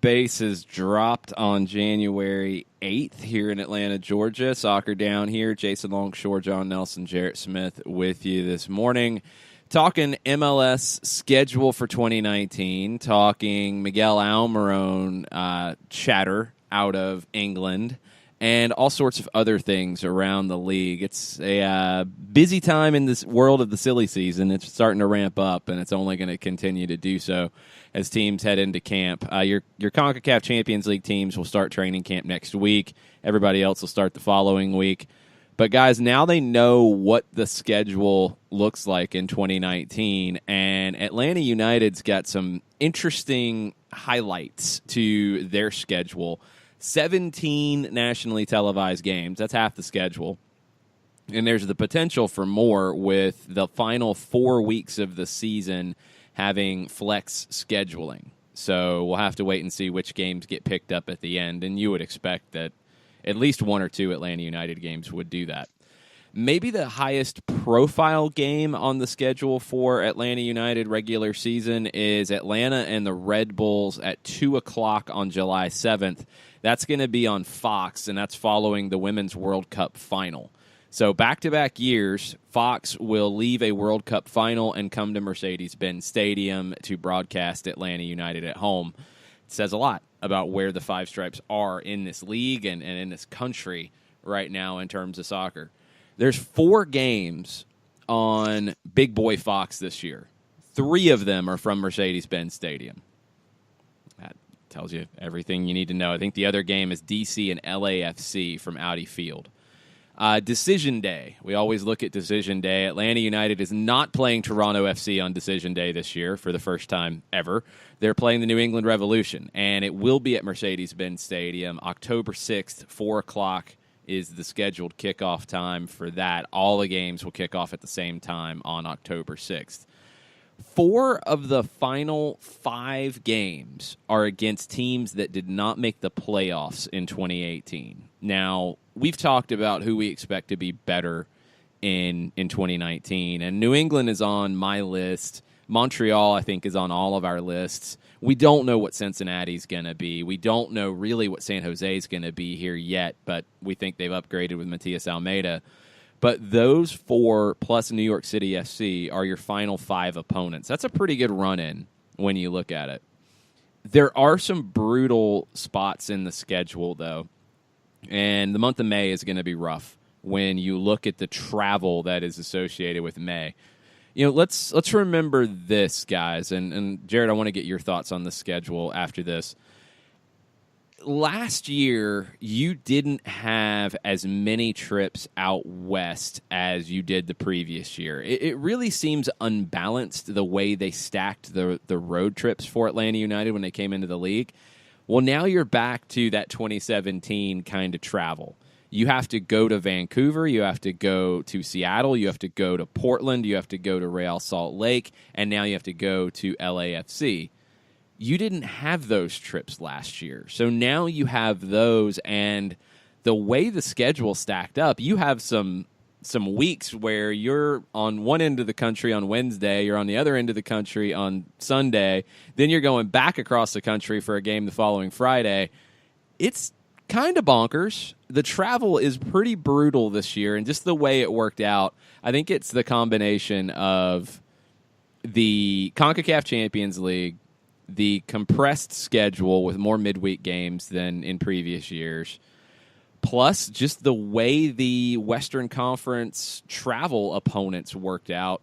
base is dropped on January 8th here in Atlanta, Georgia. Soccer Down here. Jason Longshore, John Nelson, Jarrett Smith with you this morning. Talking MLS schedule for 2019. Talking Miguel Almiron chatter out of England. And all sorts of other things around the league. It's a busy time in this world of the silly season. It's starting to ramp up, and it's only going to continue to do so as teams head into camp. Your CONCACAF Champions League teams will start training camp next week. Everybody else will start the following week. But, guys, now they know what the schedule looks like in 2019, and Atlanta United's got some interesting highlights to their schedule. 17 nationally televised games. That's half the schedule. And there's the potential for more with the final 4 weeks of the season having flex scheduling. So we'll have to wait and see which games get picked up at the end. And you would expect that at least one or two Atlanta United games would do that. Maybe the highest profile game on the schedule for Atlanta United regular season is Atlanta and the Red Bulls at 2 o'clock on July 7th. That's going to be on Fox, and that's following the Women's World Cup final. So back-to-back years, Fox will leave a World Cup final and come to Mercedes-Benz Stadium to broadcast Atlanta United at home. It says a lot about where the Five Stripes are in this league and in this country right now in terms of soccer. There's 4 games on Big Boy Fox this year. 3 of them are from Mercedes-Benz Stadium. That tells you everything you need to know. I think the other game is DC and LAFC from Audi Field. Decision Day. We always look at Decision Day. Atlanta United is not playing Toronto FC on Decision Day this year for the first time ever. They're playing the New England Revolution, and it will be at Mercedes-Benz Stadium. October 6th, 4 o'clock is the scheduled kickoff time for that. All the games will kick off at the same time on October 6th. 4 of the final 5 games are against teams that did not make the playoffs in 2018. Now, we've talked about who we expect to be better in 2019, and New England is on my list. Montreal, I think, is on all of our lists. We don't know what Cincinnati's going to be. We don't know really what San Jose is going to be here yet, but we think they've upgraded with Matias Almeida. But those 4 plus New York City FC are your final 5 opponents. That's a pretty good run-in when you look at it. There are some brutal spots in the schedule, though, and the month of May is going to be rough when you look at the travel that is associated with May. You know, let's remember this, guys, and Jared, I want to get your thoughts on the schedule after this. Last year, you didn't have as many trips out west as you did the previous year. It really seems unbalanced the way they stacked the road trips for Atlanta United when they came into the league. Well, now you're back to that 2017 kind of travel. You have to go to Vancouver, you have to go to Seattle, you have to go to Portland, you have to go to Real Salt Lake, and now you have to go to LAFC. You didn't have those trips last year. So now you have those, and the way the schedule stacked up, you have some weeks where you're on one end of the country on Wednesday, you're on the other end of the country on Sunday, then you're going back across the country for a game the following Friday. It's kind of bonkers. The travel is pretty brutal this year, and just the way it worked out, I think it's the combination of the CONCACAF Champions League, the compressed schedule with more midweek games than in previous years, plus just the way the Western Conference travel opponents worked out.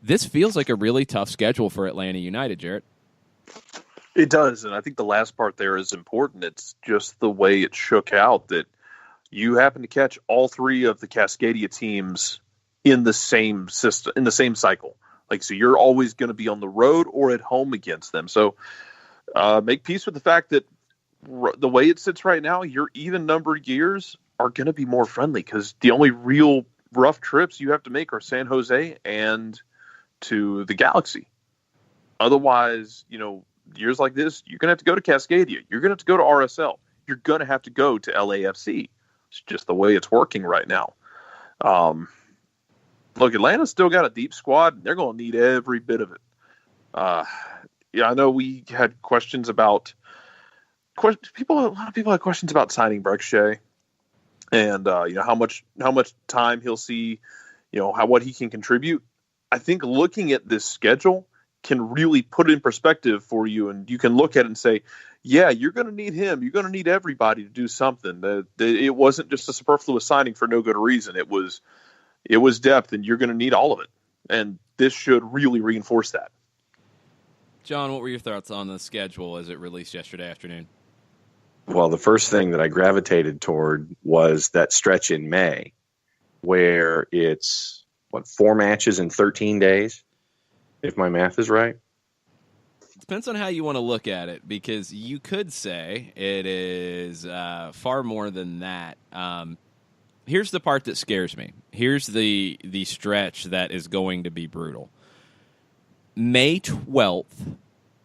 This feels like a really tough schedule for Atlanta United, Jarrett. It does, and I think the last part there is important. It's just the way it shook out that you happen to catch all 3 of the Cascadia teams in the same system, in the same cycle. Like, so you're always going to be on the road or at home against them. So make peace with the fact that the way it sits right now, your even-numbered years are going to be more friendly because the only real rough trips you have to make are San Jose and to the Galaxy. Otherwise, you know, years like this, you're going to have to go to Cascadia. You're going to have to go to RSL. You're going to have to go to LAFC. It's just the way it's working right now. Look, Atlanta's still got a deep squad. They're going to need every bit of it. Yeah, I know we had questions about a lot of people have questions about signing Breck Shea, and how much time he'll see, what he can contribute. I think looking at this schedule can really put it in perspective for you, and you can look at it and say, yeah, you're going to need him. You're going to need everybody to do something. It wasn't just a superfluous signing for no good reason. It was depth, and you're going to need all of it. And this should really reinforce that. John, what were your thoughts on the schedule as it released yesterday afternoon? Well, the first thing that I gravitated toward was that stretch in May where it's, 4 matches in 13 days, if my math is right? Depends on how you want to look at it, because you could say it is far more than that. Here's the part that scares me. Here's the stretch that is going to be brutal. May 12th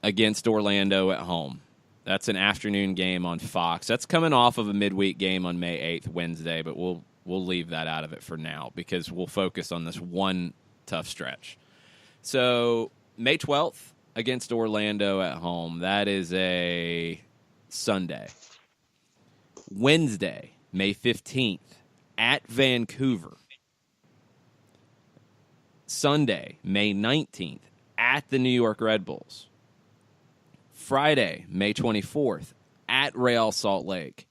against Orlando at home. That's an afternoon game on Fox. That's coming off of a midweek game on May 8th, Wednesday, but we'll leave that out of it for now because we'll focus on this one tough stretch. So May 12th against Orlando at home. That is a Sunday. Wednesday, May 15th, at Vancouver. Sunday, May 19th, at the New York Red Bulls. Friday, May 24th, at Real Salt Lake.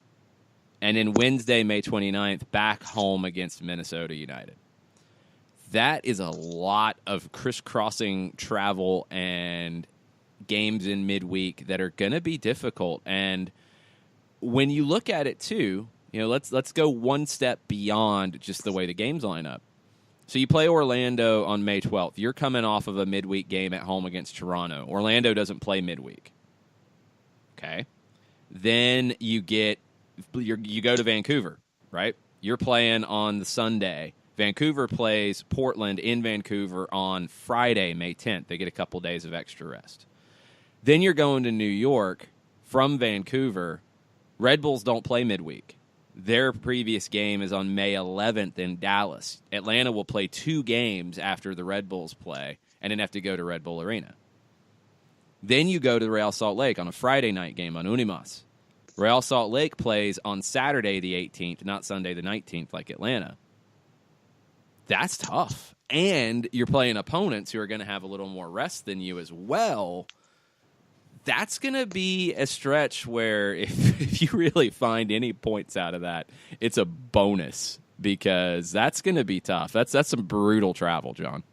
And then Wednesday, May 29th, back home against Minnesota United. That is a lot of crisscrossing travel and games in midweek that are going to be difficult. And when you look at it, too, let's go one step beyond just the way the games line up. So you play Orlando on May 12th. You're coming off of a midweek game at home against Toronto. Orlando doesn't play midweek. Okay. Then you go to Vancouver, right? You're playing on the Sunday. Vancouver plays Portland in Vancouver on Friday, May 10th. They get a couple days of extra rest. Then you're going to New York from Vancouver. Red Bulls don't play midweek. Their previous game is on May 11th in Dallas. Atlanta will play 2 games after the Red Bulls play and then have to go to Red Bull Arena. Then you go to Real Salt Lake on a Friday night game on Unimas. Real Salt Lake plays on Saturday the 18th, not Sunday the 19th like Atlanta. That's tough. And you're playing opponents who are going to have a little more rest than you as well. That's going to be a stretch where if you really find any points out of that, it's a bonus because that's going to be tough. That's some brutal travel, John.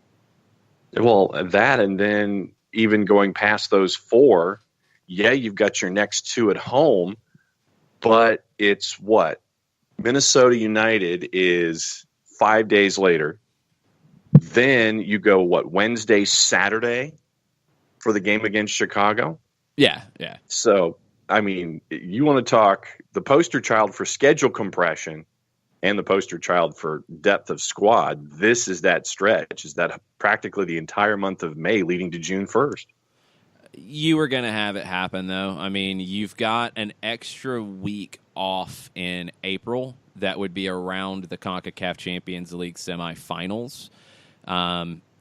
Well, that and then even going past those 4, you've got your next 2 at home, but it's what? Minnesota United is 5 days later. Then you go, Wednesday, Saturday for the game against Chicago? Yeah. So, I mean, you want to talk the poster child for schedule compression and the poster child for depth of squad. This is that stretch. Is that practically the entire month of May leading to June 1st? You were going to have it happen, though. I mean, you've got an extra week off in April that would be around the CONCACAF Champions League semifinals.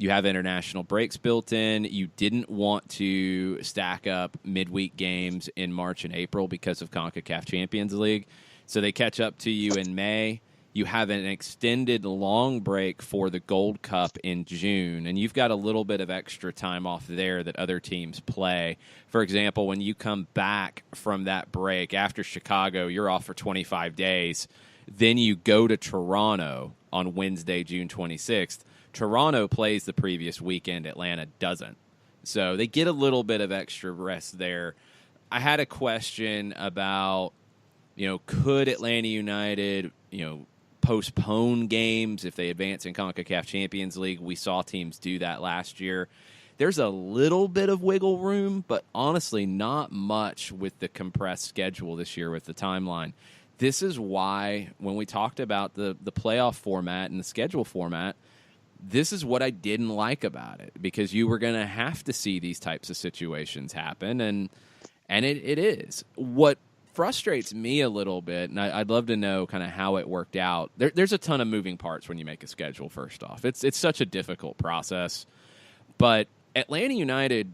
You have international breaks built in. You didn't want to stack up midweek games in March and April because of CONCACAF Champions League. So they catch up to you in May. You have an extended long break for the Gold Cup in June, and you've got a little bit of extra time off there that other teams play. For example, when you come back from that break after Chicago, you're off for 25 days. Then you go to Toronto on Wednesday, June 26th. Toronto plays the previous weekend. Atlanta doesn't. So they get a little bit of extra rest there. I had a question about, could Atlanta United, postpone games if they advance in CONCACAF Champions League? We saw teams do that last year. There's a little bit of wiggle room, but honestly not much with the compressed schedule this year with the timeline. This is why when we talked about the playoff format and the schedule format, this is what I didn't like about it, because you were going to have to see these types of situations happen, and it is. What frustrates me a little bit, and I'd love to know kind of how it worked out. There's a ton of moving parts when you make a schedule, first off. It's such a difficult process. But Atlanta United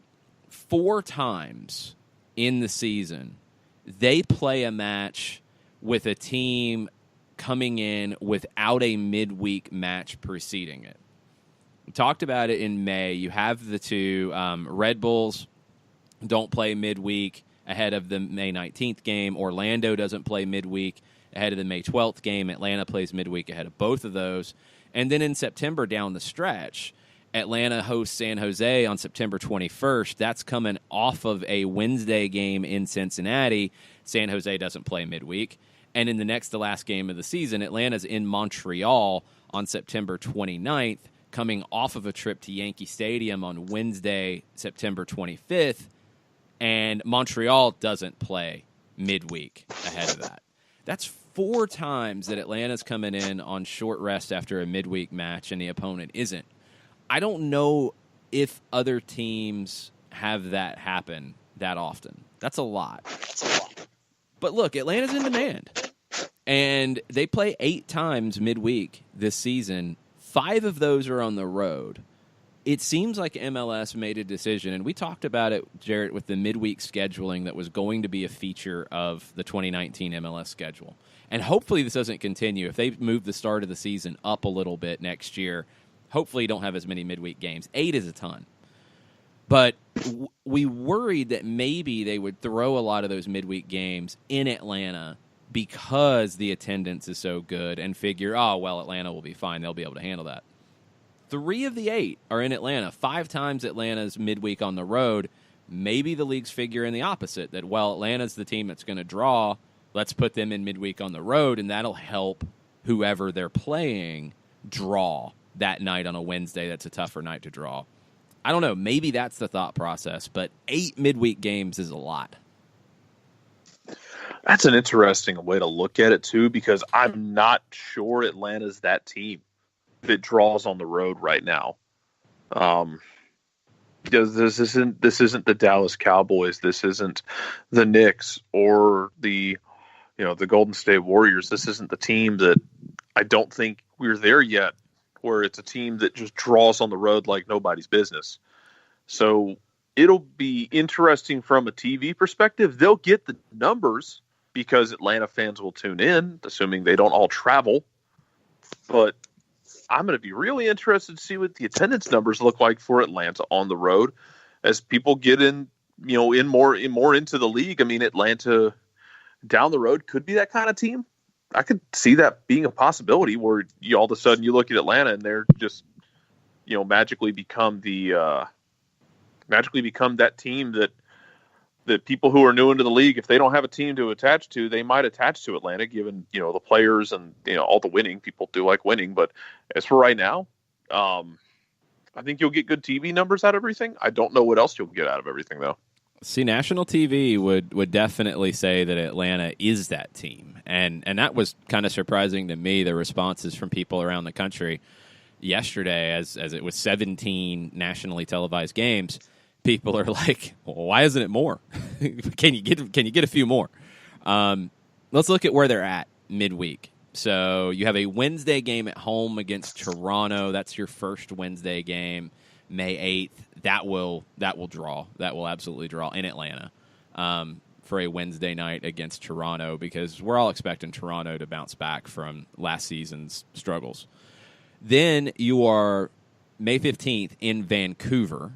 4 times in the season they play a match with a team coming in without a midweek match preceding it. We talked about it in May. You have the two Red Bulls don't play midweek ahead of the May 19th game. Orlando doesn't play midweek ahead of the May 12th game. Atlanta plays midweek ahead of both of those. And then in September down the stretch, Atlanta hosts San Jose on September 21st. That's coming off of a Wednesday game in Cincinnati. San Jose doesn't play midweek. And in the next to last game of the season, Atlanta's in Montreal on September 29th, coming off of a trip to Yankee Stadium on Wednesday, September 25th. And Montreal doesn't play midweek ahead of that. That's 4 times that Atlanta's coming in on short rest after a midweek match and the opponent isn't. I don't know if other teams have that happen that often. That's a lot. But look, Atlanta's in demand. And they play 8 times midweek this season. 5 of those are on the road. It seems like MLS made a decision, and we talked about it, Jarrett, with the midweek scheduling that was going to be a feature of the 2019 MLS schedule. And hopefully this doesn't continue. If they move the start of the season up a little bit next year, hopefully you don't have as many midweek games. 8 is a ton. But we worried that maybe they would throw a lot of those midweek games in Atlanta because the attendance is so good and figure, oh, well, Atlanta will be fine. They'll be able to handle that. 3 of the 8 are in Atlanta. 5 times Atlanta's midweek on the road. Maybe the league's figuring the opposite, that, well, Atlanta's the team that's going to draw. Let's put them in midweek on the road, and that'll help whoever they're playing draw that night on a Wednesday. That's a tougher night to draw. I don't know. Maybe that's the thought process, but 8 midweek games is a lot. That's an interesting way to look at it, too, because I'm not sure Atlanta's that team that draws on the road right now. Because this isn't the Dallas Cowboys. This isn't the Knicks or the Golden State Warriors. This isn't the team that I don't think we're there yet, where it's a team that just draws on the road like nobody's business. So it'll be interesting from a TV perspective. They'll get the numbers because Atlanta fans will tune in, assuming they don't all travel. But I'm going to be really interested to see what the attendance numbers look like for Atlanta on the road as people get in more into the league. I mean, Atlanta down the road could be that kind of team. I could see that being a possibility where all of a sudden you look at Atlanta and they're just, magically become that team that people who are new into the league, if they don't have a team to attach to, they might attach to Atlanta, given, the players and, all the winning. People do like winning. But as for right now, I think you'll get good TV numbers out of everything. I don't know what else you'll get out of everything, though. See, national TV would definitely say that Atlanta is that team. And that was kind of surprising to me, the responses from people around the country yesterday, as it was 17 nationally televised games. People are like, well, why isn't it more? Can you get a few more? Let's look at where they're at midweek. So you have a Wednesday game at home against Toronto. That's your first Wednesday game, May 8th. That will draw. That will absolutely draw in Atlanta for a Wednesday night against Toronto, because we're all expecting Toronto to bounce back from last season's struggles. Then you are May 15th in Vancouver.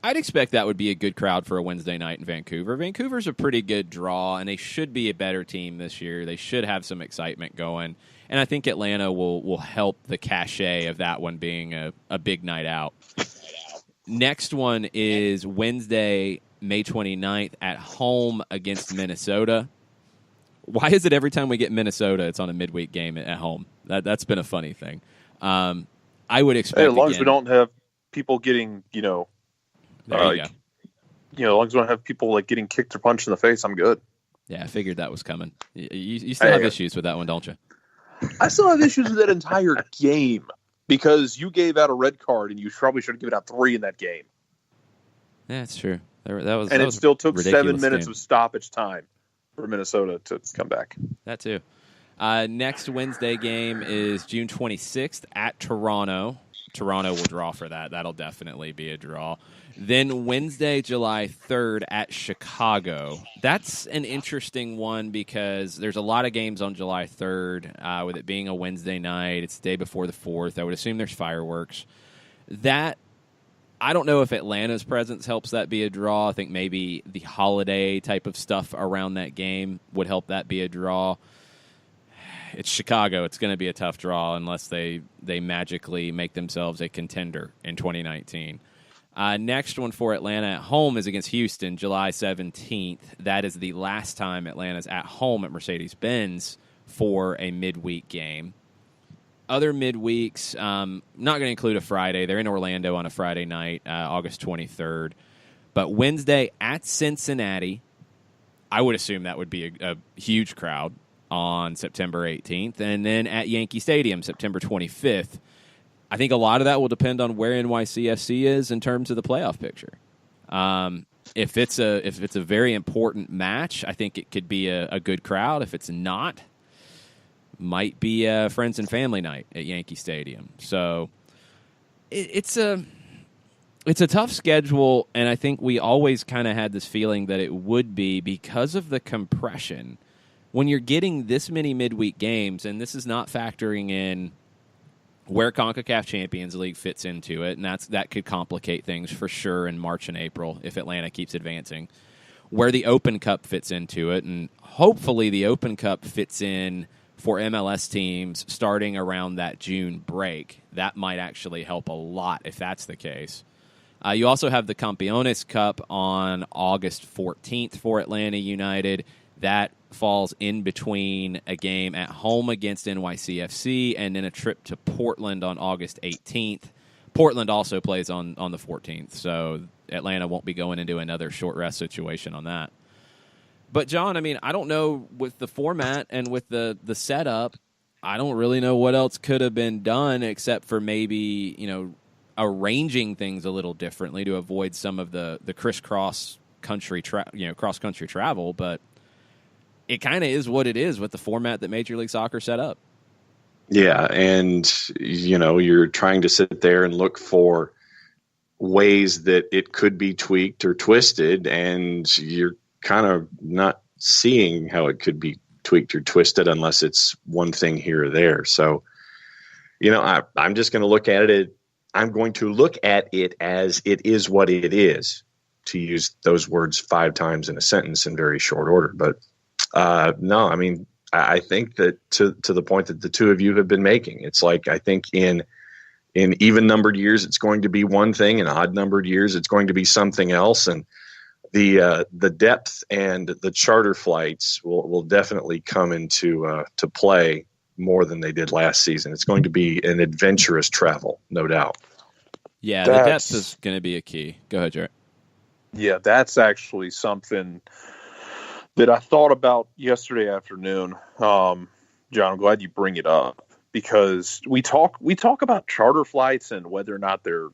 I'd expect that would be a good crowd for a Wednesday night in Vancouver. Vancouver's a pretty good draw, and they should be a better team this year. They should have some excitement going, and I think Atlanta will help the cachet of that one being a big night out. Next one is Wednesday, May 29th at home against Minnesota. Why is it every time we get Minnesota, it's on a midweek game at home? That's been a funny thing. I would expect, as long as we don't have people getting, there you go. As long as we don't have people getting kicked or punched in the face, I'm good. Yeah, I figured that was coming. You still have issues with that one, don't you? I still have issues with that entire game because you gave out a red card and you probably should have given out 3 in that game. Yeah, that's true. It still took 7 minutes game. of stoppage time for Minnesota to come back. That too. Next Wednesday game is June 26th at Toronto. Toronto will draw for that. That'll definitely be a draw. Then Wednesday, July 3rd at Chicago. That's an interesting one because there's a lot of games on July 3rd, with it being a Wednesday night. It's the day before the 4th. I would assume there's fireworks. I don't know if Atlanta's presence helps that be a draw. I think maybe the holiday type of stuff around that game would help that be a draw. It's Chicago. It's going to be a tough draw unless they magically make themselves a contender in 2019. Next one for Atlanta at home is against Houston, July 17th. That is the last time Atlanta's at home at Mercedes-Benz for a midweek game. Other midweeks, not going to include a Friday. They're in Orlando on a Friday night, August 23rd. But Wednesday at Cincinnati, I would assume that would be a huge crowd on September 18th. And then at Yankee Stadium, September 25th. I think a lot of that will depend on where NYCFC is in terms of the playoff picture. If it's a very important match, I think it could be a good crowd. If it's not, might be a friends and family night at Yankee Stadium. So it's a tough schedule, and I think we always kind of had this feeling that it would be because of the compression. When you're getting this many midweek games, and this is not factoring in where CONCACAF Champions League fits into it, and that could complicate things for sure in March and April if Atlanta keeps advancing. Where the Open Cup fits into it, and hopefully the Open Cup fits in for MLS teams starting around that June break. That might actually help a lot if that's the case. You also have the Campeones Cup on August 14th for Atlanta United. That falls in between a game at home against NYCFC and then a trip to Portland on August 18th. Portland also plays on the 14th, so Atlanta won't be going into another short rest situation on that. But, John, I mean, I don't know with the format and with the setup, I don't really know what else could have been done except for maybe, arranging things a little differently to avoid some of the crisscross cross-country travel, but it kind of is what it is with the format that Major League Soccer set up. Yeah, and, you're trying to sit there and look for ways that it could be tweaked or twisted, and you're kind of not seeing how it could be tweaked or twisted unless it's one thing here or there. So, I'm just going to look at it. I'm going to look at it as it is what it is, to use those words 5 times in a sentence in very short order. But no, I mean, I think that to the point that the two of you have been making, it's like, I think in even numbered years, it's going to be one thing. In odd numbered years, it's going to be something else. And the depth and the charter flights will definitely come into to play more than they did last season. It's going to be an adventurous travel, no doubt. Yeah, the depth is going to be a key. Go ahead, Jarrett. Yeah, that's actually something that I thought about yesterday afternoon. John, I'm glad you bring it up because we talk about charter flights and whether or not they're,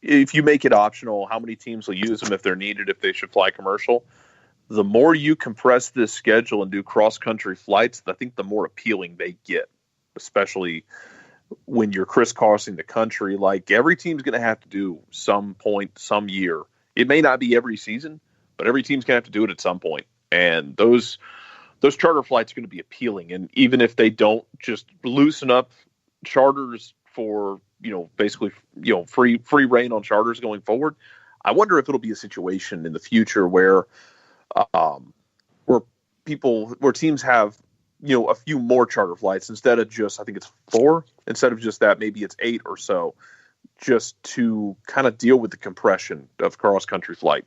if you make it optional, how many teams will use them if they're needed, if they should fly commercial. The more you compress this schedule and do cross-country flights, I think the more appealing they get, especially when you're crisscrossing the country. Like, every team's going to have to do some point, some year. It may not be every season, but every team's going to have to do it at some point. And those charter flights are going to be appealing. And even if they don't just loosen up charters for, basically, free reign on charters going forward, I wonder if it'll be a situation in the future where teams have, a few more charter flights instead of just, I think it's 4, instead of just that, maybe it's 8 or so, just to kind of deal with the compression of cross-country flight.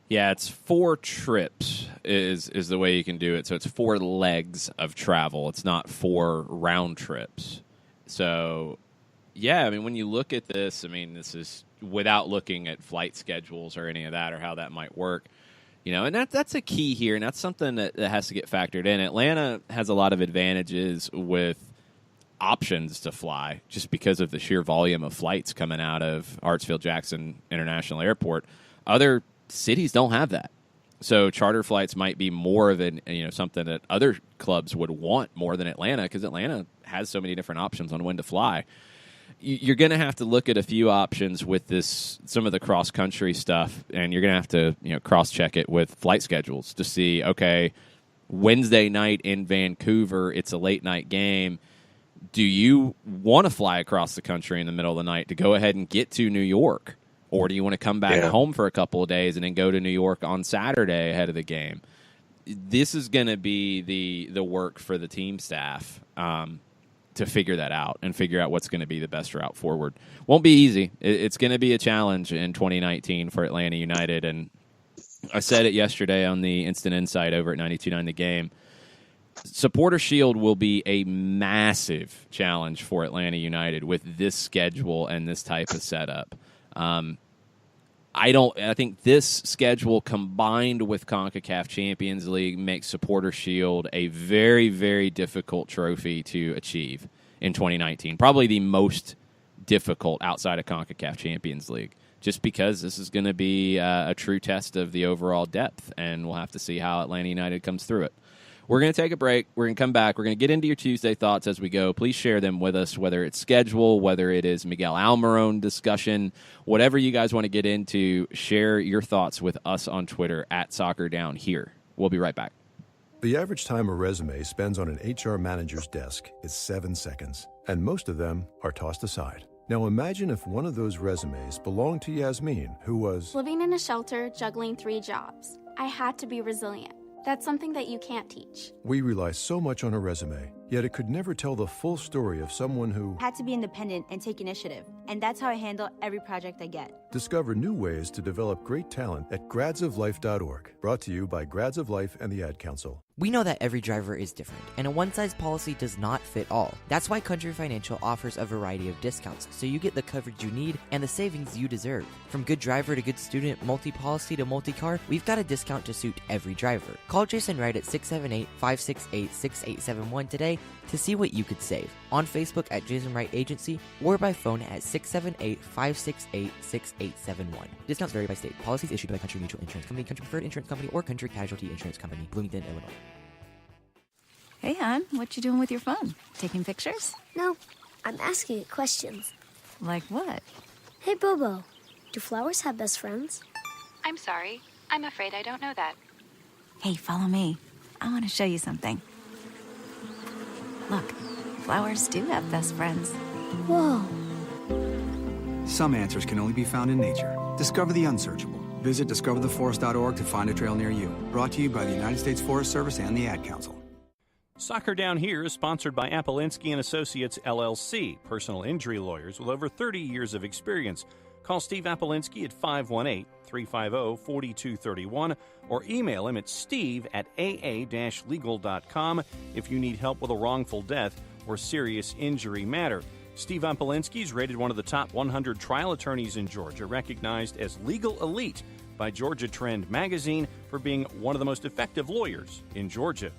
Yeah, it's 4 trips is the way you can do it. So it's 4 legs of travel. It's not 4 round trips. So, yeah, I mean, when you look at this, I mean, this is without looking at flight schedules or any of that or how that might work. And that's a key here, and that's something that has to get factored in. Atlanta has a lot of advantages with options to fly just because of the sheer volume of flights coming out of Hartsfield-Jackson International Airport. Other cities don't have that. So charter flights might be more of something that other clubs would want more than Atlanta because Atlanta has so many different options on when to fly. you're going to have to look at a few options with some of the cross-country stuff, and you're going to have to cross-check it with flight schedules to see, okay, Wednesday night in Vancouver, it's a late-night game. Do you want to fly across the country in the middle of the night to go ahead and get to New York? Or do you want to come back home for a couple of days and then go to New York on Saturday ahead of the game? This is going to be the work for the team staff to figure that out and figure out what's going to be the best route forward. Won't be easy. It's going to be a challenge in 2019 for Atlanta United. And I said it yesterday on the Instant Insight over at 92.9 The Game. Supporter Shield will be a massive challenge for Atlanta United with this schedule and this type of setup. I think this schedule combined with CONCACAF Champions League makes Supporter Shield a very, very difficult trophy to achieve in 2019. Probably the most difficult outside of CONCACAF Champions League, just because this is going to be a true test of the overall depth, and we'll have to see how Atlanta United comes through it. We're going to take a break. We're going to come back. We're going to get into your Tuesday thoughts as we go. Please share them with us, whether it's schedule, whether it is Miguel Almiron discussion, whatever you guys want to get into, share your thoughts with us on Twitter at SoccerDownHere. We'll be right back. The average time a resume spends on an HR manager's desk is 7 seconds, and most of them are tossed aside. Now imagine if one of those resumes belonged to Yasmin, who was living in a shelter, juggling 3 jobs. I had to be resilient. That's something that you can't teach. We rely so much on a resume, yet it could never tell the full story of someone who had to be independent and take initiative. And that's how I handle every project I get. Discover new ways to develop great talent at gradsoflife.org. Brought to you by Grads of Life and the Ad Council. We know that every driver is different, and a one-size policy does not fit all. That's why Country Financial offers a variety of discounts, so you get the coverage you need and the savings you deserve. From good driver to good student, multi-policy to multi-car, we've got a discount to suit every driver. Call Jason Wright at 678-568-6871 today to see what you could save. On Facebook at Jason Wright Agency, or by phone at 678-568-6871. Discounts vary by state. Policies issued by Country Mutual Insurance Company, Country Preferred Insurance Company, or Country Casualty Insurance Company, Bloomington, Illinois. Hey, hon, what you doing with your phone? Taking pictures? No, I'm asking it questions. Like what? Hey, Bobo, do flowers have best friends? I'm sorry. I'm afraid I don't know that. Hey, follow me. I want to show you something. Look, flowers do have best friends. Whoa. Some answers can only be found in nature. Discover the unsearchable. Visit discovertheforest.org to find a trail near you. Brought to you by the United States Forest Service and the Ad Council. Soccer Down Here is sponsored by Apolinski and Associates, LLC, personal injury lawyers with over 30 years of experience. Call Steve Apolinski at 518-350-4231 or email him at steve@aa-legal.com if you need help with a wrongful death or serious injury matter. Steve Apolinski is rated one of the top 100 trial attorneys in Georgia, recognized as Legal Elite by Georgia Trend magazine for being one of the most effective lawyers in Georgia.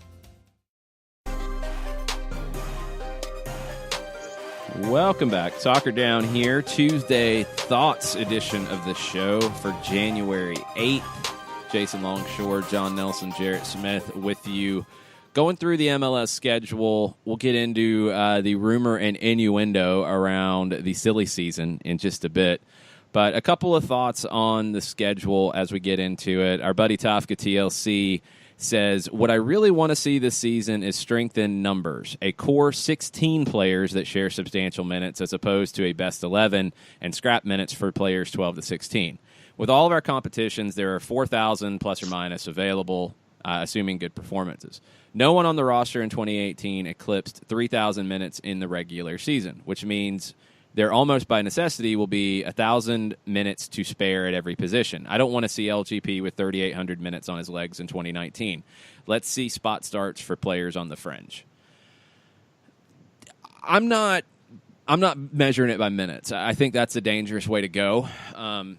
Welcome back. Soccer Down Here, Tuesday Thoughts edition of the show for January 8th. Jason Longshore, John Nelson, Jarrett Smith with you. Going through the MLS schedule, we'll get into the rumor and innuendo around the silly season in just a bit. But a couple of thoughts on the schedule as we get into it. Our buddy Tafka TLC says, what I really want to see this season is strength in numbers, a core 16 players that share substantial minutes as opposed to a best 11 and scrap minutes for players 12 to 16. With all of our competitions, there are 4,000 plus or minus available, assuming good performances. No one on the roster in 2018 eclipsed 3,000 minutes in the regular season, which means there almost by necessity will be 1,000 minutes to spare at every position. I don't want to see LGP with 3,800 minutes on his legs in 2019. Let's see spot starts for players on the fringe. I'm not measuring it by minutes. I think that's a dangerous way to go. I'm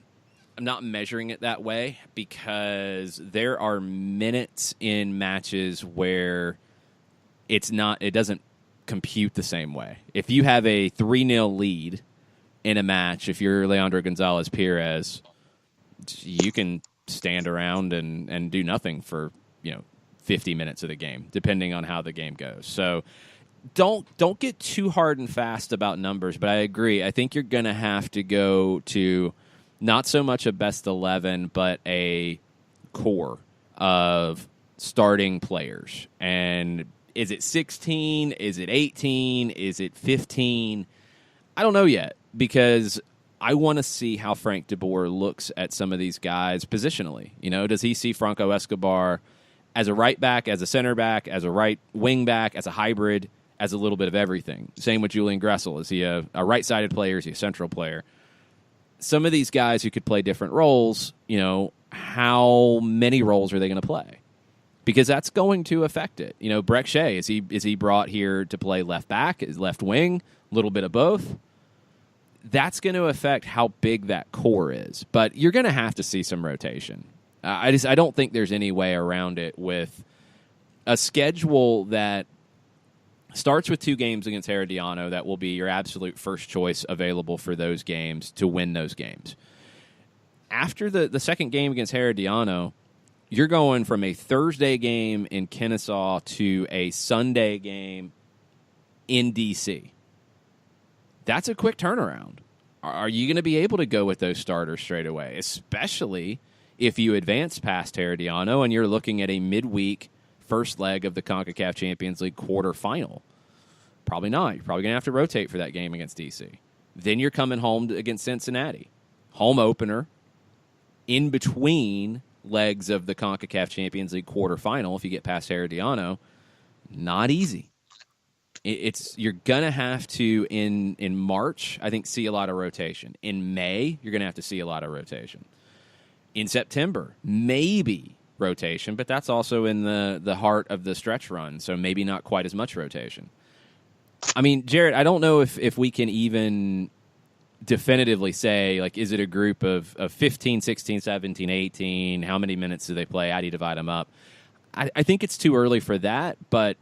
not measuring it that way because there are minutes in matches where it doesn't compute the same way. If you have a 3-0 lead in a match, if you're Leandro Gonzalez Perez, you can stand around and do nothing for 50 minutes of the game, depending on how the game goes. So don't get too hard and fast about numbers, but I agree. I think you're going to have to go to not so much a best 11, but a core of starting players. And is it 16? Is it 18? Is it 15? I don't know yet, because I want to see how Frank DeBoer looks at some of these guys positionally. Does he see Franco Escobar as a right back, as a center back, as a right wing back, as a hybrid, as a little bit of everything? Same with Julian Gressel. Is he a right-sided player? Is he a central player? Some of these guys who could play different roles, how many roles are they going to play? Because that's going to affect it. Breck Shea, is he brought here to play left back, is left wing, a little bit of both? That's going to affect how big that core is. But you're going to have to see some rotation. I don't think there's any way around it with a schedule that starts with 2 games against Herediano. That will be your absolute first choice available for those games to win those games. After the second game against Herediano, you're going from a Thursday game in Kennesaw to a Sunday game in D.C. That's a quick turnaround. Are you going to be able to go with those starters straight away, especially if you advance past Herediano and you're looking at a midweek first leg of the CONCACAF Champions League quarterfinal? Probably not. You're probably going to have to rotate for that game against D.C. Then you're coming home against Cincinnati. Home opener in between legs of the CONCACAF Champions League quarterfinal. If you get past Herediano, not easy. You're going to have to, in March, I think, see a lot of rotation. In May, you're going to have to see a lot of rotation. In September, maybe rotation, but that's also in the heart of the stretch run, so maybe not quite as much rotation. I mean, Jarrett, I don't know if we can even definitively say, like, is it a group of 15, 16, 17, 18? How many minutes do they play? How do you divide them up? I think it's too early for that, but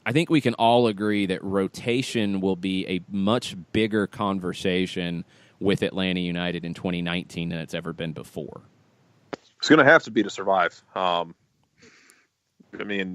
I think we can all agree that rotation will be a much bigger conversation with Atlanta United in 2019 than it's ever been before. It's going to have to be to survive. And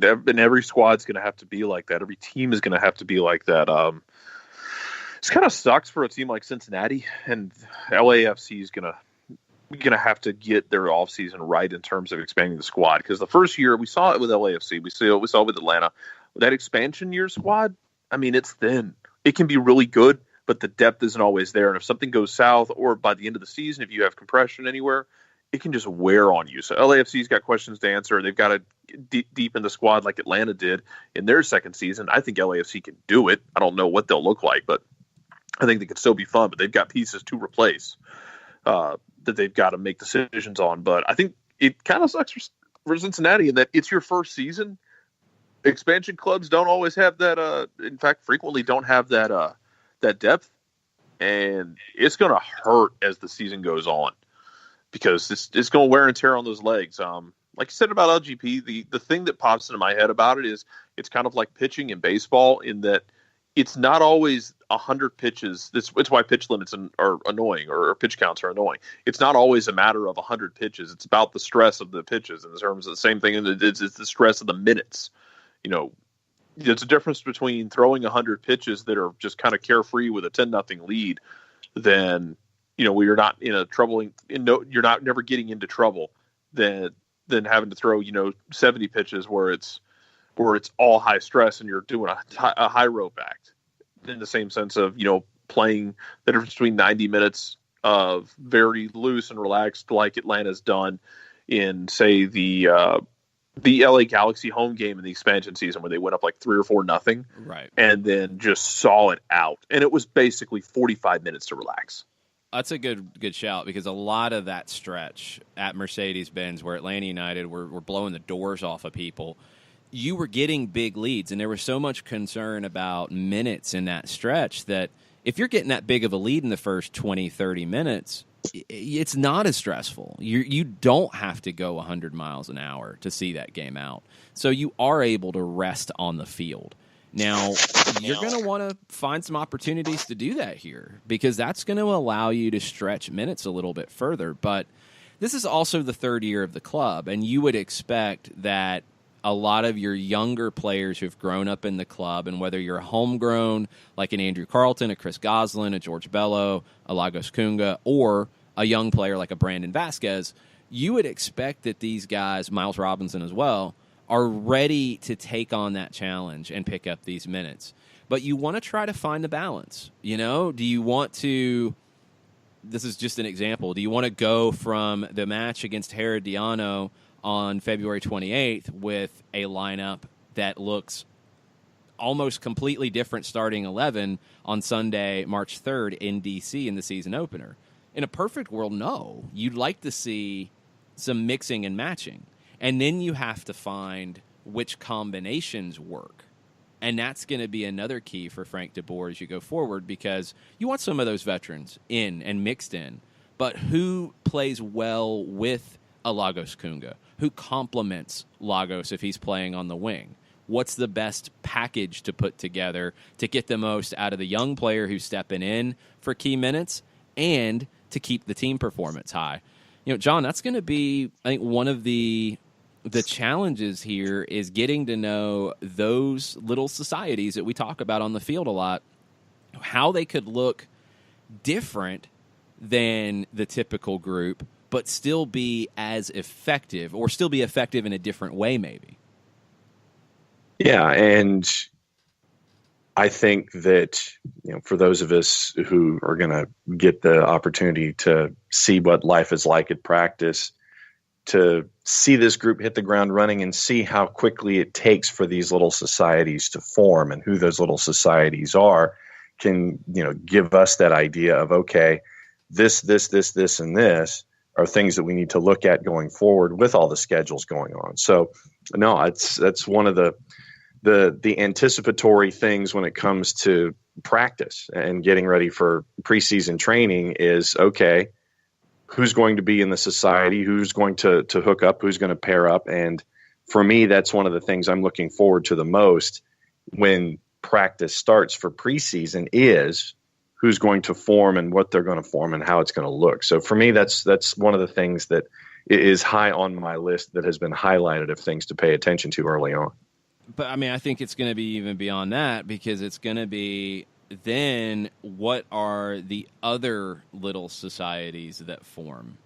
every squad's going to have to be like that. Every team is going to have to be like that. It kind of sucks for a team like Cincinnati, and LAFC is going to have to get their offseason right in terms of expanding the squad. Because the first year, we saw it with LAFC. We saw it with Atlanta. That expansion year squad, it's thin. It can be really good, but the depth isn't always there. And if something goes south, or by the end of the season, if you have compression anywhere, it can just wear on you. So LAFC's got questions to answer. They've got to deep in the squad like Atlanta did in their second season. I think LAFC can do it. I don't know what they'll look like, but I think they could still be fun. But they've got pieces to replace that they've got to make decisions on. But I think it kind of sucks for Cincinnati in that it's your first season. Expansion clubs don't always have that. In fact, frequently don't have that depth, and it's going to hurt as the season goes on because it's going to wear and tear on those legs. Like you said about LGP, the thing that pops into my head about it is it's kind of like pitching in baseball in that it's not always 100 pitches. It's why pitch limits are annoying or pitch counts are annoying. It's not always a matter of 100 pitches. It's about the stress of the pitches in terms of the same thing. It's the stress of the minutes. It's a difference between throwing 100 pitches that are just kind of carefree with a 10-0 lead than, where you're not in a troubling, you're not never getting into trouble than having to throw, 70 pitches where it's all high stress and you're doing a high rope act in the same sense of, playing the difference between 90 minutes of very loose and relaxed like Atlanta's done in, say, the LA Galaxy home game in the expansion season where they went up like 3 or 4-0, right? And then just saw it out, and it was basically 45 minutes to relax. That's a good shout because a lot of that stretch at Mercedes-Benz where Atlanta United were blowing the doors off of people, you were getting big leads, and there was so much concern about minutes in that stretch that if you're getting that big of a lead in the first 20, 30 minutes, it's not as stressful. You don't have to go 100 miles an hour to see that game out. So you are able to rest on the field. Now, you're going to want to find some opportunities to do that here because that's going to allow you to stretch minutes a little bit further. But this is also the third year of the club, and you would expect that a lot of your younger players who've grown up in the club, and whether you're homegrown, like an Andrew Carlton, a Chris Goslin, a George Bello, a Lagos Kunga, or a young player like a Brandon Vasquez, you would expect that these guys, Miles Robinson as well, are ready to take on that challenge and pick up these minutes. But you want to try to find the balance. Do you want to, this is just an example, do you want to go from the match against Herediano on February 28th with a lineup that looks almost completely different starting 11 on Sunday, March 3rd in D.C. in the season opener? In a perfect world, no. You'd like to see some mixing and matching. And then you have to find which combinations work. And that's going to be another key for Frank DeBoer as you go forward, because you want some of those veterans in and mixed in. But who plays well with a Lagos Kunga? Who complements Lagos if he's playing on the wing? What's the best package to put together to get the most out of the young player who's stepping in for key minutes and to keep the team performance high? John, that's going to be, I think, one of the challenges here is getting to know those little societies that we talk about on the field a lot, how they could look different than the typical group, but still be as effective, or still be effective in a different way, maybe. Yeah, and I think that for those of us who are going to get the opportunity to see what life is like at practice, to see this group hit the ground running and see how quickly it takes for these little societies to form and who those little societies are, can give us that idea of, okay, this, and this are things that we need to look at going forward with all the schedules going on. So, no, that's one of the anticipatory things when it comes to practice and getting ready for preseason training is, okay, who's going to be in the society, who's going to hook up, who's going to pair up. And for me, that's one of the things I'm looking forward to the most when practice starts for preseason is who's going to form and what they're going to form and how it's going to look. So for me, that's one of the things that is high on my list that has been highlighted of things to pay attention to early on. But, I think it's going to be even beyond that, because it's going to be then what are the other little societies that form?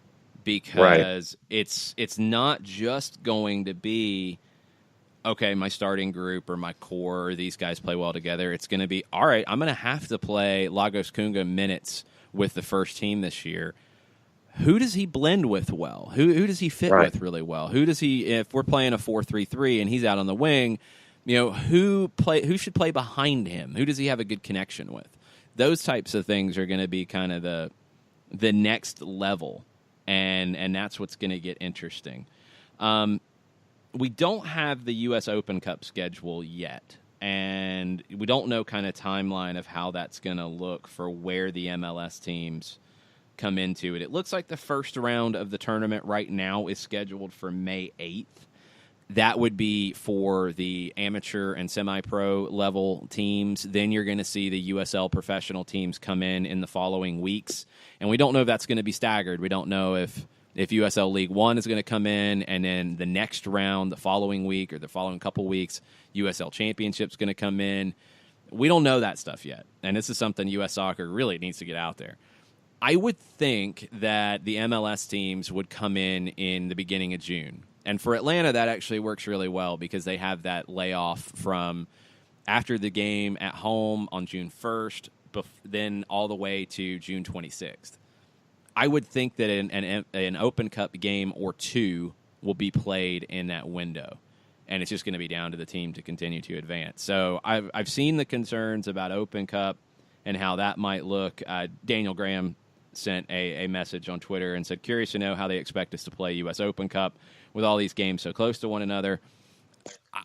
Because it's not just going to be, okay, my starting group or my core, or these guys play well together. It's going to be, all right, I'm going to have to play Lagos Kunga minutes with the first team this year. Who does he blend with well? Who does he fit with really well? Who does he, if we're playing a 4-3-3 and he's out on the wing, who should play behind him? Who does he have a good connection with? Those types of things are going to be kind of the next level, and that's what's going to get interesting. We don't have the U.S. Open Cup schedule yet, and we don't know kind of timeline of how that's going to look for where the MLS teams come into it. It looks like the first round of the tournament right now is scheduled for May 8th. That would be for the amateur and semi-pro level teams. Then you're going to see the USL professional teams come in the following weeks. And we don't know if that's going to be staggered. We don't know if USL League One is going to come in, and then the next round, the following week or the following couple weeks, USL Championship's going to come in. We don't know that stuff yet. And this is something U.S. Soccer really needs to get out there. I would think that the MLS teams would come in the beginning of June. And for Atlanta, that actually works really well because they have that layoff from after the game at home on June 1st, then all the way to June 26th. I would think that an Open Cup game or two will be played in that window, and it's just going to be down to the team to continue to advance. So I've seen the concerns about Open Cup and how that might look. Daniel Graham sent a message on Twitter and said, curious to know how they expect us to play U.S. Open Cup with all these games so close to one another.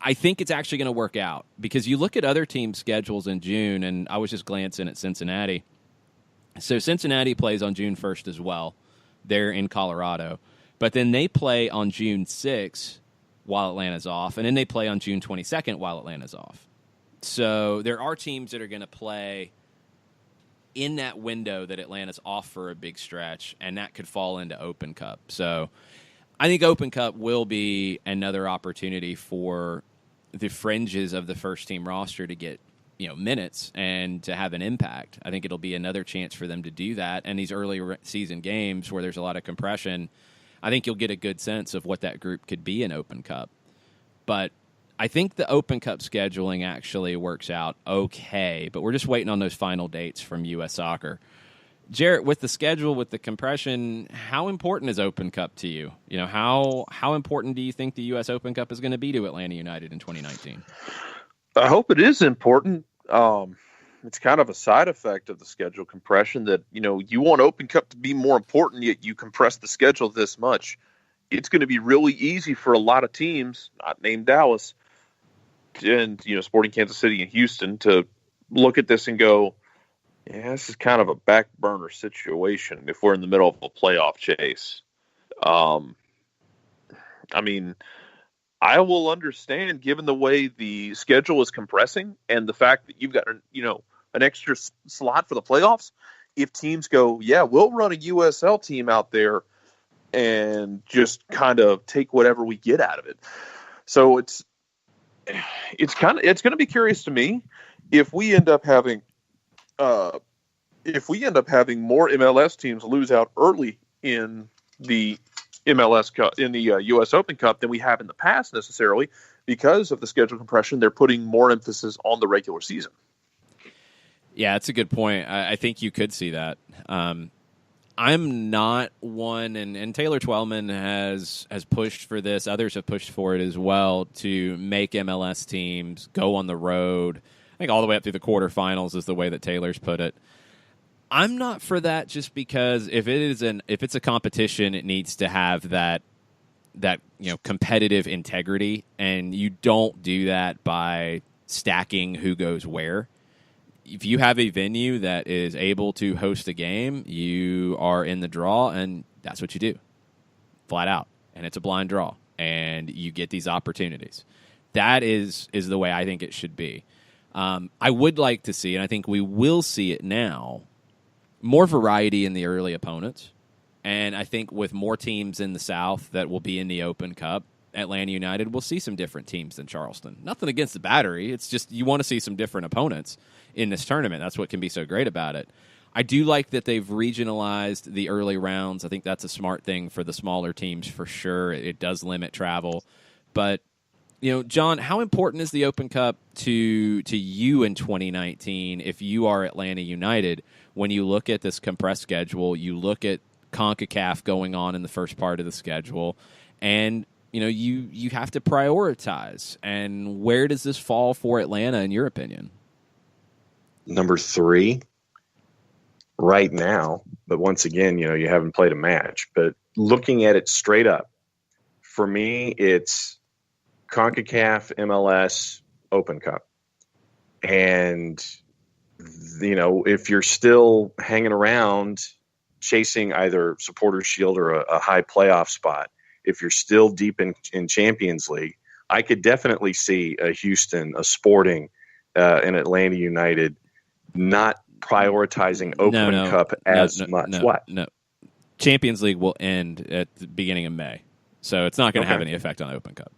I think it's actually going to work out because you look at other teams' schedules in June, and I was just glancing at Cincinnati. So Cincinnati plays on June 1st as well. They're in Colorado. But then they play on June 6th while Atlanta's off, and then they play on June 22nd while Atlanta's off. So there are teams that are going to play in that window that Atlanta's off for a big stretch, and that could fall into Open Cup. So I think Open Cup will be another opportunity for the fringes of the first-team roster to get minutes and to have an impact. I think it'll be another chance for them to do that. And these early season games where there's a lot of compression, I think you'll get a good sense of what that group could be in Open Cup. But I think the Open Cup scheduling actually works out okay, but we're just waiting on those final dates from U.S. Soccer. Jarrett, with the schedule, with the compression, how important is Open Cup to you? How important do you think the U.S. Open Cup is going to be to Atlanta United in 2019? I hope it is important. It's kind of a side effect of the schedule compression that, you want Open Cup to be more important, yet you compress the schedule this much. It's going to be really easy for a lot of teams, not named Dallas, and, Sporting Kansas City and Houston, to look at this and go, yeah, this is kind of a back burner situation if we're in the middle of a playoff chase. I will understand, given the way the schedule is compressing and the fact that you've got, an extra slot for the playoffs, if teams go, yeah, we'll run a USL team out there and just kind of take whatever we get out of it. So it's going to be curious to me if we end up having more MLS teams lose out early in the MLS Cup, in the U.S. Open Cup, than we have in the past necessarily, because of the schedule compression. They're putting more emphasis on the regular season. Yeah, that's a good point. I think you could see that. I'm not one, and Taylor Twellman has pushed for this. Others have pushed for it as well, to make MLS teams go on the road. I think all the way up through the quarterfinals is the way that Taylor's put it. I'm not for that, just because if it's a competition, it needs to have that competitive integrity, and you don't do that by stacking who goes where. If you have a venue that is able to host a game, you are in the draw, and that's what you do, flat out. And it's a blind draw, and you get these opportunities. That is the way I think it should be. I would like to see, and I think we will see it now, more variety in the early opponents. And I think with more teams in the South that will be in the Open Cup, Atlanta United will see some different teams than Charleston. Nothing against the Battery. It's just you want to see some different opponents in this tournament. That's what can be so great about it. I do like that they've regionalized the early rounds. I think that's a smart thing for the smaller teams for sure. It does limit travel. But, John, how important is the Open Cup to you in 2019 if you are Atlanta United? When you look at this compressed schedule, you look at CONCACAF going on in the first part of the schedule, and you have to prioritize. And where does this fall for Atlanta, in your opinion? Number 3 right now, but once again, you haven't played a match. But looking at it straight up, for me, it's CONCACAF, MLS, Open Cup. And if you're still hanging around chasing either Supporters Shield or a high playoff spot, if you're still deep in Champions League, I could definitely see a Houston, a Sporting, an Atlanta United not prioritizing Open Cup as much. What? No. Champions League will end at the beginning of May, so it's not going to have any effect on Open Cup.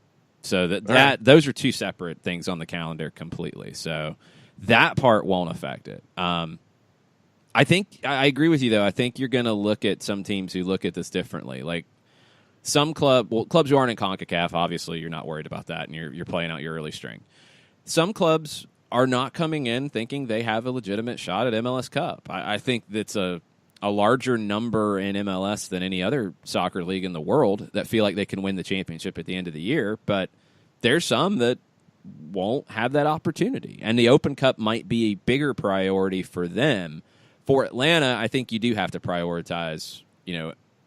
So those are two separate things on the calendar completely. So that part won't affect it. I think I agree with you, though. I think you're going to look at some teams who look at this differently. Like some clubs who aren't in CONCACAF, obviously you're not worried about that, and you're playing out your early string. Some clubs are not coming in thinking they have a legitimate shot at MLS Cup. I think that's a larger number in MLS than any other soccer league in the world that feel like they can win the championship at the end of the year, but there's some that won't have that opportunity, and the Open Cup might be a bigger priority for them. For Atlanta, I think you do have to prioritize,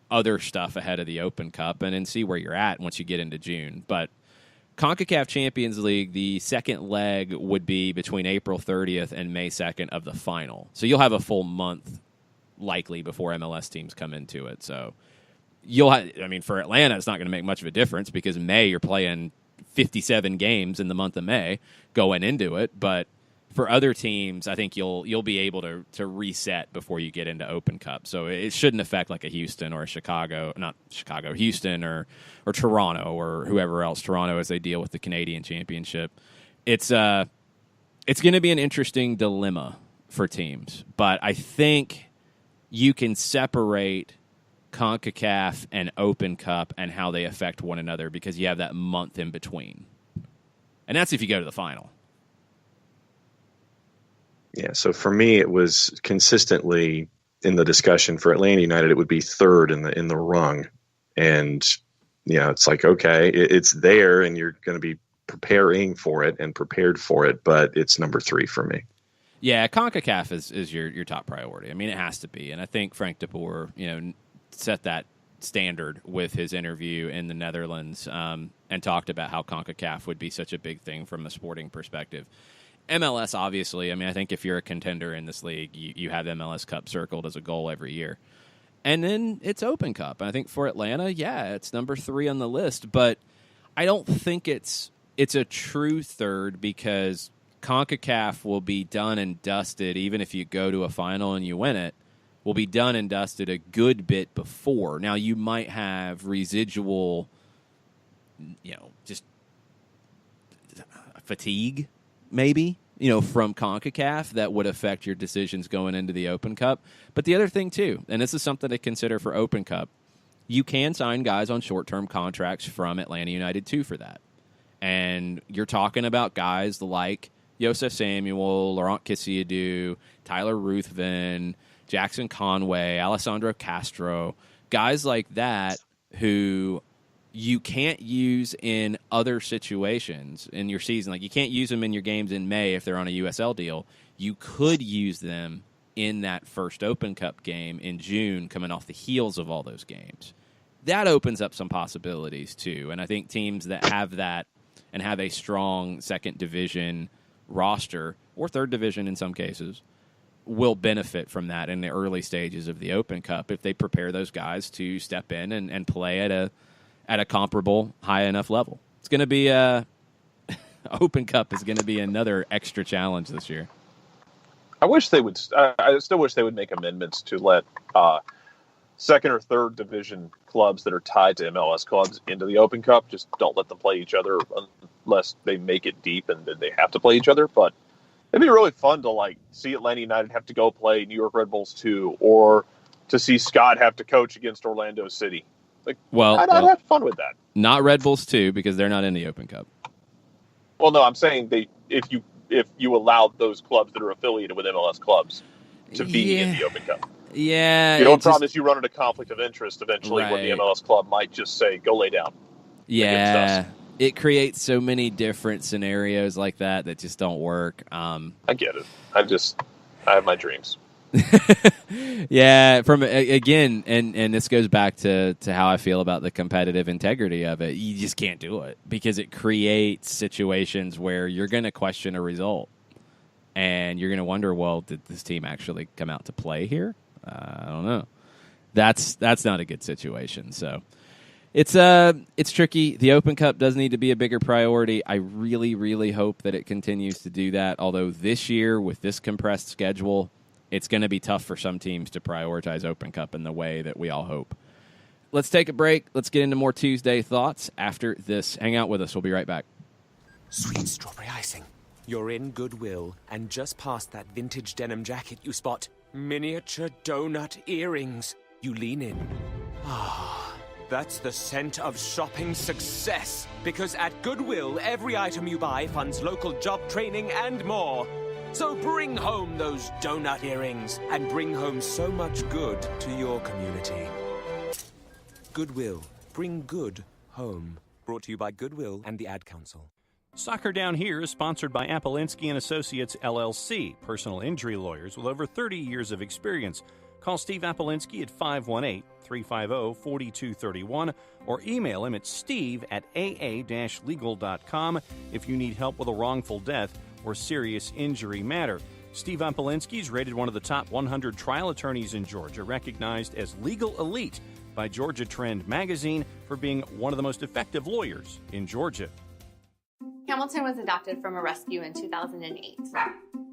other stuff ahead of the Open Cup and then see where you're at once you get into June. But CONCACAF Champions League, the second leg would be between April 30th and May 2nd of the final. So you'll have a full month likely before MLS teams come into it. So for Atlanta, it's not going to make much of a difference because May you're playing 57 games in the month of May going into it. But For other teams, I think you'll be able to reset before you get into Open Cup. So it shouldn't affect like a Houston or a Houston or Toronto or whoever else. Toronto as they deal with the Canadian Championship. It's going to be an interesting dilemma for teams, but I think you can separate CONCACAF and Open Cup and how they affect one another because you have that month in between. And that's if you go to the final. Yeah, so for me, it was consistently in the discussion for Atlanta United, it would be third in the rung. And, it's like, okay, it's there and you're going to be preparing for it and prepared for it, but it's number 3 for me. Yeah, CONCACAF is your top priority. I mean, it has to be. And I think Frank de Boer, set that standard with his interview in the Netherlands and talked about how CONCACAF would be such a big thing from a sporting perspective. MLS, obviously, I think if you're a contender in this league, you have MLS Cup circled as a goal every year. And then it's Open Cup. And I think for Atlanta, it's number 3 on the list. But I don't think it's a true third because CONCACAF will be done and dusted, even if you go to a final and you win it, will be done and dusted a good bit before. Now, you might have residual, just fatigue, maybe, from CONCACAF that would affect your decisions going into the Open Cup. But the other thing, too, and this is something to consider for Open Cup, you can sign guys on short-term contracts from Atlanta United, too, for that. And you're talking about guys like Josef Samuel, Laurent Kessiedou, Tyler Ruthven, Jackson Conway, Alessandro Castro, guys like that who you can't use in other situations in your season. Like, you can't use them in your games in May if they're on a USL deal. You could use them in that first Open Cup game in June coming off the heels of all those games. That opens up some possibilities, too. And I think teams that have that and have a strong second division roster, or third division in some cases, will benefit from that in the early stages of the Open Cup if they prepare those guys to step in and play at a comparable high enough level. It's going to be Open Cup is going to be another extra challenge this year. I still wish they would make amendments to let second or third division clubs that are tied to MLS clubs into the Open Cup. Just don't let them play each other unless they make it deep and then they have to play each other. But it'd be really fun to see Atlanta United have to go play New York Red Bulls 2, or to see Scott have to coach against Orlando City. I'd have fun with that. Not Red Bulls 2 because they're not in the Open Cup. Well, no, I'm saying if you allow those clubs that are affiliated with MLS clubs to be in the Open Cup. Yeah. The only problem is you run into conflict of interest eventually when the MLS club might just say, go lay down. Yeah. It creates so many different scenarios like that just don't work. I get it. I have my dreams. Yeah, from again, and this goes back to how I feel about the competitive integrity of it. You just can't do it because it creates situations where you're going to question a result, and you're going to wonder, well, did this team actually come out to play here? I don't know. That's not a good situation. So it's tricky. The Open Cup does need to be a bigger priority. I really, really hope that it continues to do that. Although this year with this compressed schedule, it's going to be tough for some teams to prioritize Open Cup in the way that we all hope. Let's take a break. Let's get into more Tuesday thoughts after this. Hang out with us. We'll be right back. Sweet strawberry icing. You're in Goodwill, and just past that vintage denim jacket you spot miniature donut earrings. You lean in. Ah, that's the scent of shopping success. Because at Goodwill, every item you buy funds local job training and more. So bring home those donut earrings and bring home so much good to your community. Goodwill. Bring good home. Brought to you by Goodwill and the Ad Council. Soccer Down Here is sponsored by Appolinsky & Associates, LLC, personal injury lawyers with over 30 years of experience. Call Steve Appolinsky at 518-350-4231 or email him at steve@aa-legal.com if you need help with a wrongful death or serious injury matter. Steve Appolinsky is rated one of the top 100 trial attorneys in Georgia, recognized as Legal Elite by Georgia Trend magazine for being one of the most effective lawyers in Georgia. Hamilton was adopted from a rescue in 2008.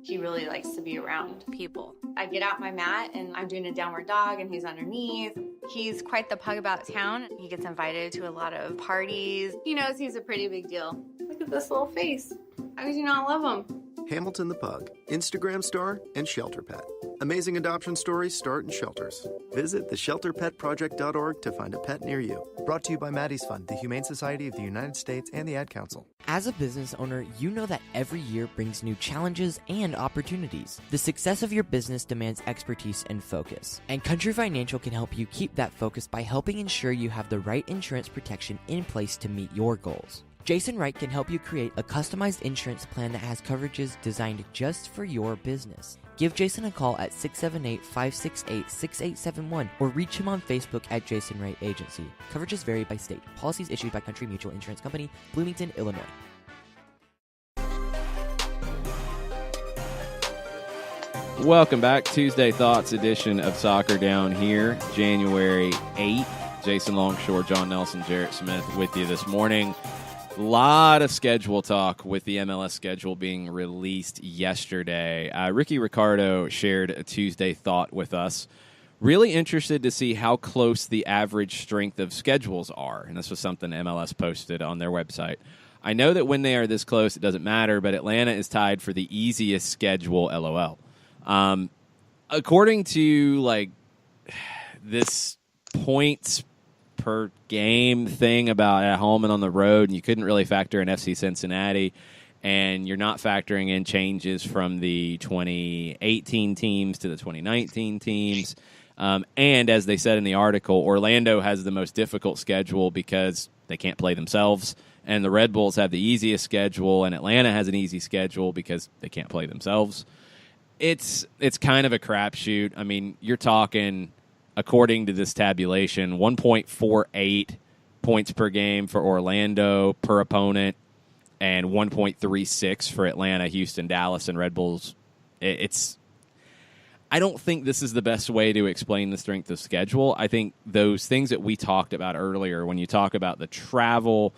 He really likes to be around people. I get out my mat and I'm doing a downward dog and he's underneath. He's quite the pug about town. He gets invited to a lot of parties. He knows he's a pretty big deal. Look at this little face. How could you not love him? Hamilton the Pug, Instagram star and shelter pet. Amazing adoption stories start in shelters. Visit theshelterpetproject.org to find a pet near you. Brought to you by Maddie's Fund, the Humane Society of the United States, and the Ad Council. As a business owner, you know that every year brings new challenges and opportunities. The success of your business demands expertise and focus. And Country Financial can help you keep that focus by helping ensure you have the right insurance protection in place to meet your goals. Jason Wright can help you create a customized insurance plan that has coverages designed just for your business. Give Jason a call at 678-568-6871 or reach him on Facebook at Jason Wright Agency. Coverages vary by state. Policies issued by Country Mutual Insurance Company, Bloomington, Illinois. Welcome back. Tuesday Thoughts edition of Soccer Down here, January 8th. Jason Longshore, John Nelson, Jarrett Smith with you this morning. A lot of schedule talk with the MLS schedule being released yesterday. Ricky Ricardo shared a Tuesday thought with us. Really interested to see how close the average strength of schedules are. And this was something MLS posted on their website. I know that when they are this close, it doesn't matter, but Atlanta is tied for the easiest schedule, LOL. According to this points per game thing about at home and on the road, and you couldn't really factor in FC Cincinnati, and you're not factoring in changes from the 2018 teams to the 2019 teams. And as they said in the article, Orlando has the most difficult schedule because they can't play themselves, and the Red Bulls have the easiest schedule, and Atlanta has an easy schedule because they can't play themselves. It's kind of a crapshoot. I mean, you're talking, according to this tabulation, 1.48 points per game for Orlando per opponent and 1.36 for Atlanta, Houston, Dallas, and Red Bulls. I don't think this is the best way to explain the strength of schedule. I think those things that we talked about earlier, when you talk about the travel,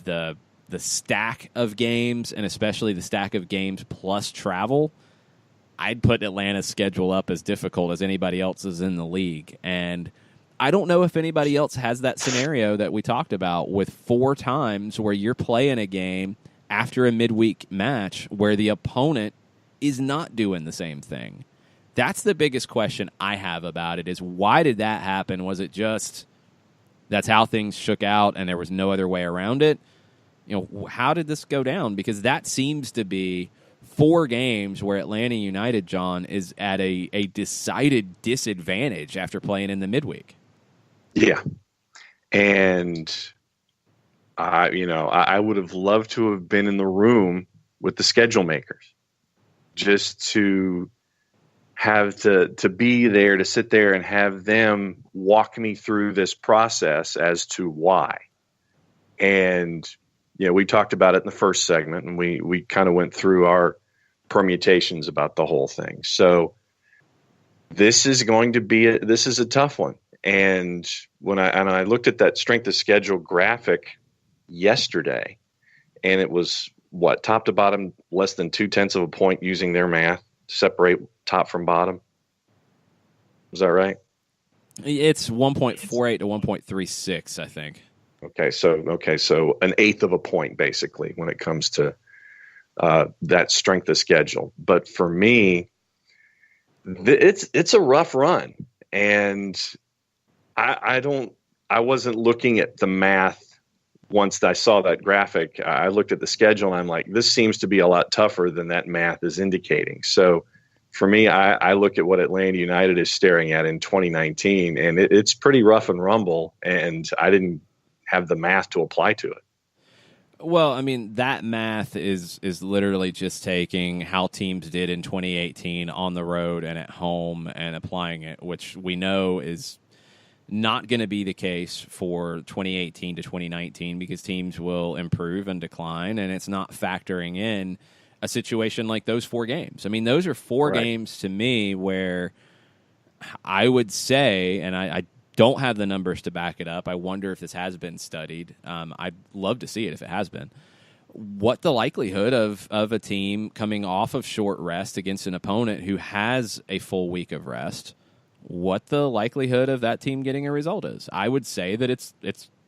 the stack of games, and especially the stack of games plus travel, I'd put Atlanta's schedule up as difficult as anybody else's in the league. And I don't know if anybody else has that scenario that we talked about with 4 times where you're playing a game after a midweek match where the opponent is not doing the same thing. That's the biggest question I have about it, is why did that happen? Was it just that's how things shook out and there was no other way around it? How did this go down? Because that seems to be 4 games where Atlanta United, John, is at a decided disadvantage after playing in the midweek. Yeah. And I would have loved to have been in the room with the schedule makers, just to have to be there, to sit there and have them walk me through this process as to why. And we talked about it in the first segment, and we kind of went through our permutations about the whole thing. So this is going to be this is a tough one. And when I looked at that strength of schedule graphic yesterday, and it was top to bottom less than 0.2 of a point using their math to separate top from bottom. Is that right? It's 1.48 to 1.36, I think. Okay, so 1/8 of a point basically when it comes to that strength of schedule. But for me, it's a rough run, and I wasn't looking at the math. Once I saw that graphic, I looked at the schedule and I'm like, this seems to be a lot tougher than that math is indicating. So for me, I look at what Atlanta United is staring at in 2019, and it's pretty rough and rumble, and I didn't have the math to apply to it. Well, I mean, that math is literally just taking how teams did in 2018 on the road and at home and applying it, which we know is not going to be the case for 2018 to 2019 because teams will improve and decline, and it's not factoring in a situation like those 4 games. I mean, those are 4 games to me where I would say, and I don't have the numbers to back it up. I wonder if this has been studied. I'd love to see it if it has been. what the likelihood of a team coming off of short rest against an opponent who has a full week of rest, what the likelihood of that team getting a result is. I would say that it's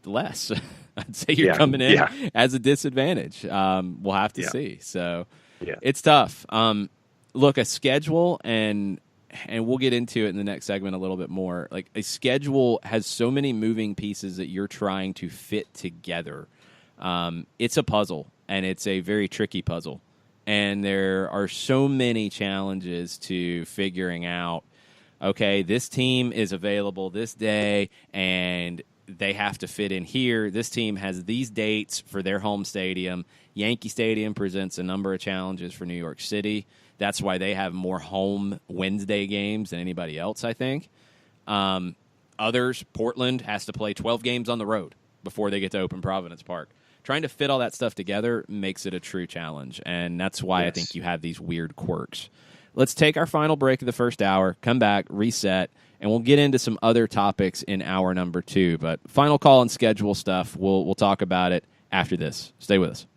less. I'd say you're coming in as a disadvantage. We'll have to see. So it's tough. Look, a schedule, and we'll get into it in the next segment a little bit more. Like, a schedule has so many moving pieces that you're trying to fit together. It's a puzzle, and it's a very tricky puzzle. And there are so many challenges to figuring out, okay, this team is available this day, and they have to fit in here. This team has these dates for their home stadium. Yankee Stadium presents a number of challenges for New York City. That's why they have more home Wednesday games than anybody else, I think. Others, Portland has to play 12 games on the road before they get to open Providence Park. Trying to fit all that stuff together makes it a true challenge, and that's why I think you have these weird quirks. Let's take our final break of the first hour, come back, reset, and we'll get into some other topics in hour number 2. But final call and schedule stuff, we'll talk about it after this. Stay with us.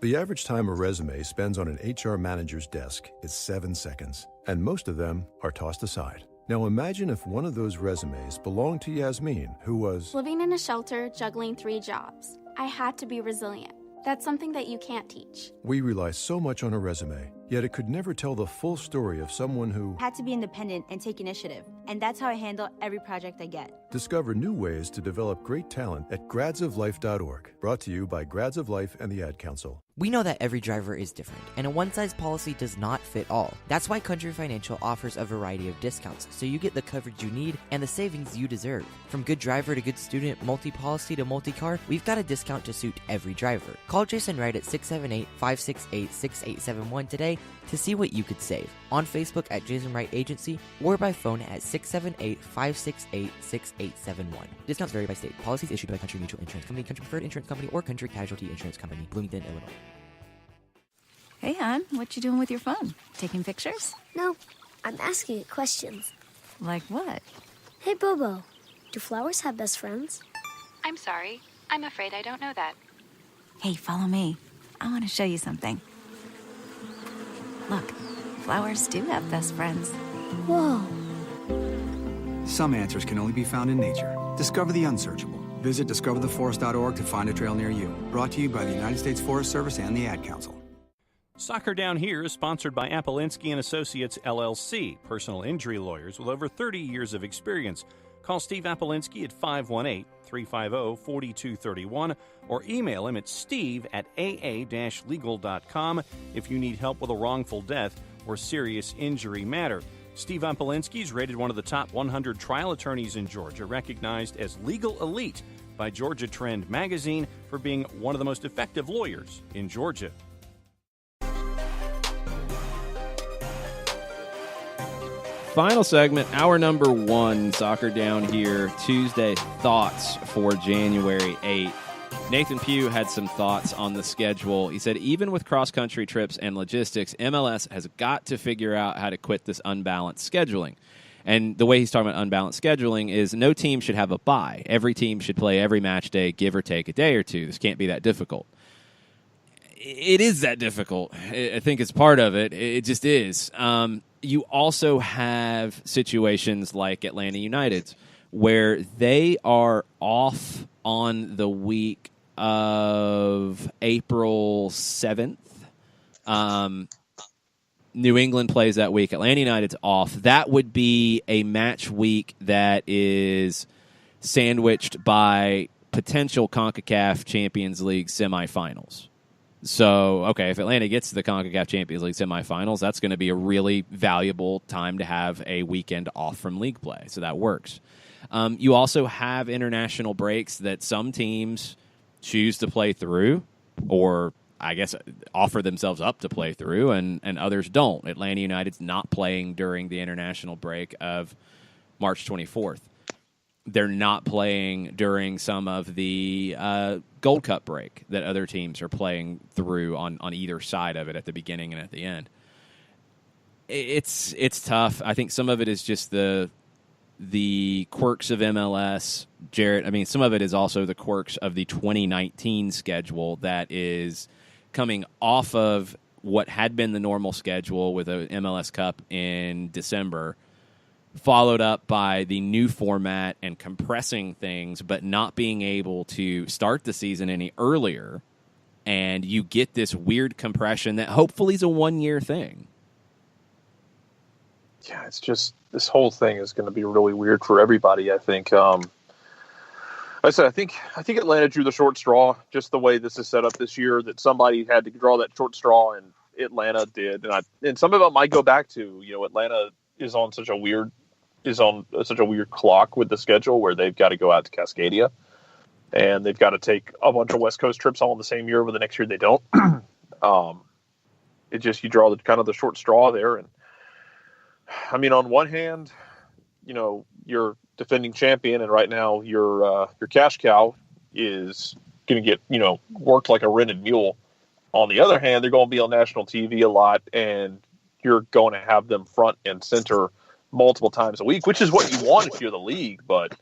The average time a resume spends on an HR manager's desk is 7 seconds, and most of them are tossed aside. Now imagine if one of those resumes belonged to Yasmin, who was living in a shelter, juggling 3 jobs. I had to be resilient. That's something that you can't teach. We rely so much on a resume, yet it could never tell the full story of someone who had to be independent and take initiative. And that's how I handle every project I get. Discover new ways to develop great talent at gradsoflife.org. Brought to you by Grads of Life and the Ad Council. We know that every driver is different, and a one-size policy does not fit all. That's why Country Financial offers a variety of discounts, so you get the coverage you need and the savings you deserve. From good driver to good student, multi-policy to multi-car, we've got a discount to suit every driver. Call Jason Wright at 678-568-6871 today to see what you could save. On Facebook at Jason Wright Agency, or by phone at 678-568-6871. Discounts vary by state. Policies issued by Country Mutual Insurance Company, Country Preferred Insurance Company, or Country Casualty Insurance Company, Bloomington, Illinois. Hey, hon, what you doing with your phone? Taking pictures? No, I'm asking it questions. Like what? Hey, Bobo, do flowers have best friends? I'm sorry. I'm afraid I don't know that. Hey, follow me. I want to show you something. Look, flowers do have best friends. Whoa. Some answers can only be found in nature. Discover the unsearchable. Visit discovertheforest.org to find a trail near you. Brought to you by the United States Forest Service and the Ad Council. Soccer Down Here is sponsored by Appolinsky and Associates, LLC, personal injury lawyers with over 30 years of experience. Call Steve Appolinsky at 518-350-4231 or email him at steve@aa-legal.com if you need help with a wrongful death or serious injury matter. Steve Appolinsky is rated one of the top 100 trial attorneys in Georgia, recognized as legal elite by Georgia Trend magazine for being one of the most effective lawyers in Georgia. Final segment, hour number 1, Soccer Down Here, Tuesday thoughts for January 8th. Nathan Pugh had some thoughts on the schedule. He said, even with cross-country trips and logistics, MLS has got to figure out how to quit this unbalanced scheduling. And the way he's talking about unbalanced scheduling is no team should have a bye. Every team should play every match day, give or take a day or two. This can't be that difficult. It is that difficult. I think it's part of it. It just is. You also have situations like Atlanta United's where they are off on the week of April 7th. New England plays that week. Atlanta United's off. That would be a match week that is sandwiched by potential CONCACAF Champions League semifinals. So, okay, if Atlanta gets to the CONCACAF Champions League semifinals, that's going to be a really valuable time to have a weekend off from league play. So that works. You also have international breaks that some teams choose to play through, or I guess offer themselves up to play through, and others don't. Atlanta United's not playing during the international break of March 24th. They're not playing during some of the Gold Cup break that other teams are playing through on either side of it at the beginning and at the end. It's tough. I think some of it is just the quirks of MLS. Jarrett, I mean, some of it is also the quirks of the 2019 schedule that is coming off of what had been the normal schedule with a MLS Cup in December, followed up by the new format and compressing things, but not being able to start the season any earlier. And you get this weird compression that hopefully is a one-year thing. Yeah, it's just, this whole thing is going to be really weird for everybody, I think. I think Atlanta drew the short straw, just the way this is set up this year, that somebody had to draw that short straw, and Atlanta did. And some of it might go back to, Atlanta is on such a weird clock with the schedule where they've got to go out to Cascadia and they've got to take a bunch of West Coast trips all in the same year, but the next year they don't. It just, you draw the short straw there. And I mean, on one hand, you're defending champion, and right now your cash cow is going to get, worked like a rented mule. On the other hand, they're going to be on national TV a lot, and you're going to have them front and center multiple times a week, which is what you want if you're the league, but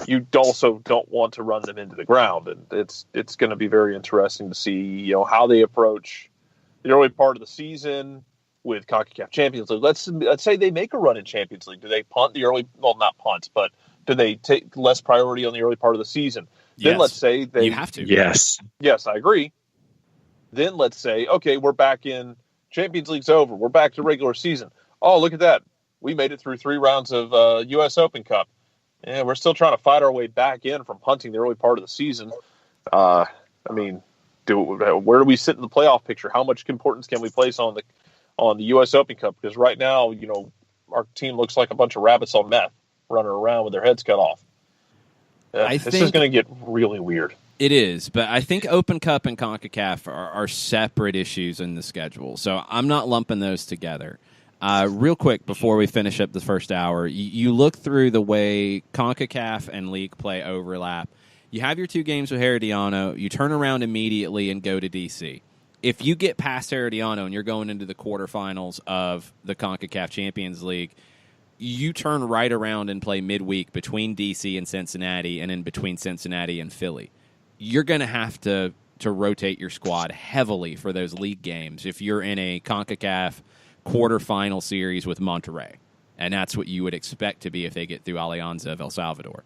you also don't want to run them into the ground. And it's going to be very interesting to see, how they approach the early part of the season with CONCACAF Champions League. Let's say they make a run in Champions League. Do they punt the early? Well, not punt, but do they take less priority on the early part of the season? Yes. Then let's say you have to. Yes, I agree. Then let's say, okay, we're back in Champions League's over. We're back to regular season. Oh, look at that. We made it through 3 rounds of U.S. Open Cup. And we're still trying to fight our way back in from punting the early part of the season. Where do we sit in the playoff picture? How much importance can we place on the U.S. Open Cup? Because right now, our team looks like a bunch of rabbits on meth running around with their heads cut off. This is going to get really weird. It is, but I think Open Cup and CONCACAF are separate issues in the schedule, so I'm not lumping those together. Real quick, before we finish up the first hour, you look through the way CONCACAF and league play overlap. You have your 2 games with Herediano, you turn around immediately and go to D.C. If you get past Herediano and you're going into the quarterfinals of the CONCACAF Champions League, you turn right around and play midweek between D.C. and Cincinnati, and in between Cincinnati and Philly. You're going to have to rotate your squad heavily for those league games if you're in a CONCACAF quarterfinal series with Monterrey. And that's what you would expect to be if they get through Alianza of El Salvador.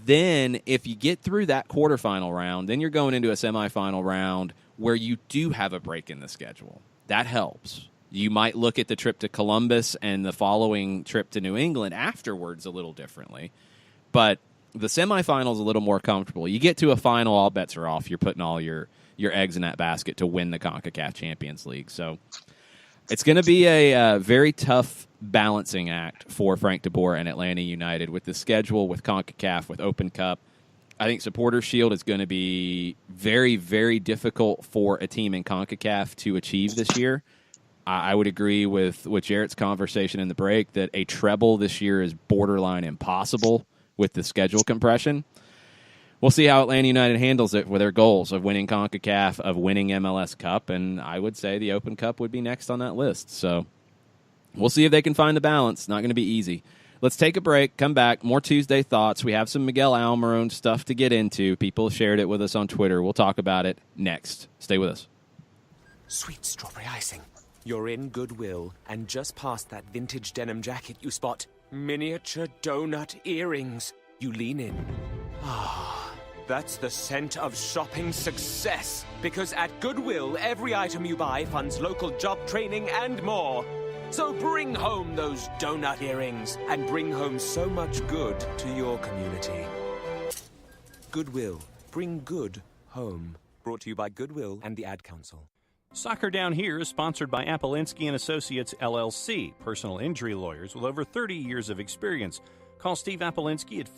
Then, if you get through that quarterfinal round, then you're going into a semifinal round where you do have a break in the schedule. That helps. You might look at the trip to Columbus and the following trip to New England afterwards a little differently. But the semifinal is a little more comfortable. You get to a final, all bets are off. You're putting all your eggs in that basket to win the CONCACAF Champions League. So it's going to be a very tough balancing act for Frank DeBoer and Atlanta United with the schedule, with CONCACAF, with Open Cup. I think Supporters Shield is going to be very, very difficult for a team in CONCACAF to achieve this year. I would agree with Jarrett's conversation in the break that a treble this year is borderline impossible with the schedule compression. We'll see how Atlanta United handles it with their goals of winning CONCACAF, of winning MLS Cup, and I would say the Open Cup would be next on that list. So we'll see if they can find the balance. Not going to be easy. Let's take a break, come back, more Tuesday Thoughts. We have some Miguel Almiron stuff to get into. People shared it with us on Twitter. We'll talk about it next. Stay with us. Sweet strawberry icing. You're in Goodwill, and just past that vintage denim jacket you spot miniature donut earrings. You lean in. Ah, that's the scent of shopping success. Because at Goodwill, every item you buy funds local job training and more. So bring home those donut earrings and bring home so much good to your community. Goodwill. Bring good home. Brought to you by Goodwill and the Ad Council. Soccer Down Here is sponsored by Appolinsky & Associates, LLC, personal injury lawyers with over 30 years of experience. Call Steve Appolinsky at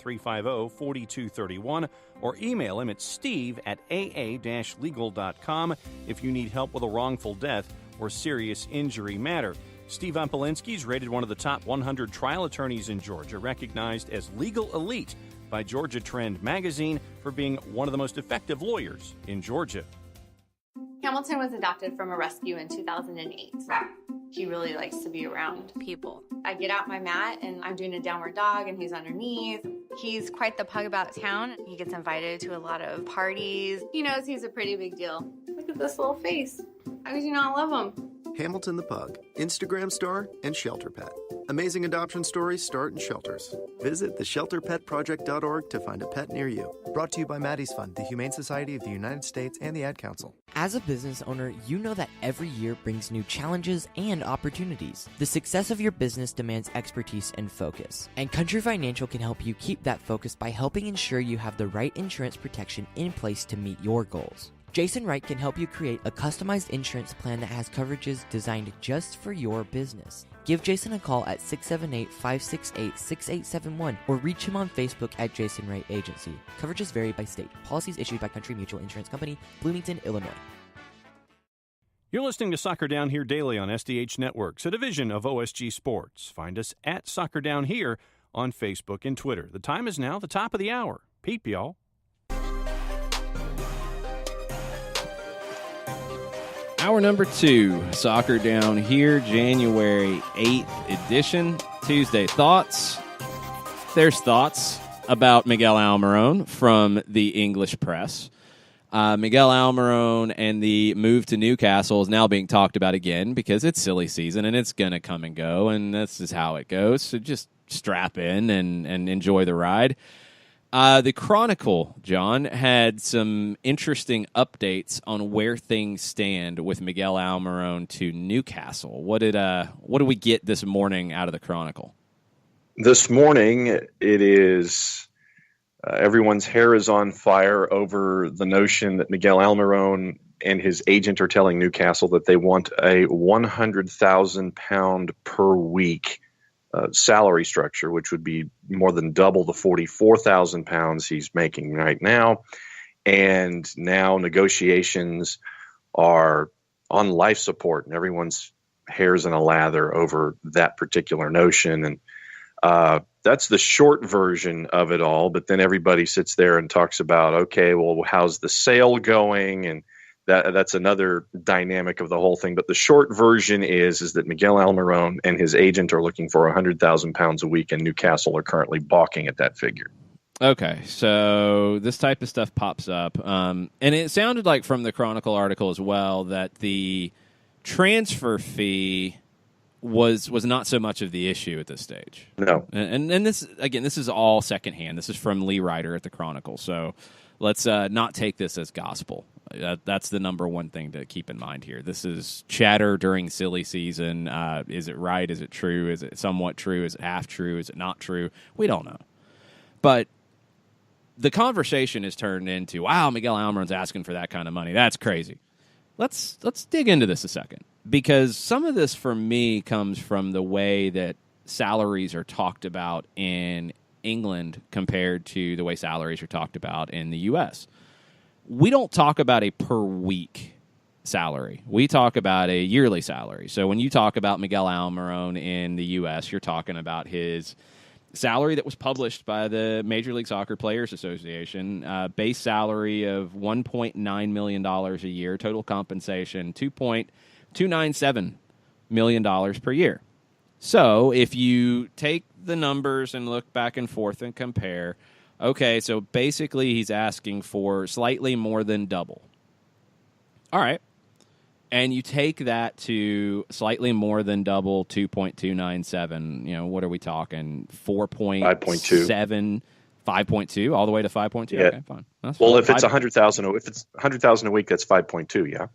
518-350-4231 or email him at steve@aa-legal.com if you need help with a wrongful death or serious injury matter. Steve Appolinsky is rated one of the top 100 trial attorneys in Georgia, recognized as Legal Elite by Georgia Trend magazine for being one of the most effective lawyers in Georgia. Hamilton was adopted from a rescue in 2008. He really likes to be around people. I get out my mat and I'm doing a downward dog and he's underneath. He's quite the pug about town. He gets invited to a lot of parties. He knows he's a pretty big deal. Look at this little face. How could you not love him? Hamilton the Pug, Instagram star and shelter pet. Amazing adoption stories start in shelters. Visit theshelterpetproject.org to find a pet near you. Brought to you by Maddie's Fund, the Humane Society of the United States, and the Ad Council. As a business owner, you know that every year brings new challenges and opportunities. The success of your business demands expertise and focus. And Country Financial can help you keep that focus by helping ensure you have the right insurance protection in place to meet your goals. Jason Wright can help you create a customized insurance plan that has coverages designed just for your business. Give Jason a call at 678-568-6871 or reach him on Facebook at Jason Wright Agency. Coverages vary by state. Policies issued by Country Mutual Insurance Company, Bloomington, Illinois. You're listening to Soccer Down Here daily on SDH Networks, a division of OSG Sports. Find us at Soccer Down Here on Facebook and Twitter. The time is now the top of the hour. Peep, y'all. Hour number 2, Soccer Down Here, January 8th edition. Tuesday thoughts. There's thoughts about Miguel Almiron from the English press. Miguel Almiron and the move to Newcastle is now being talked about again because it's silly season and it's going to come and go, and this is how it goes. So just strap in and enjoy the ride. The Chronicle, John, had some interesting updates on where things stand with Miguel Almiron to Newcastle. What did we get this morning out of the Chronicle? This morning, it is everyone's hair is on fire over the notion that Miguel Almiron and his agent are telling Newcastle that they want a £100,000 per week salary structure, which would be more than double the £44,000 he's making right now. And now negotiations are on life support, and everyone's hair's in a lather over that particular notion. And that's the short version of it all. But then everybody sits there and talks about, okay, well, how's the sale going? And that's another dynamic of the whole thing. But the short version is that Miguel Almiron and his agent are looking for £100,000 a week, and Newcastle are currently balking at that figure. Okay, so this type of stuff pops up. And it sounded like from the Chronicle article as well that the transfer fee was not so much of the issue at this stage. No. And this, again, this is all secondhand. This is from Lee Ryder at the Chronicle. So let's not take this as gospel. That's the number one thing to keep in mind here. This is chatter during silly season. Is it right? Is it true? Is it somewhat true? Is it half true? Is it not true? We don't know. But the conversation is turned into, wow, Miguel Almiron's asking for that kind of money. That's crazy. Let's dig into this a second, because some of this for me comes from the way that salaries are talked about in England compared to the way salaries are talked about in the U.S. We don't talk about a per week salary. We talk about a yearly salary. So when you talk about Miguel Almiron in the U.S., you're talking about his salary that was published by the Major League Soccer Players Association, base salary of $1.9 million a year, total compensation $2.297 million per year. So if you take the numbers and look back and forth and compare, okay, so basically he's asking for slightly more than double. All right. And you take that to slightly more than double, 2.297. What are we talking? 4.7, 5.2, all the way to 5.2. Yeah. Okay, fine. That's well, fine. if it's $100,000 a week, that's 5.2. Yeah.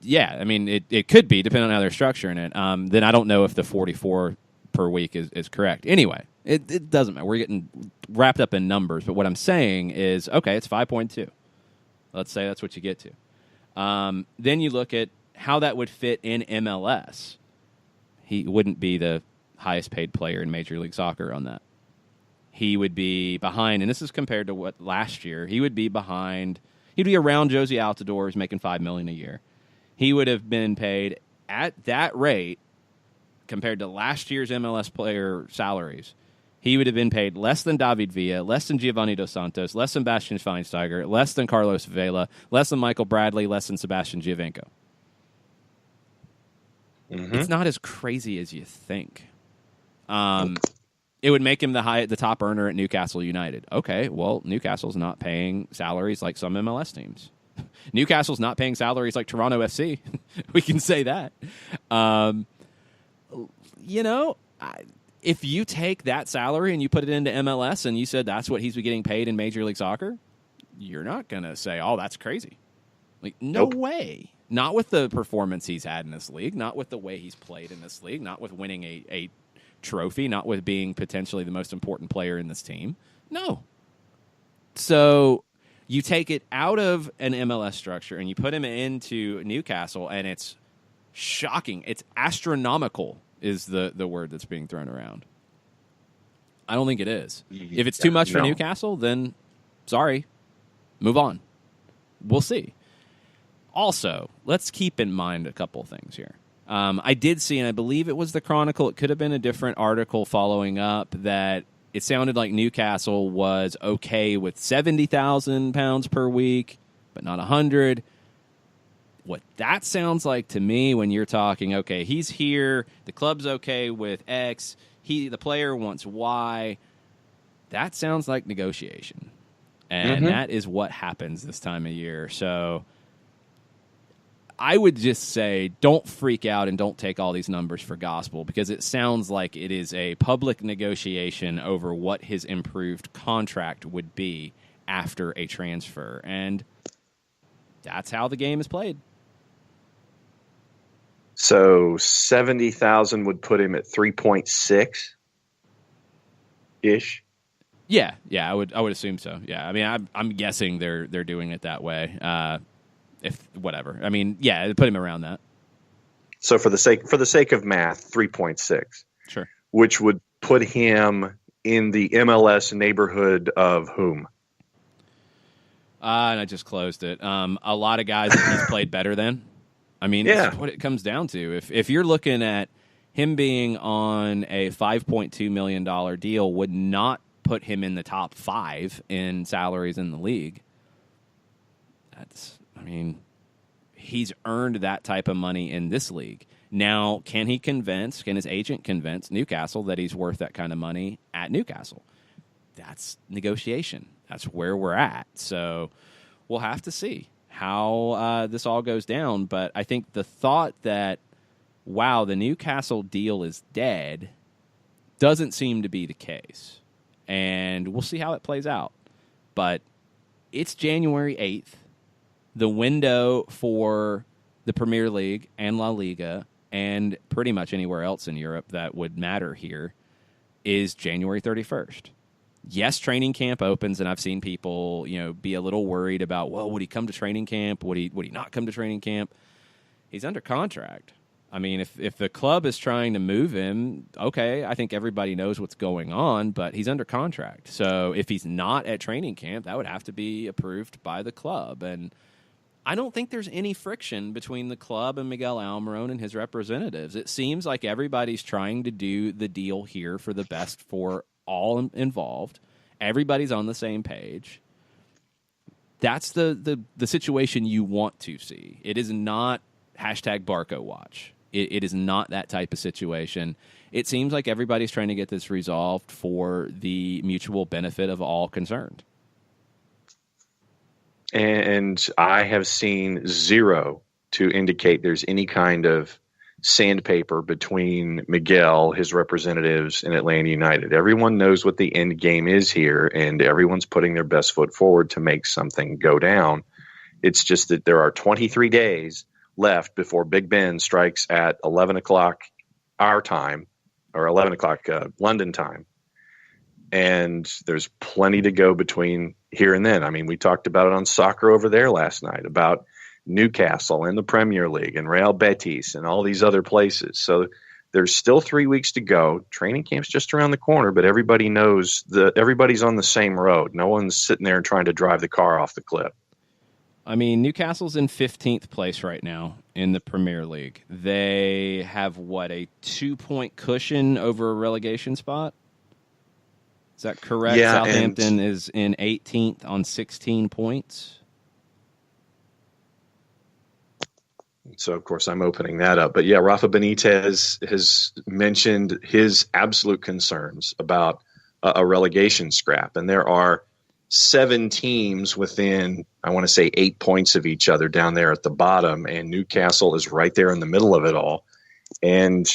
Yeah, I mean, it could be, depending on how they're structuring it. Then I don't know if the 44 per week is correct. Anyway, it doesn't matter. We're getting wrapped up in numbers, but what I'm saying is, okay, it's 5.2. Let's say that's what you get to. Then you look at how that would fit in MLS. He wouldn't be the highest paid player in Major League Soccer on that. He would be behind, and this is compared to what last year, he would be behind. He'd be around Josie Altidore, who's making $5 million a year. He would have been paid at that rate compared to last year's MLS player salaries. he would have been paid less than David Villa, less than Giovanni Dos Santos, less than Bastian Schweinsteiger, less than Carlos Vela, less than Michael Bradley, less than Sebastian Giovinco. Mm-hmm. It's not as crazy as you think. It would make him the top earner at Newcastle United. Okay, well, Newcastle's not paying salaries like some MLS teams. Newcastle's not paying salaries like Toronto FC. We can say that. If you take that salary and you put it into MLS and you said that's what he's getting paid in Major League Soccer, you're not going to say, oh, that's crazy. Like, no way. Not with the performance he's had in this league, not with the way he's played in this league, not with winning a trophy, not with being potentially the most important player in this team. No. So you take it out of an MLS structure and you put him into Newcastle, and it's shocking. It's astronomical is the word that's being thrown around. I don't think it is. If it's too much for Newcastle, then sorry, move on. We'll see. Also, let's keep in mind a couple things here. I did see, and I believe it was the Chronicle, it could have been a different article following up, that it sounded like Newcastle was okay with £70,000 per week, but not 100. What that sounds like to me when you're talking, okay, he's here, the club's okay with X, the player wants Y, that sounds like negotiation. And that is what happens this time of year. So I would just say don't freak out and don't take all these numbers for gospel, because it sounds like it is a public negotiation over what his improved contract would be after a transfer. And that's how the game is played. So 70,000 would put him at 3.6 ish. Yeah, I would assume so. Yeah, I mean, I'm guessing they're doing it that way. If whatever, I mean, yeah, put him around that. So for the sake of math, 3.6, sure, which would put him in the MLS neighborhood of whom? And I just closed it. A lot of guys that he's played better than. I mean, that's what it comes down to. If you're looking at him being on a $5.2 million deal, would not put him in the top 5 in salaries in the league. He's earned that type of money in this league. Now, can his agent convince Newcastle that he's worth that kind of money at Newcastle? That's negotiation. That's where we're at. So we'll have to see how this all goes down. But I think the thought that, wow, the Newcastle deal is dead doesn't seem to be the case. And we'll see how it plays out. But it's January 8th. The window for the Premier League and La Liga and pretty much anywhere else in Europe that would matter here is January 31st. Yes, training camp opens, and I've seen people, be a little worried about, well, would he come to training camp? Would he not come to training camp? He's under contract. I mean, if the club is trying to move him, okay, I think everybody knows what's going on, but he's under contract. So if he's not at training camp, that would have to be approved by the club. And I don't think there's any friction between the club and Miguel Almiron and his representatives. It seems like everybody's trying to do the deal here for the best for all involved. Everybody's on the same page. That's the situation you want to see. It is not #Barco watch. It is not that type of situation. It seems like everybody's trying to get this resolved for the mutual benefit of all concerned. And I have seen zero to indicate there's any kind of sandpaper between Miguel, his representatives, and Atlanta United. Everyone knows what the end game is here, and everyone's putting their best foot forward to make something go down. It's just that there are 23 days left before Big Ben strikes at 11 o'clock our time, or 11 o'clock London time. And there's plenty to go between here and then. I mean, we talked about it on Soccer Over There last night, about Newcastle and the Premier League and Real Betis and all these other places. So there's still 3 weeks to go. Training camp's just around the corner, but everybody knows that everybody's on the same road. No one's sitting there trying to drive the car off the cliff. I mean, Newcastle's in 15th place right now in the Premier League. They have, a 2-point cushion over a relegation spot? Is that correct? Yeah, Southampton is in 18th on 16 points. So, of course, I'm opening that up. But, yeah, Rafa Benitez has mentioned his absolute concerns about a relegation scrap. And there are 7 teams within, I want to say, 8 points of each other down there at the bottom. And Newcastle is right there in the middle of it all. And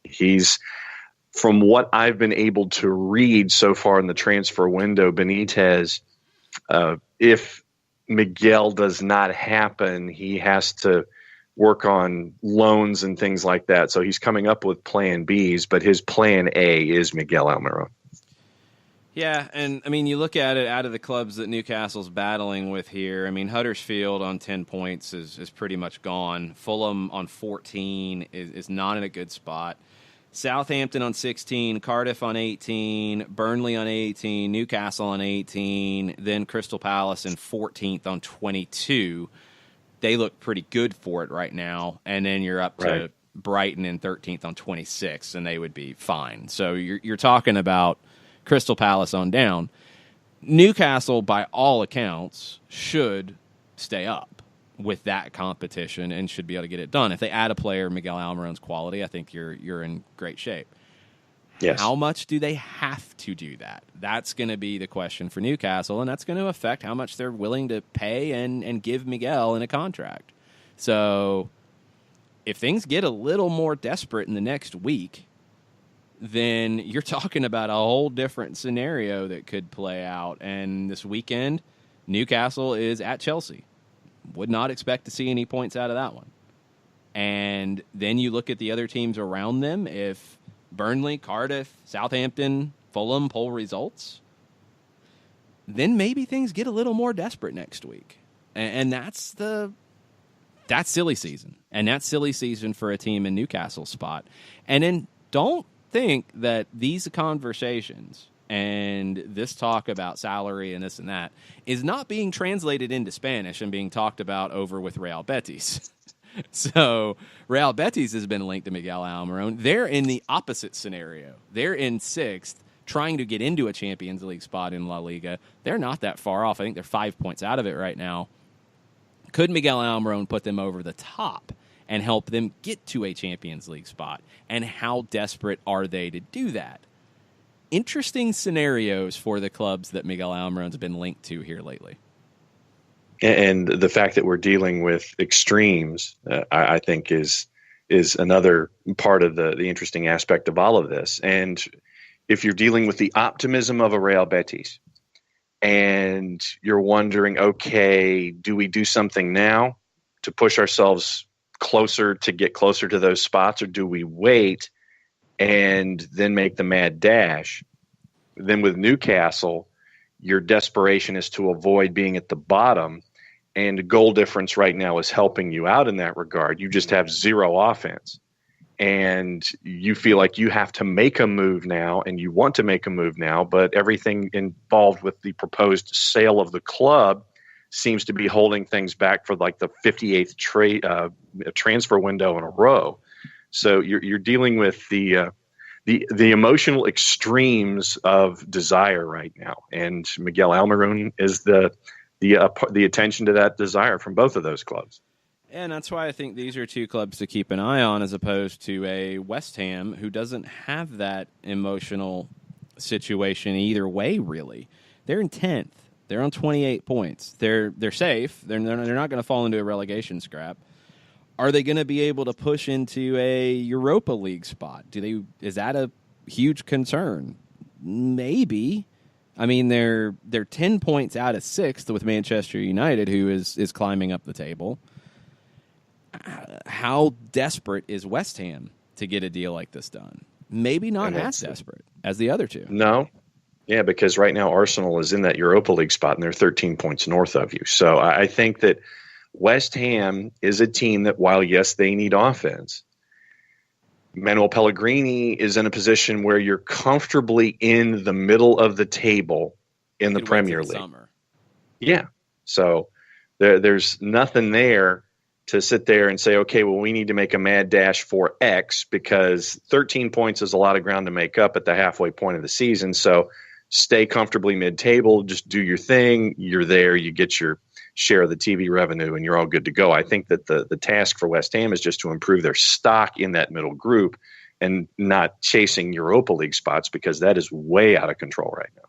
he's, from what I've been able to read so far in the transfer window, Benitez, if Miguel does not happen, he has to work on loans and things like that. So he's coming up with plan Bs, but his plan A is Miguel Almiron. Yeah, and I mean, you look at it out of the clubs that Newcastle's battling with here. I mean, Huddersfield on 10 points is pretty much gone. Fulham on 14 is not in a good spot. Southampton on 16, Cardiff on 18, Burnley on 18, Newcastle on 18, then Crystal Palace in 14th on 22. They look pretty good for it right now. And then you're up to Brighton in 13th on 26, and they would be fine. So you're talking about Crystal Palace on down. Newcastle, by all accounts, should stay up with that competition and should be able to get it done. If they add a player Miguel Almiron's quality, I think you're in great shape. Yes. How much do they have to do that? That's going to be the question for Newcastle, and that's going to affect how much they're willing to pay and give Miguel in a contract. So if things get a little more desperate in the next week, then you're talking about a whole different scenario that could play out. And this weekend, Newcastle is at Chelsea. Would not expect to see any points out of that one. And then you look at the other teams around them. If Burnley, Cardiff, Southampton, Fulham poll results, then maybe things get a little more desperate next week. And that's silly season. And that's silly season for a team in Newcastle's spot. And then don't think that these conversations and this talk about salary and this and that is not being translated into Spanish and being talked about over with Real Betis. So Real Betis has been linked to Miguel Almiron. They're in the opposite scenario. They're in 6th, trying to get into a Champions League spot in La Liga. They're not that far off. I think they're 5 points out of it right now. Could Miguel Almiron put them over the top and help them get to a Champions League spot? And how desperate are they to do that? Interesting scenarios for the clubs that Miguel Almiron's been linked to here lately. And the fact that we're dealing with extremes, I think, is another part of the interesting aspect of all of this. And if you're dealing with the optimism of a Real Betis and you're wondering, okay, do we do something now to push ourselves closer to get closer to those spots, or do we wait and then make the mad dash? Then with Newcastle, your desperation is to avoid being at the bottom, and goal difference right now is helping you out in that regard. You just have zero offense, and you feel like you have to make a move now, and you want to make a move now, but everything involved with the proposed sale of the club seems to be holding things back for like the 58th transfer window in a row. So you're dealing with the emotional extremes of desire right now, and Miguel Almiron is the attention to that desire from both of those clubs. And that's why I think these are two clubs to keep an eye on, as opposed to a West Ham who doesn't have that emotional situation either way. Really, they're in 10th. They're on 28 points. They're safe. They're not going to fall into a relegation scrap. Are they going to be able to push into a Europa League spot? Is that a huge concern? Maybe. I mean, they're 10 points out of 6th with Manchester United, who is climbing up the table. How desperate is West Ham to get a deal like this done? Maybe not as desperate as the other two. No. Yeah, because right now Arsenal is in that Europa League spot, and they're 13 points north of you. So I think that West Ham is a team that, while, yes, they need offense, Manuel Pellegrini is in a position where you're comfortably in the middle of the table in the Premier League. Summer. Yeah. So there's nothing there to sit there and say, okay, well, we need to make a mad dash for X, because 13 points is a lot of ground to make up at the halfway point of the season. So stay comfortably mid-table, just do your thing. You're there, you get your share of the TV revenue, and you're all good to go. I think that the task for West Ham is just to improve their stock in that middle group and not chasing Europa League spots, because that is way out of control right now.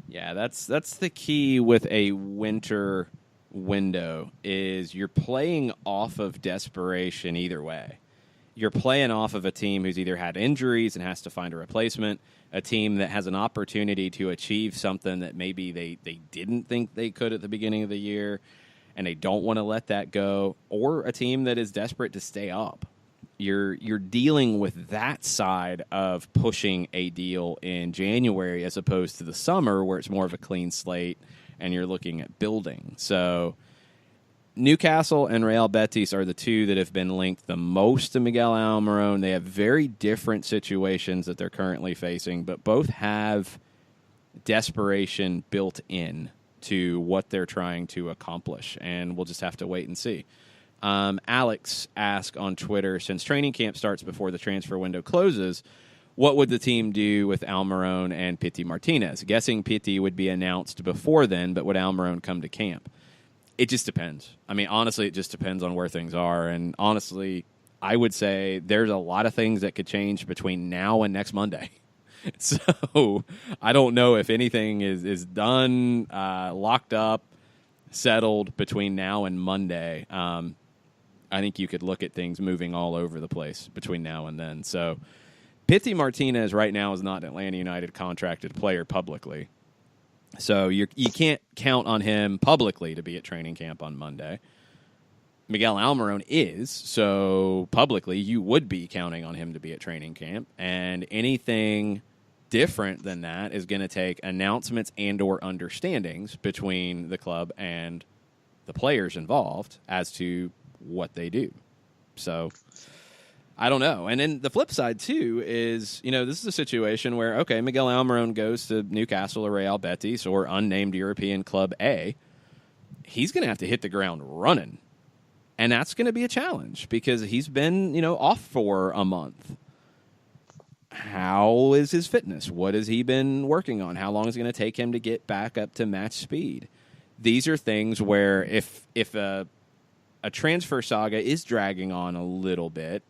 Yeah, that's the key with a winter window, is you're playing off of desperation either way. You're playing off of a team who's either had injuries and has to find a replacement, a team that has an opportunity to achieve something that maybe they didn't think they could at the beginning of the year, and they don't want to let that go, or a team that is desperate to stay up. You're dealing with that side of pushing a deal in January as opposed to the summer, where it's more of a clean slate and you're looking at building. So Newcastle and Real Betis are the two that have been linked the most to Miguel Almiron. They have very different situations that they're currently facing, but both have desperation built in to what they're trying to accomplish, and we'll just have to wait and see. Alex asked on Twitter, since training camp starts before the transfer window closes, what would the team do with Almiron and Pity Martinez? Guessing Pity would be announced before then, but would Almiron come to camp? It just depends. I mean, honestly, it just depends on where things are. And honestly, I would say there's a lot of things that could change between now and next Monday. So I don't know if anything is done, locked up, settled between now and Monday. I think you could look at things moving all over the place between now and then. So Pity Martinez right now is not an Atlanta United contracted player publicly. So you can't count on him publicly to be at training camp on Monday. Miguel Almiron is, so publicly you would be counting on him to be at training camp. And anything different than that is going to take announcements and or understandings between the club and the players involved as to what they do. So I don't know. And then the flip side, too, is, this is a situation where, okay, Miguel Almiron goes to Newcastle or Real Betis or unnamed European Club A. He's going to have to hit the ground running. And that's going to be a challenge because he's been, off for a month. How is his fitness? What has he been working on? How long is it going to take him to get back up to match speed? These are things where if a transfer saga is dragging on a little bit,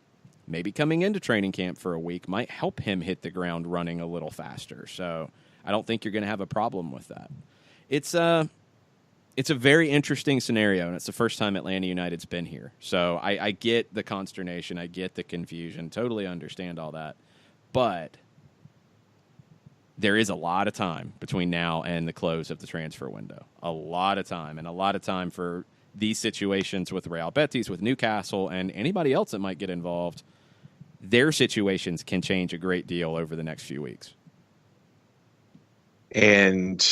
maybe coming into training camp for a week might help him hit the ground running a little faster. So I don't think you're going to have a problem with that. It's a very interesting scenario, and it's the first time Atlanta United's been here. So I get the consternation. I get the confusion. Totally understand all that. But there is a lot of time between now and the close of the transfer window. A lot of time, and a lot of time for these situations with Real Betis, with Newcastle, and anybody else that might get involved. Their situations can change a great deal over the next few weeks. And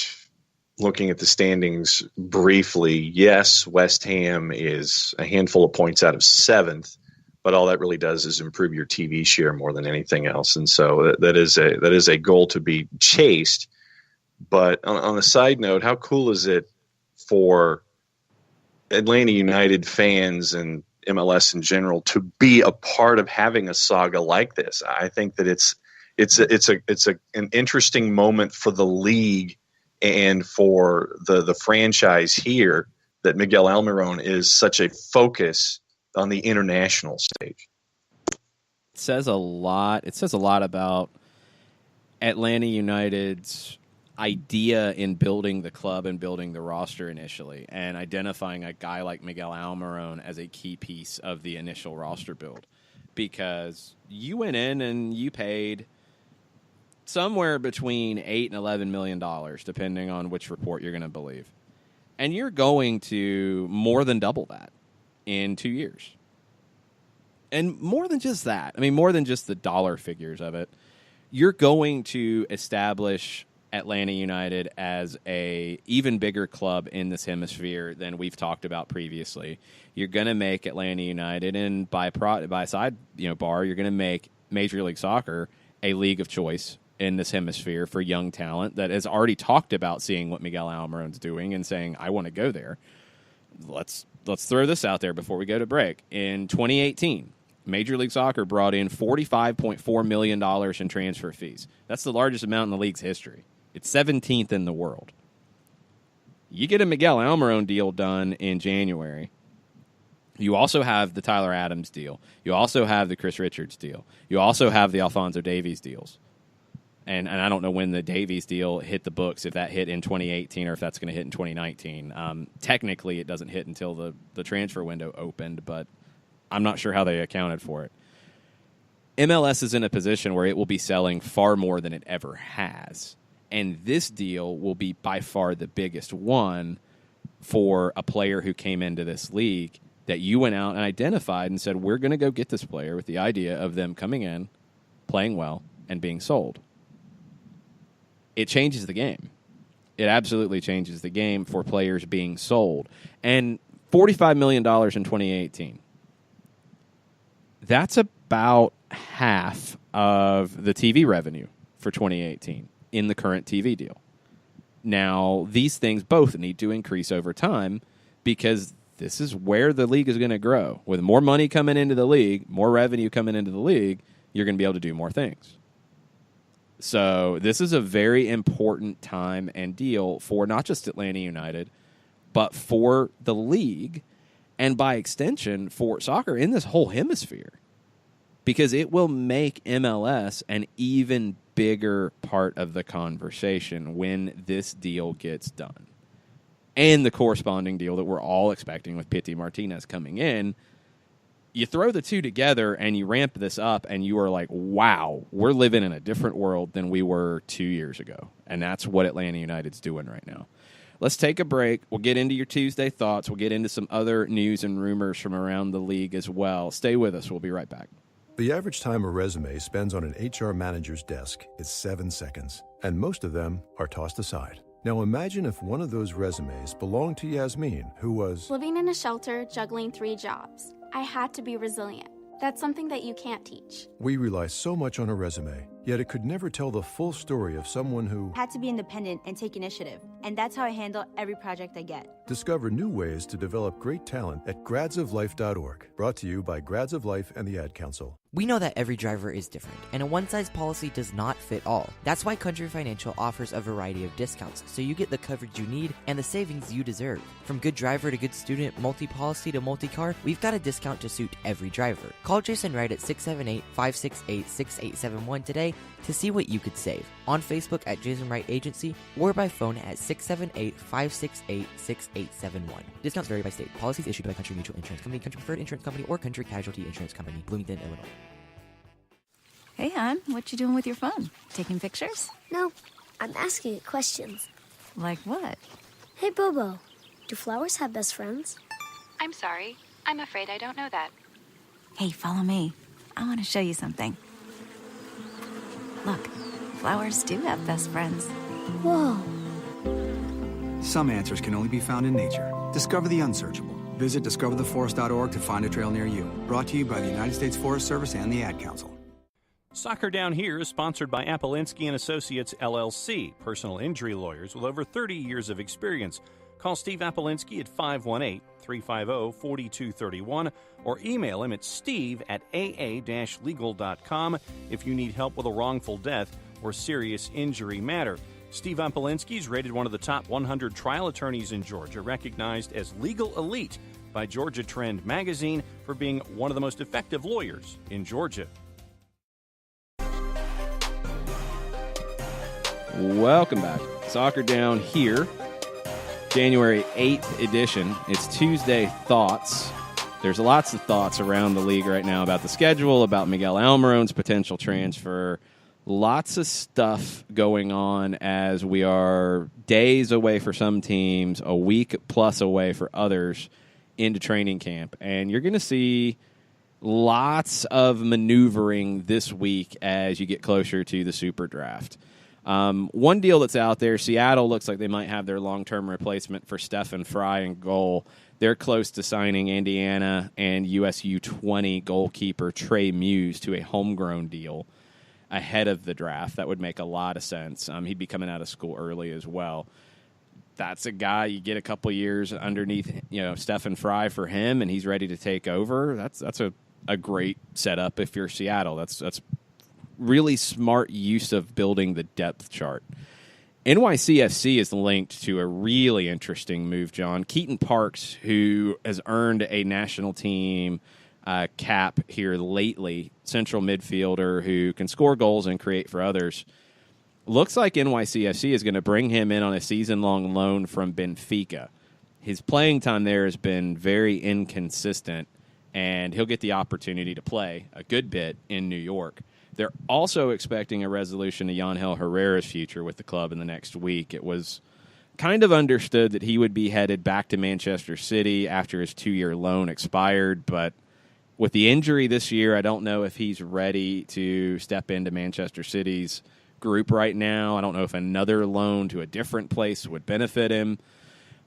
looking at the standings briefly, yes, West Ham is a handful of points out of 7th, but all that really does is improve your TV share more than anything else. And so that is a goal to be chased. But on a side note, how cool is it for Atlanta United fans and MLS in general to be a part of having a saga like this? I think that it's an interesting moment for the league and for the franchise here, that Miguel Almiron is such a focus on the international stage. It says a lot. It says a lot about Atlanta United's idea in building the club and building the roster initially, and identifying a guy like Miguel Almiron as a key piece of the initial roster build. Because you went in and you paid somewhere between $8 and $11 million, depending on which report you're going to believe. And you're going to more than double that in 2 years. And more than just that, I mean, more than just the dollar figures of it, you're going to establish Atlanta United as a even bigger club in this hemisphere than we've talked about previously. You're going to make Atlanta United, and by side bar, you're going to make Major League Soccer a league of choice in this hemisphere for young talent that has already talked about seeing what Miguel Almiron's doing and saying, I want to go there. Let's throw this out there before we go to break. In 2018, Major League Soccer brought in $45.4 million in transfer fees. That's the largest amount in the league's history. It's 17th in the world. You get a Miguel Almiron deal done in January. You also have the Tyler Adams deal. You also have the Chris Richards deal. You also have the Alphonso Davies deals. And I don't know when the Davies deal hit the books, if that hit in 2018 or if that's going to hit in 2019. Technically, it doesn't hit until the transfer window opened, but I'm not sure how they accounted for it. MLS is in a position where it will be selling far more than it ever has. And this deal will be by far the biggest one for a player who came into this league that you went out and identified and said, we're going to go get this player with the idea of them coming in, playing well, and being sold. It changes the game. It absolutely changes the game for players being sold. And $45 million in 2018. That's about half of the TV revenue for 2018 in the current TV deal. Now, these things both need to increase over time because this is where the league is going to grow. With more money coming into the league, more revenue coming into the league, you're going to be able to do more things. So this is a very important time and deal for not just Atlanta United, but for the league and by extension for soccer in this whole hemisphere. Because it will make MLS an even bigger part of the conversation when this deal gets done. And the corresponding deal that we're all expecting with Pity Martinez coming in. You throw the two together and you ramp this up and you are like, wow, we're living in a different world than we were 2 years ago. And that's what Atlanta United's doing right now. Let's take a break. We'll get into your Tuesday thoughts. We'll get into some other news and rumors from around the league as well. Stay with us. We'll be right back. The average time a resume spends on an HR manager's desk is 7 seconds, and most of them are tossed aside. Now imagine if one of those resumes belonged to Yasmin, who was living in a shelter, juggling 3 jobs. I had to be resilient. That's something that you can't teach. We rely so much on a resume, yet it could never tell the full story of someone who had to be independent and take initiative. And that's how I handle every project I get. Discover new ways to develop great talent at gradsoflife.org. Brought to you by Grads of Life and the Ad Council. We know that every driver is different, and a one-size policy does not fit all. That's why Country Financial offers a variety of discounts, so you get the coverage you need and the savings you deserve. From good driver to good student, multi-policy to multi-car, we've got a discount to suit every driver. Call Jason Wright at 678-568-6871 today to see what you could save. On Facebook at Jason Wright Agency or by phone at 678-568-6871. Discounts vary by state. Policies issued by Country Mutual Insurance Company, Country Preferred Insurance Company, or Country Casualty Insurance Company, Bloomington, Illinois. Hey, hon, what you doing with your phone? Taking pictures? No, I'm asking it questions. Like what? Hey, Bobo, do flowers have best friends? I'm sorry. I'm afraid I don't know that. Hey, follow me. I want to show you something. Look, flowers do have best friends. Whoa. Some answers can only be found in nature. Discover the unsearchable. Visit discovertheforest.org to find a trail near you. Brought to you by the United States Forest Service and the Ad Council. Soccer Down Here is sponsored by Appolinsky & Associates, LLC, personal injury lawyers with over 30 years of experience. Call Steve Appolinsky at 518-350-4231 or email him at steve@aa-legal.com if you need help with a wrongful death or serious injury matter. Steve Appolinsky is rated one of the top 100 trial attorneys in Georgia, recognized as legal elite by Georgia Trend magazine for being one of the most effective lawyers in Georgia. Welcome back. Soccer Down Here, January 8th edition. It's Tuesday Thoughts. There's lots of thoughts around the league right now about the schedule, about Miguel Almiron's potential transfer. Lots of stuff going on as we are days away for some teams, a week plus away for others into training camp. And you're going to see lots of maneuvering this week as you get closer to the Super Draft. One deal that's out there, Seattle looks like they might have their long-term replacement for Stephen Fry in goal. They're close to signing Indiana and USU 20 goalkeeper Trey Muse to a homegrown deal ahead of the draft. That would make a lot of sense. He'd be coming out of school early as well. That's a guy you get a couple years underneath, Stephen Fry for him, and he's ready to take over. That's a great setup if you're Seattle. That's really smart use of building the depth chart. NYCFC is linked to a really interesting move, John. Keaton Parks, who has earned a national team cap here lately, central midfielder who can score goals and create for others. Looks like NYCFC is going to bring him in on a season-long loan from Benfica. His playing time there has been very inconsistent, and he'll get the opportunity to play a good bit in New York. They're also expecting a resolution to Yangel Herrera's future with the club in the next week. It was kind of understood that he would be headed back to Manchester City after his 2-year loan expired, but with the injury this year, I don't know if he's ready to step into Manchester City's group right now. I don't know if another loan to a different place would benefit him.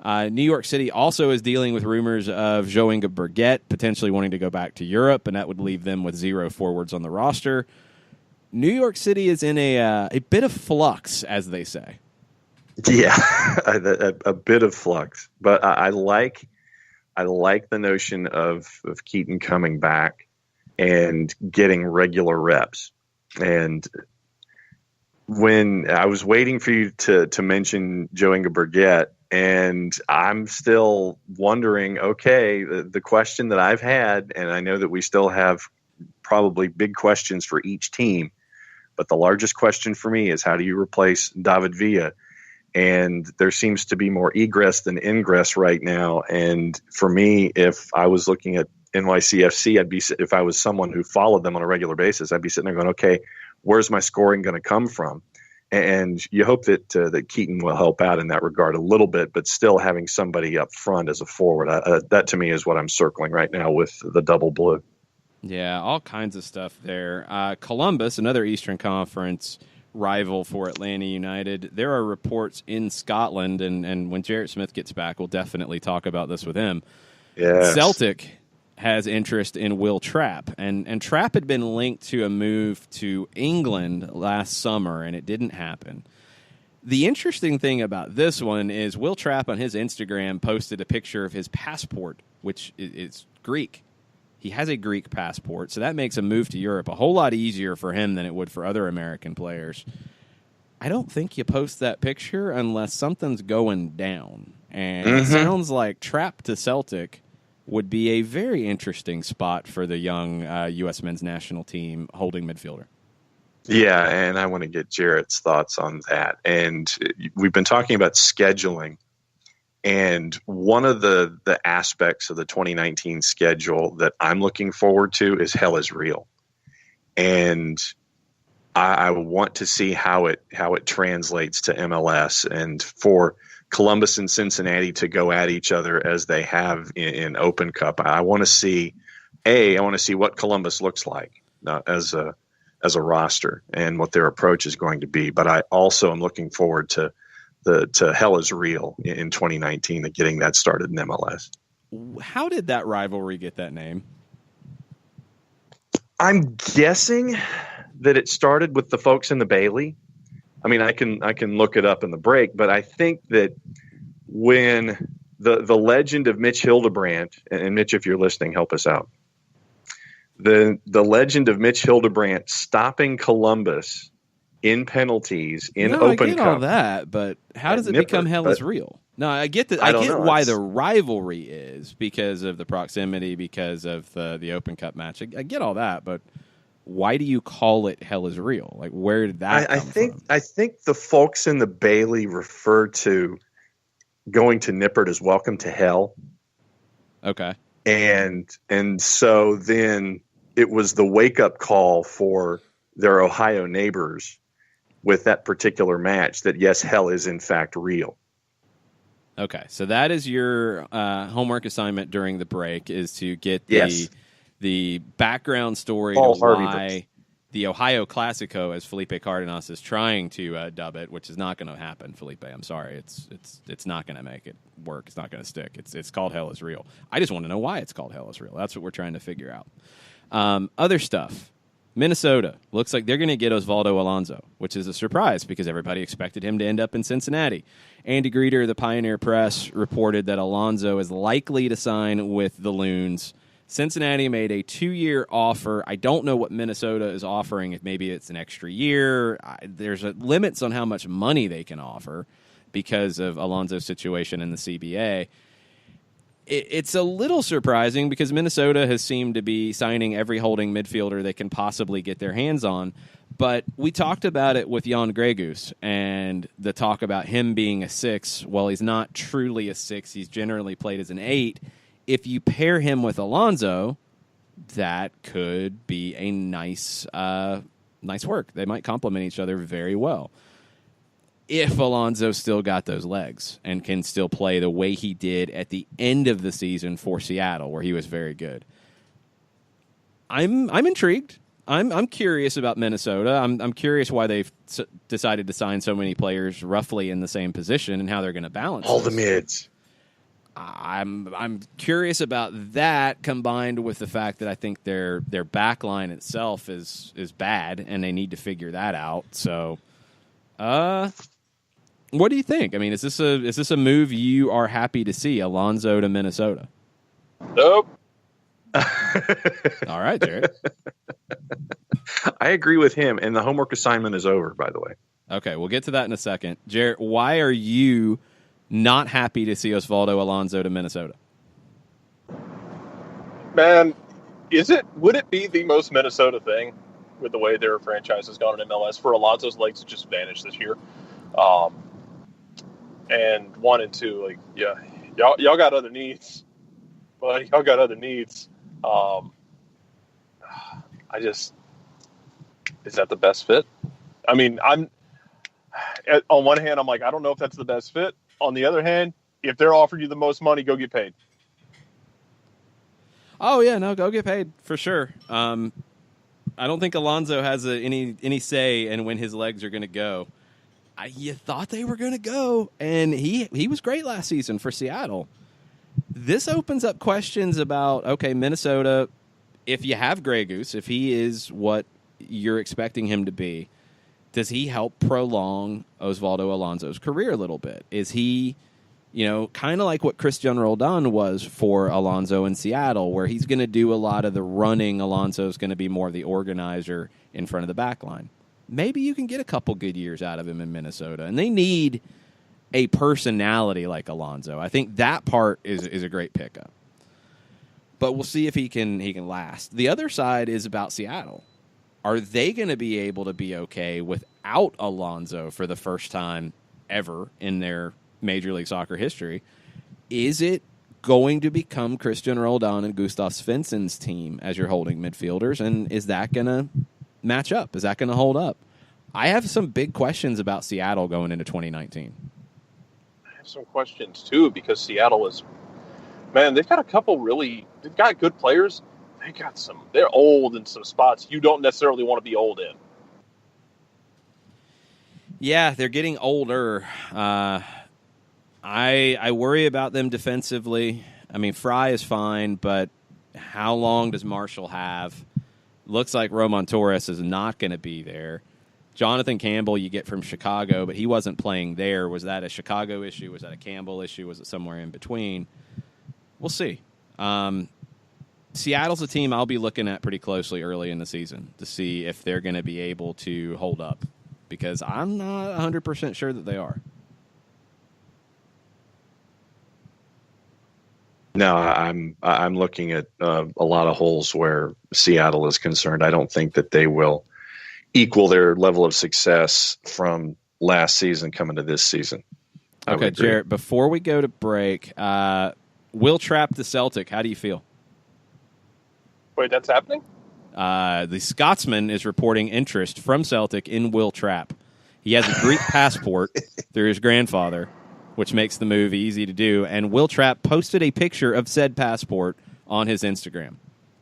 New York City also is dealing with rumors of Joinga Burgett potentially wanting to go back to Europe, and that would leave them with 0 forwards on the roster. New York City is in a bit of flux, as they say. Yeah, a bit of flux. But I like the notion of Keaton coming back and getting regular reps. And when I was waiting for you to mention Joinga Burgett, and I'm still wondering, okay, the question that I've had, and I know that we still have probably big questions for each team, but the largest question for me is how do you replace David Villa? And there seems to be more egress than ingress right now. And for me, if I was looking at NYCFC, if I was someone who followed them on a regular basis, I'd be sitting there going, okay, where's my scoring going to come from? And you hope that that Keaton will help out in that regard a little bit, but still having somebody up front as a forward. That to me is what I'm circling right now with the double blue. Yeah, all kinds of stuff there. Columbus, another Eastern Conference rival for Atlanta United. There are reports in Scotland, and when Jarrett Smith gets back, we'll definitely talk about this with him. Yes. Celtic has interest in Will Trapp, and Trapp had been linked to a move to England last summer, and it didn't happen. The interesting thing about this one is Will Trapp on his Instagram posted a picture of his passport, which is Greek. He has a Greek passport, so that makes a move to Europe a whole lot easier for him than it would for other American players. I don't think you post that picture unless something's going down, and it sounds like Trapp to Celtic would be a very interesting spot for the young U.S. men's national team holding midfielder. Yeah, and I want to get Jarrett's thoughts on that. And we've been talking about scheduling, and one of the aspects of the 2019 schedule that I'm looking forward to is Hell is Real. And I want to see how it translates to MLS, and for Columbus and Cincinnati to go at each other as they have in Open Cup. I want to see what Columbus looks like as a roster and what their approach is going to be. But I also am looking forward to Hell is Real in 2019 and getting that started in MLS. How did that rivalry get that name? I'm guessing that it started with the folks in the Bailey. I mean, I can look it up in the break, but I think that when the legend of Mitch Hildebrandt, and Mitch, if you're listening, help us out. The legend of Mitch Hildebrandt stopping Columbus in penalties in Open I get Cup. all that, but how does it become Hell is Real? No, I get that. I get why the rivalry is because of the proximity, because of the Open Cup match. I get all that, but why do you call it Hell is Real? Like, where did that come from? I think the folks in the Bailey refer to going to Nippert as welcome to hell. Okay. And so then it was the wake-up call for their Ohio neighbors with that particular match that, yes, hell is in fact real. Okay, so that is your homework assignment during the break, is to get the background story to why the Ohio Classico, as Felipe Cardenas is trying to dub it, which is not going to happen, Felipe. I'm sorry. It's not going to make it work. It's not going to stick. It's called Hell is Real. I just want to know why it's called Hell is Real. That's what we're trying to figure out. Other stuff. Minnesota. Looks like they're going to get Osvaldo Alonso, which is a surprise because everybody expected him to end up in Cincinnati. Andy Greeter of the Pioneer Press reported that Alonso is likely to sign with the Loons Cincinnati made a 2-year offer. I don't know what Minnesota is offering. If maybe it's an extra year. There's limits on how much money they can offer because of Alonso's situation in the CBA. It's a little surprising because Minnesota has seemed to be signing every holding midfielder they can possibly get their hands on. But we talked about it with Jan Gregus and the talk about him being a 6. Well, he's not truly a 6. He's generally played as an 8. If you pair him with Alonso, that could be a nice work. They might complement each other very well. If Alonso still got those legs and can still play the way he did at the end of the season for Seattle, where he was very good. I'm intrigued. I'm curious about Minnesota. I'm curious why they've decided to sign so many players roughly in the same position and how they're going to balance all this. the mids. I'm curious about that, combined with the fact that I think their back line itself is bad and they need to figure that out. So, what do you think? I mean, is this a move you are happy to see, Alonso to Minnesota? Nope. All right, Jared. I agree with him, and the homework assignment is over, by the way. Okay, we'll get to that in a second. Jared, why are you not happy to see Osvaldo Alonso to Minnesota? Man, would it be the most Minnesota thing with the way their franchise has gone in MLS for Alonso's legs to just vanish this year? And 1 and 2, like, yeah, y'all got other needs, but y'all got other needs. Is that the best fit? I mean, on one hand, I'm like, I don't know if that's the best fit. On the other hand, if they're offering you the most money, go get paid. Oh yeah, no, go get paid for sure. I don't think Alonso has any say in when his legs are going to go. You thought they were going to go, and he was great last season for Seattle. This opens up questions about, okay, Minnesota, if you have Grey Goose, if he is what you're expecting him to be, does he help prolong Osvaldo Alonso's career a little bit? Is he, kind of like what Christian Roldan was for Alonso in Seattle, where he's going to do a lot of the running, Alonso's going to be more of the organizer in front of the back line? Maybe you can get a couple good years out of him in Minnesota, and they need a personality like Alonso. I think that part is a great pickup. But we'll see if he can last. The other side is about Seattle. Are they going to be able to be okay without Alonso for the first time ever in their Major League Soccer history? Is it going to become Christian Roldan and Gustav Svensson's team as your holding midfielders? And is that going to match up? Is that going to hold up? I have some big questions about Seattle going into 2019. I have some questions, too, because Seattle is, man, they've got they've got good players. They're old in some spots you don't necessarily want to be old in. Yeah, they're getting older. I worry about them defensively. I mean, Fry is fine, but how long does Marshall have? Looks like Roman Torres is not going to be there. Jonathan Campbell you get from Chicago, but he wasn't playing there. Was that a Chicago issue? Was that a Campbell issue? Was it somewhere in between? We'll see. Seattle's a team I'll be looking at pretty closely early in the season to see if they're going to be able to hold up, because I'm not 100% sure that they are. No, I'm looking at a lot of holes where Seattle is concerned. I don't think that they will equal their level of success from last season coming to this season. Okay, Jarrett, before we go to break, Will Trapp the Celtic, how do you feel? Wait, that's happening? The Scotsman is reporting interest from Celtic in Will Trapp. He has a Greek passport through his grandfather, which makes the move easy to do, and Will Trapp posted a picture of said passport on his Instagram.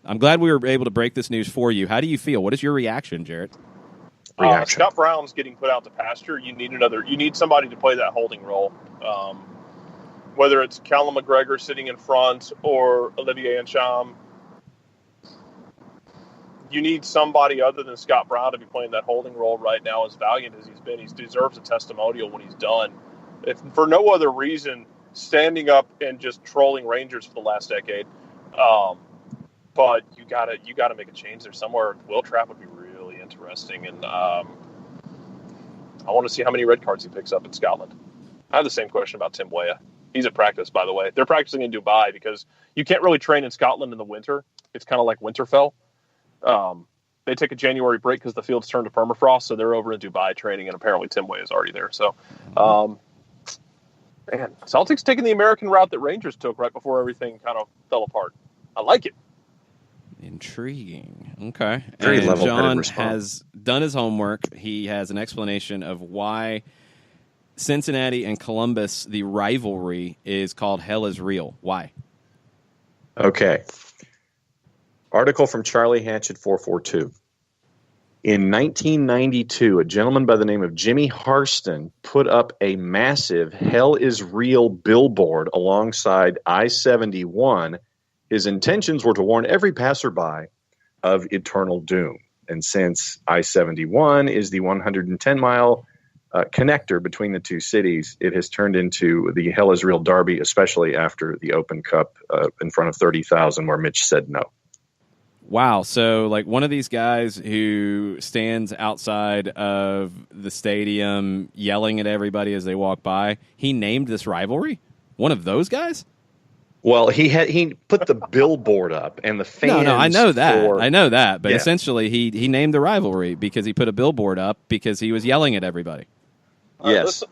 I'm glad we were able to break this news for you. How do you feel? What is your reaction, Jarrett? Scott Brown's getting put out to pasture. You need somebody to play that holding role. Whether it's Callum McGregor sitting in front or Olivier Ncham, you need somebody other than Scott Brown to be playing that holding role right now. As valiant as he's been, he deserves a testimonial when he's done. If for no other reason, standing up and just trolling Rangers for the last decade, but you gotta make a change there somewhere. Will Trapp would be really interesting, and I want to see how many red cards he picks up in Scotland. I have the same question about Tim Weah. He's at practice, by the way. They're practicing in Dubai because you can't really train in Scotland in the winter. It's kind of like Winterfell. They take a January break because the field's turned to permafrost, so they're over in Dubai training, and apparently Tim Weah is already there. So, man, Celtics taking the American route that Rangers took right before everything kind of fell apart. I like it. Intriguing. Okay. Very and level-headed John response. has done his homework. He has an explanation of why Cincinnati and Columbus, the rivalry, is called Hell is Real. Why? Okay. Article from Charlie Hatchet 442. In 1992, a gentleman by the name of Jimmy Harston put up a massive Hell is Real billboard alongside I-71. His intentions were to warn every passerby of eternal doom. And since I-71 is the 110-mile connector between the two cities, it has turned into the Hell is Real derby, especially after the Open Cup in front of 30,000 where Mitch said no. Wow. So, like, one of these guys who stands outside of the stadium yelling at everybody as they walk by, he named this rivalry? One of those guys? Well, he put the billboard up, and the fans... No, I know that. But Yeah. essentially, he named the rivalry because he put a billboard up because he was yelling at everybody. Yes. Listen,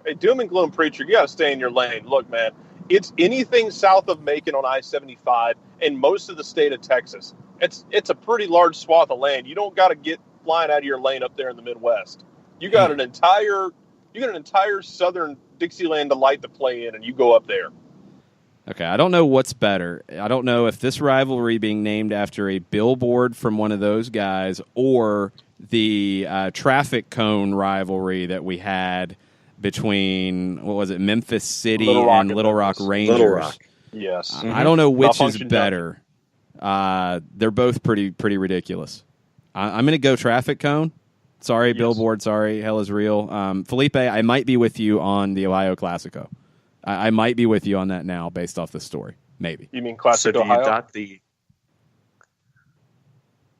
hey, doom and gloom preacher, you got to stay in your lane. Look, man, it's anything south of Macon on I-75 and most of the state of Texas. It's a pretty large swath of land. You don't got to get flying out of your lane up there in the Midwest. You got an entire southern Dixieland delight to play in, and you go up there. Okay, I don't know what's better. I don't know if this rivalry being named after a billboard from one of those guys or the traffic cone rivalry that we had between, what was it, Memphis City and Little Rock Rangers. Little Rock. Yes. I don't know which is Malfunction better. They're both pretty ridiculous. I'm going to go traffic cone. Sorry, billboard. Sorry, Hell is Real. Felipe, I might be with you on the Ohio Classico. I might be with you on that now based off this story. Maybe. You mean Classic So Ohio?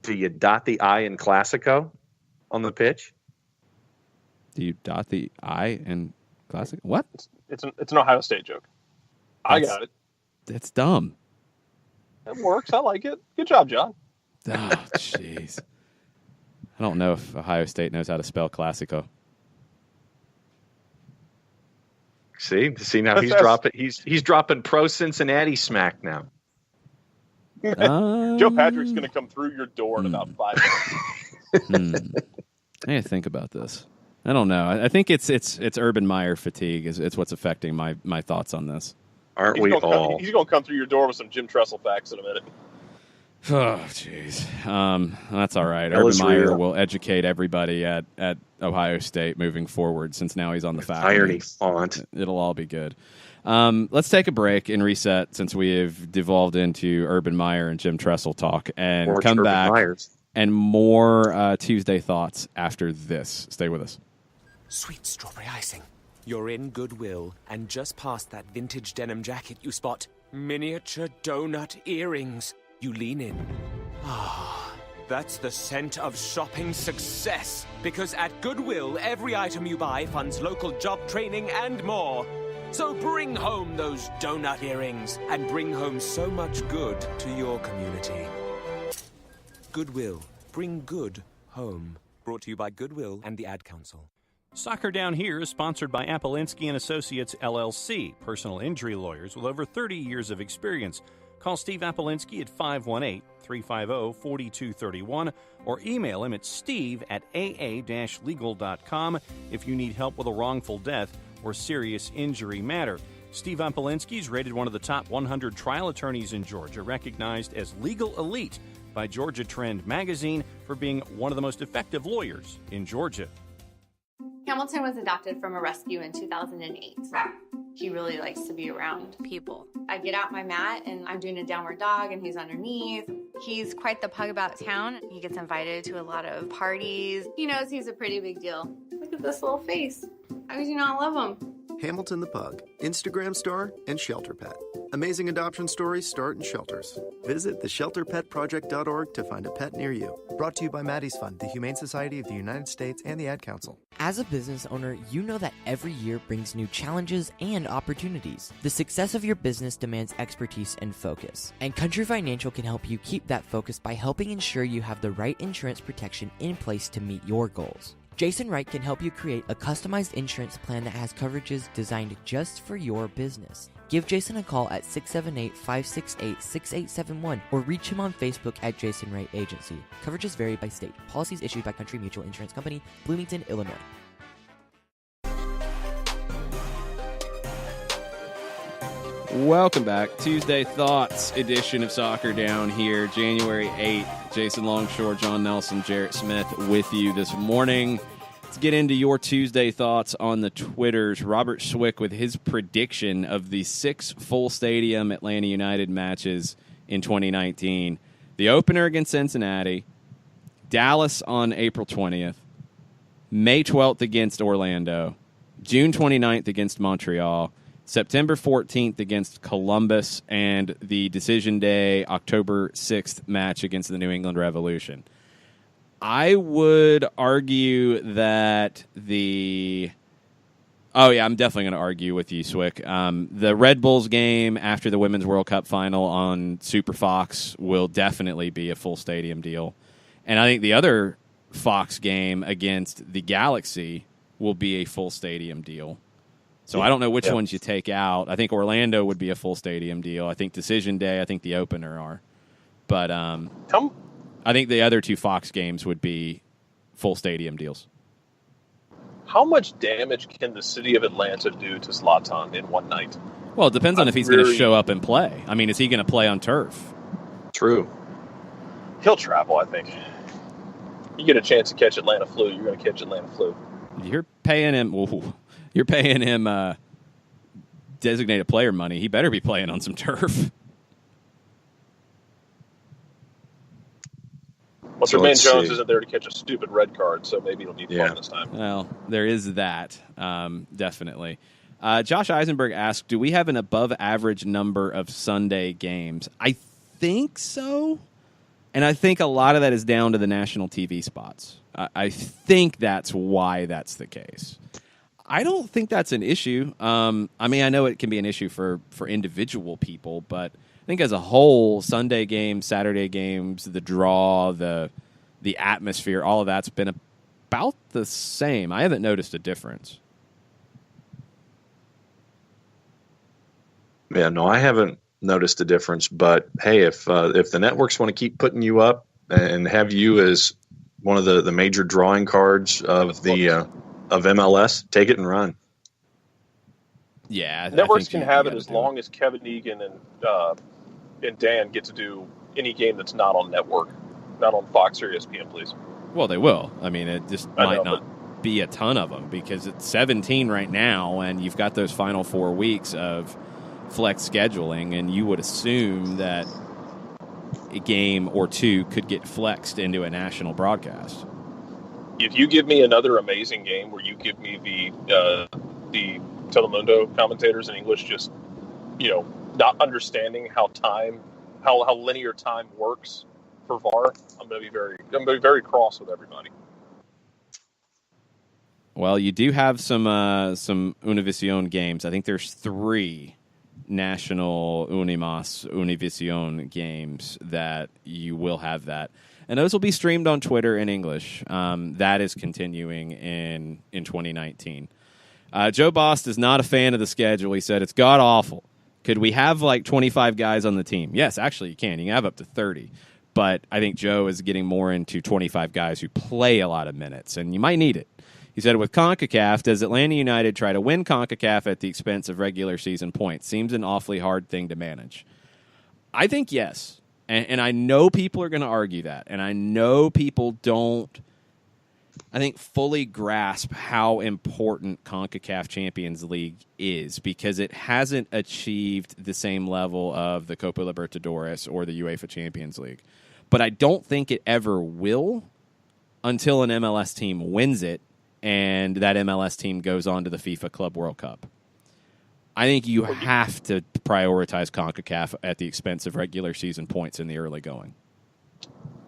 do you dot the I in Classico on the pitch? Do you dot the I in Classic? What? It's an Ohio State joke. I got it. That's dumb. It works. I like it. Good job, John. Oh, jeez. I don't know if Ohio State knows how to spell Classico. See now he's dropping pro Cincinnati smack now. Joe Patrick's going to come through your door in about 5 minutes. I need to think about this. I don't know. I think it's Urban Meyer fatigue. It's what's affecting my thoughts on this. Aren't we all? He's going to come through your door with some Jim Tressel facts in a minute. Oh, jeez. That's all right. That Urban was Meyer real. will educate everybody at Ohio State moving forward since now he's on the faculty. Irony font. It'll all be good. Let's take a break and reset since we have devolved into Urban Meyer and Jim Tressel talk and Or come Urban back Myers. and more Tuesday thoughts after this. Stay with us. Sweet strawberry icing. You're in Goodwill, and just past that vintage denim jacket you spot miniature donut earrings. You lean in. Ah, that's the scent of shopping success. Because at Goodwill, every item you buy funds local job training and more. So bring home those donut earrings and bring home so much good to your community. Goodwill. Bring good home. Brought to you by Goodwill and the Ad Council. Soccer Down Here is sponsored by Appolinsky & Associates, LLC, personal injury lawyers with over 30 years of experience. Call Steve Appolinsky at 518-350-4231 or email him at steve@aa-legal.com if you need help with a wrongful death or serious injury matter. Steve Appolinsky is rated one of the top 100 trial attorneys in Georgia, recognized as legal elite by Georgia Trend magazine for being one of the most effective lawyers in Georgia. Hamilton was adopted from a rescue in 2008. He really likes to be around people. I get out my mat and I'm doing a downward dog and he's underneath. He's quite the pug about town. He gets invited to a lot of parties. He knows he's a pretty big deal. Look at this little face. How could you not love him? Hamilton the Pug, Instagram star, and Shelter Pet. Amazing adoption stories start in shelters. Visit theshelterpetproject.org to find a pet near you. Brought to you by Maddie's Fund, the Humane Society of the United States, and the Ad Council. As a business owner, you know that every year brings new challenges and opportunities. The success of your business demands expertise and focus. And Country Financial can help you keep that focus by helping ensure you have the right insurance protection in place to meet your goals. Jason Wright can help you create a customized insurance plan that has coverages designed just for your business. Give Jason a call at 678-568-6871 or reach him on Facebook at Jason Wright Agency. Coverages vary by state. Policies issued by Country Mutual Insurance Company, Bloomington, Illinois. Welcome back. Tuesday Thoughts edition of Soccer Down here, January 8th. Jason Longshore, John Nelson, Jarrett Smith with you this morning. Let's get into your Tuesday thoughts on the Twitters. Robert Schwick with his prediction of the 6 full stadium Atlanta United matches in 2019. The opener against Cincinnati, Dallas on April 20th, May 12th against Orlando, June 29th against Montreal, September 14th against Columbus, and the decision day, October 6th match against the New England Revolution. I would argue that I'm definitely going to argue with you, Swick. The Red Bulls game after the Women's World Cup final on Super Fox will definitely be a full stadium deal. And I think the other Fox game against the Galaxy will be a full stadium deal. So I don't know which ones you take out. I think Orlando would be a full stadium deal. I think Decision Day, I think the opener are. But I think the other 2 Fox games would be full stadium deals. How much damage can the city of Atlanta do to Zlatan in one night? Well, it depends on if he's going to show up and play. I mean, is he going to play on turf? True. He'll travel, I think. You get a chance to catch Atlanta flu, you're going to catch Atlanta flu. You're paying him... Ooh. You're paying him designated player money. He better be playing on some turf. Well, Jermaine Jones isn't there to catch a stupid red card, so maybe he'll need fun this time. Well, there is that, definitely. Josh Eisenberg asked, do we have an above-average number of Sunday games? I think so, and I think a lot of that is down to the national TV spots. I think that's why that's the case. I don't think that's an issue. I mean, I know it can be an issue for individual people, but I think as a whole, Sunday games, Saturday games, the draw, the atmosphere, all of that's been about the same. I haven't noticed a difference. Yeah, no, I haven't noticed a difference. But hey, if the networks want to keep putting you up and have you as one of the major drawing cards of the of MLS, take it and run. Yeah, networks can have it as long as Kevin Egan and Dan get to do any game that's not on network, not on Fox or ESPN, please. Well, they will. I mean, it just might not be a ton of them because it's 17 right now, and you've got those final 4 weeks of flex scheduling, and you would assume that a game or two could get flexed into a national broadcast. If you give me another amazing game where you give me the Telemundo commentators in English just, not understanding how linear time works for VAR, I'm going to be very cross with everybody. Well, you do have some Univision games. I think there's 3 national Univision games that you will have that. And those will be streamed on Twitter in English. That is continuing in 2019. Joe Bost is not a fan of the schedule. He said, it's god-awful. Could we have like 25 guys on the team? Yes, actually you can. You can have up to 30. But I think Joe is getting more into 25 guys who play a lot of minutes, and you might need it. He said, with CONCACAF, does Atlanta United try to win CONCACAF at the expense of regular season points? Seems an awfully hard thing to manage. I think yes. And I know people are going to argue that. And I know people don't, I think, fully grasp how important CONCACAF Champions League is because it hasn't achieved the same level of the Copa Libertadores or the UEFA Champions League. But I don't think it ever will until an MLS team wins it and that MLS team goes on to the FIFA Club World Cup. I think you have to prioritize CONCACAF at the expense of regular season points in the early going.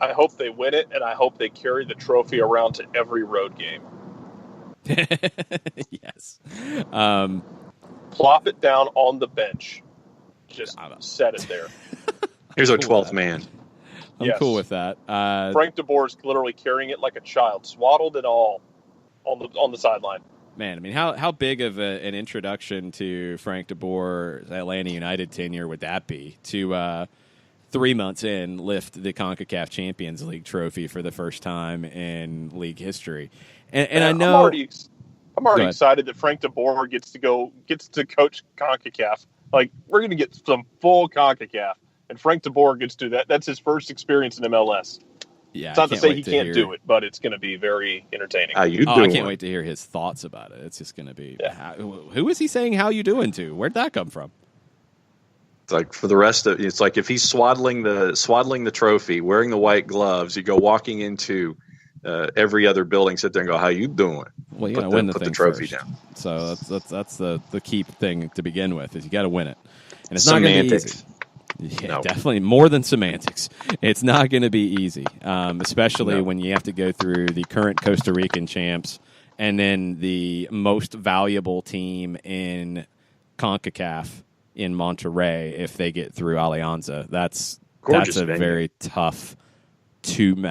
I hope they win it, and I hope they carry the trophy around to every road game. Yes. Plop it down on the bench. Just set it there. Here's our 12th man. I'm cool with that. Frank DeBoer's literally carrying it like a child, swaddled and all, on the sideline. Man, I mean, how big of an introduction to Frank DeBoer's Atlanta United tenure would that be? To 3 months in, lift the CONCACAF Champions League trophy for the first time in league history. And I know I'm already excited that Frank DeBoer gets to coach CONCACAF. Like, we're going to get some full CONCACAF, and Frank DeBoer gets to do that. That's his first experience in MLS. Yeah, it's not to say he can't do it, but it's going to be very entertaining. How you I doing? can't wait to hear his thoughts about it. It's just going to be, who is he saying how you doing to? Where'd that come from? It's like for the rest of it's like if he's swaddling the trophy, wearing the white gloves, you go walking into every other building, sit there and go, "How you doing?" Well, you got to win the put thing the trophy first. down. So that's the key thing to begin with is you got to win it, and it's not going to be easy. Yeah, definitely more than semantics. It's not going to be easy, especially when you have to go through the current Costa Rican champs and then the most valuable team in CONCACAF in Monterrey if they get through Alianza. That's a venue. very tough two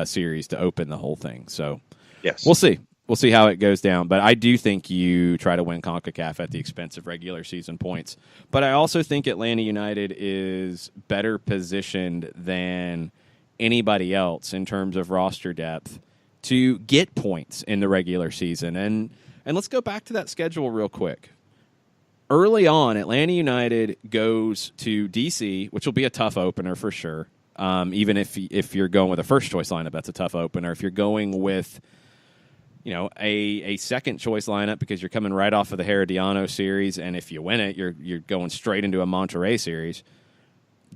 series to open the whole thing. So yes, we'll see. We'll see how it goes down, but I do think you try to win CONCACAF at the expense of regular season points. But I also think Atlanta United is better positioned than anybody else in terms of roster depth to get points in the regular season. And let's go back to that schedule real quick. Early on, Atlanta United goes to D.C., which will be a tough opener for sure. Even if you're going with a first-choice lineup, that's a tough opener. If you're going with a second choice lineup because you're coming right off of the Herediano series, and if you win it, you're going straight into a Monterrey series.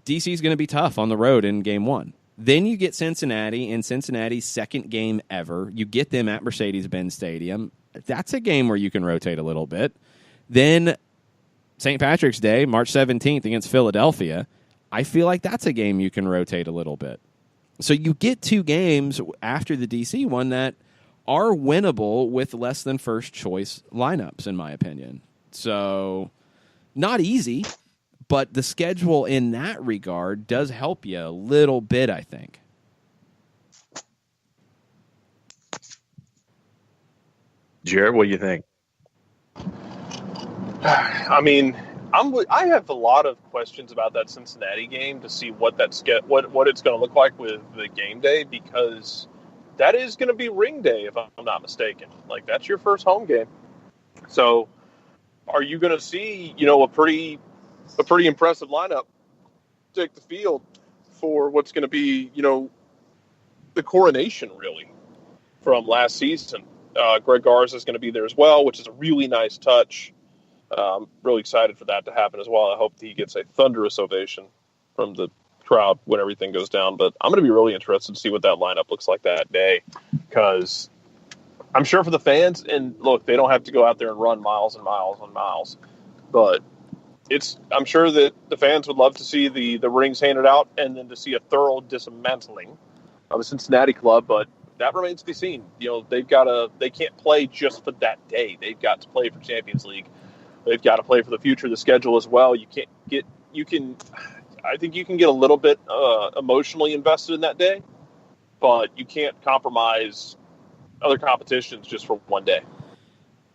DC is going to be tough on the road in game one. Then you get Cincinnati in Cincinnati's second game ever. You get them at Mercedes-Benz Stadium. That's a game where you can rotate a little bit. Then St. Patrick's Day, March 17th against Philadelphia. I feel like that's a game you can rotate a little bit. So you get two games after the DC one that are winnable with less than first choice lineups, in my opinion. So not easy, but the schedule in that regard does help you a little bit, I think. Jared, what do you think? I mean, I have a lot of questions about that Cincinnati game to see what it's going to look like with the game day, because that is going to be ring day, if I'm not mistaken. Like, that's your first home game. So are you going to see, a pretty impressive lineup take the field for what's going to be, the coronation, really, from last season? Greg Garza is going to be there as well, which is a really nice touch. I'm really excited for that to happen as well. I hope that he gets a thunderous ovation from the crowd when everything goes down. But I'm going to be really interested to see what that lineup looks like that day, because I'm sure for the fans, and look, they don't have to go out there and run miles and miles and miles, but I'm sure that the fans would love to see the rings handed out and then to see a thorough dismantling of the Cincinnati club. But that remains to be seen. They can't play just for that day. They've got to play for Champions League. They've got to play for the future of the schedule as well. I think you can get a little bit emotionally invested in that day, but you can't compromise other competitions just for one day.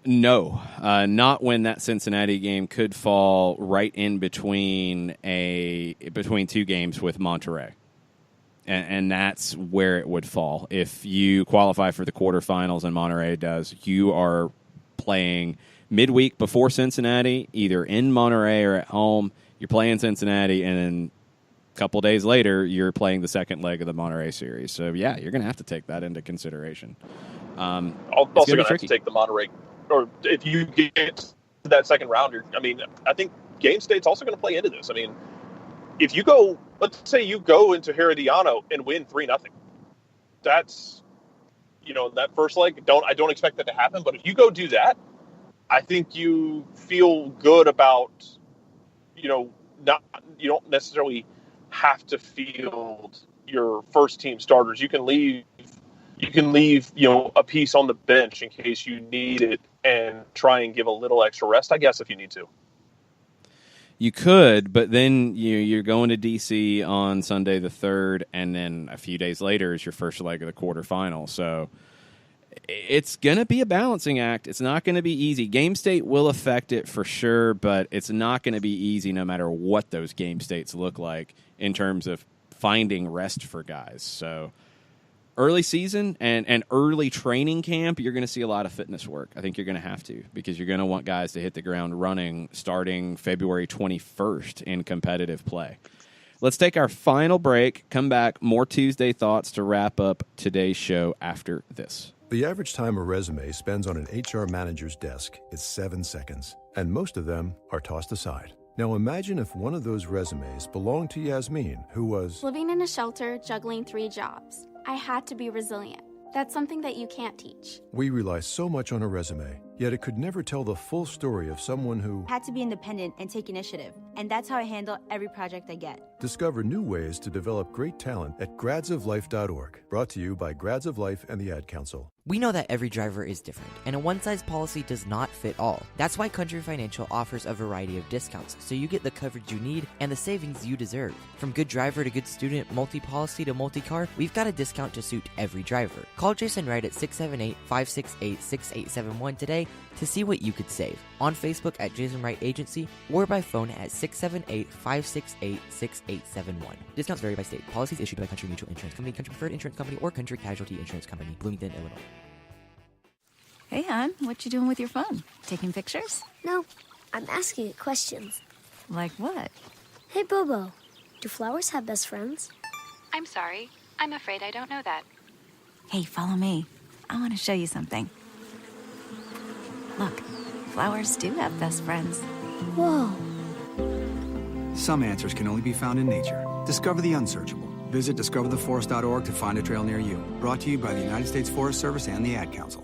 No, not when that Cincinnati game could fall right in between two games with Monterrey. And that's where it would fall. If you qualify for the quarterfinals and Monterrey does, you are playing midweek before Cincinnati, either in Monterrey or at home. You're playing Cincinnati, and then a couple days later, you're playing the second leg of the Monterrey series. So, yeah, you're going to have to take that into consideration. Also going to have to take the Monterrey, or if you get to that second rounder, I think game state's also going to play into this. If you go, let's say you go into Herediano and win 3-0, that's, that first leg, I don't expect that to happen, but if you go do that, I think you feel good about, you don't necessarily have to field your first team starters. You can leave, a piece on the bench in case you need it and try and give a little extra rest, I guess, if you need to. You could, but then you're going to D.C. on Sunday the 3rd, and then a few days later is your first leg of the quarterfinal. So it's going to be a balancing act. It's not going to be easy. Game state will affect it for sure, but it's not going to be easy no matter what those game states look like in terms of finding rest for guys. So early season and early training camp, you're going to see a lot of fitness work. I think you're going to have to, because you're going to want guys to hit the ground running starting February 21st in competitive play. Let's take our final break, come back, more Tuesday thoughts to wrap up today's show after this. The average time a resume spends on an HR manager's desk is 7 seconds, and most of them are tossed aside. Now imagine if one of those resumes belonged to Yasmin, who was living in a shelter, juggling 3 jobs. I had to be resilient. That's something that you can't teach. We rely so much on a resume, yet it could never tell the full story of someone who had to be independent and take initiative. And that's how I handle every project I get. Discover new ways to develop great talent at gradsoflife.org. Brought to you by Grads of Life and the Ad Council. We know that every driver is different, and a one-size policy does not fit all. That's why Country Financial offers a variety of discounts, so you get the coverage you need and the savings you deserve. From good driver to good student, multi-policy to multi-car, we've got a discount to suit every driver. Call Jason Wright at 678-568-6871 today to see what you could save. On Facebook at Jason Wright Agency, or by phone at 678-568-6871. Discounts vary by state. Policies issued by Country Mutual Insurance Company, Country Preferred Insurance Company, or Country Casualty Insurance Company, Bloomington, Illinois. Hey, hon, what you doing with your phone? Taking pictures? No, I'm asking it questions. Like what? Hey, Bobo, do flowers have best friends? I'm sorry. I'm afraid I don't know that. Hey, follow me. I want to show you something. Look, flowers do have best friends. Whoa. Some answers can only be found in nature. Discover the unsearchable. Visit discovertheforest.org to find a trail near you. Brought to you by the United States Forest Service and the Ad Council.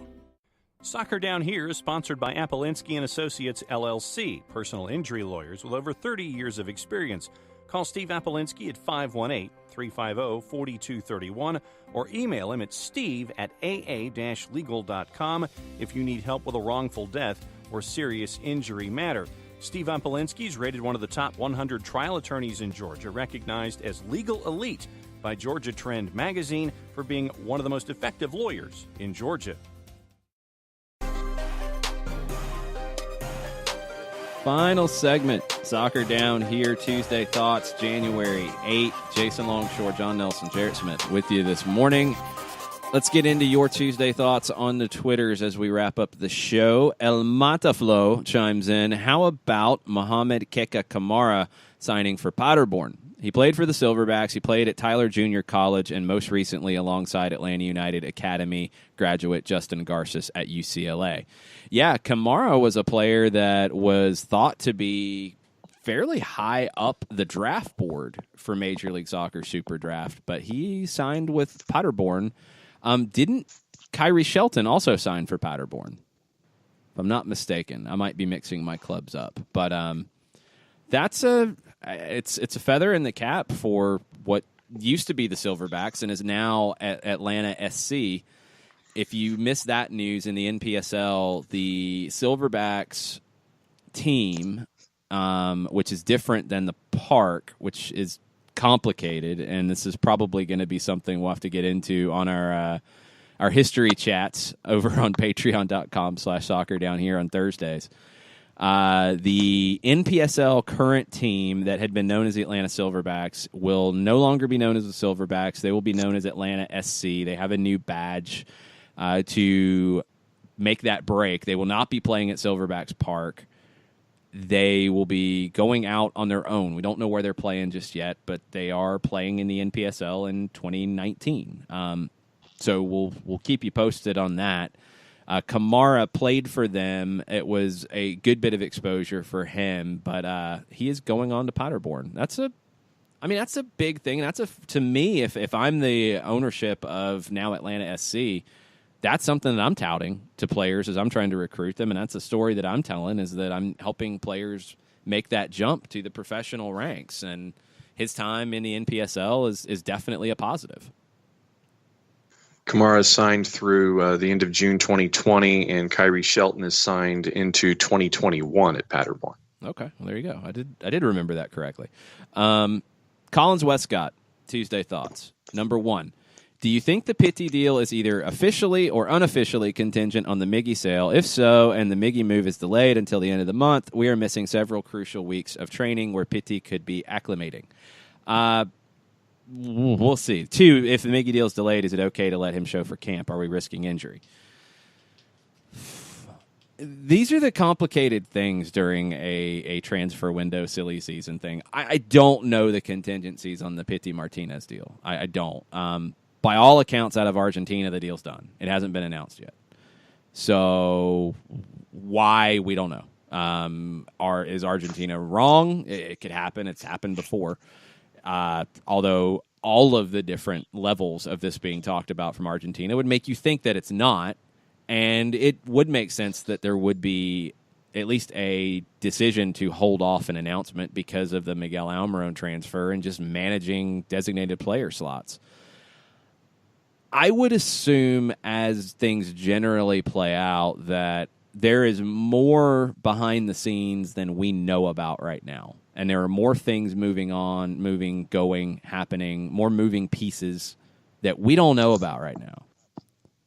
Soccer Down Here is sponsored by Apolinski and Associates, LLC, personal injury lawyers with over 30 years of experience. Call Steve Apolinski at 518-350-4231 or email him at steve@aa-legal.com if you need help with a wrongful death or serious injury matter. Steve Apolinski is rated one of the top 100 trial attorneys in Georgia, recognized as legal elite by Georgia Trend magazine for being one of the most effective lawyers in Georgia. Final segment, Soccer Down Here, Tuesday Thoughts, January 8th. Jason Longshore, John Nelson, Jarrett Smith with you this morning. Let's get into your Tuesday thoughts on the Twitters as we wrap up the show. El Mataflo chimes in. How about Mohamed Keka Kamara signing for Paderborn? He played for the Silverbacks. He played at Tyler Junior College and most recently alongside Atlanta United Academy graduate Justin Garces at UCLA. Yeah, Kamara was a player that was thought to be fairly high up the draft board for Major League Soccer Super Draft, but he signed with Paderborn. Didn't Kyrie Shelton also sign for Paderborn? If I'm not mistaken. I might be mixing my clubs up. But it's a feather in the cap for what used to be the Silverbacks and is now at Atlanta SC. If you missed that news in the NPSL, the Silverbacks team, which is different than the Park, which is complicated, and this is probably going to be something we'll have to get into on our history chats over on patreon.com/soccer down here on Thursdays. The NPSL current team that had been known as the Atlanta Silverbacks will no longer be known as the Silverbacks. They will be known as Atlanta SC. They have a new badge to make that break. They will not be playing at Silverbacks Park. They will be going out on their own. We don't know where they're playing just yet, but they are playing in the NPSL in 2019. So we'll keep you posted on that. Kamara played for them. It was a good bit of exposure for him, but he is going on to Paderborn. That's a big thing. To me, if I'm the ownership of now Atlanta SC, that's something that I'm touting to players as I'm trying to recruit them, and that's a story that I'm telling, is that I'm helping players make that jump to the professional ranks, and his time in the NPSL is definitely a positive. Kamara is signed through the end of June 2020, and Kyrie Shelton is signed into 2021 at Paderborn. Okay, well, there you go. I did remember that correctly. Collins Westcott, Tuesday thoughts. Number 1, do you think the Pitti deal is either officially or unofficially contingent on the Miggy sale? If so, and the Miggy move is delayed until the end of the month, we are missing several crucial weeks of training where Pitti could be acclimating. We'll see. 2, if the Miggy deal is delayed, is it okay to let him show for camp? Are we risking injury? These are the complicated things during a transfer window, silly season thing. I don't know the contingencies on the Pitti Martinez deal. I don't. By all accounts, out of Argentina, the deal's done. It hasn't been announced yet. So why, we don't know. Is Argentina wrong? It could happen. It's happened before. Although all of the different levels of this being talked about from Argentina would make you think that it's not. And it would make sense that there would be at least a decision to hold off an announcement because of the Miguel Almiron transfer and just managing designated player slots. I would assume, as things generally play out, that there is more behind the scenes than we know about right now. And there are more things happening, more moving pieces that we don't know about right now.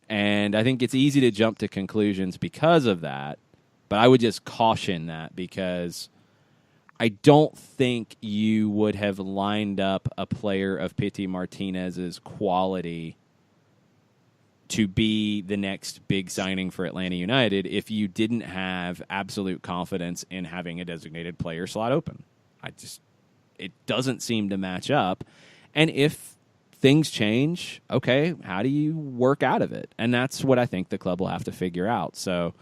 And I think it's easy to jump to conclusions because of that, but I would just caution that, because I don't think you would have lined up a player of Pitti Martinez's quality to be the next big signing for Atlanta United if you didn't have absolute confidence in having a designated player slot open. It doesn't seem to match up. And if things change, okay, how do you work out of it? And that's what I think the club will have to figure out. So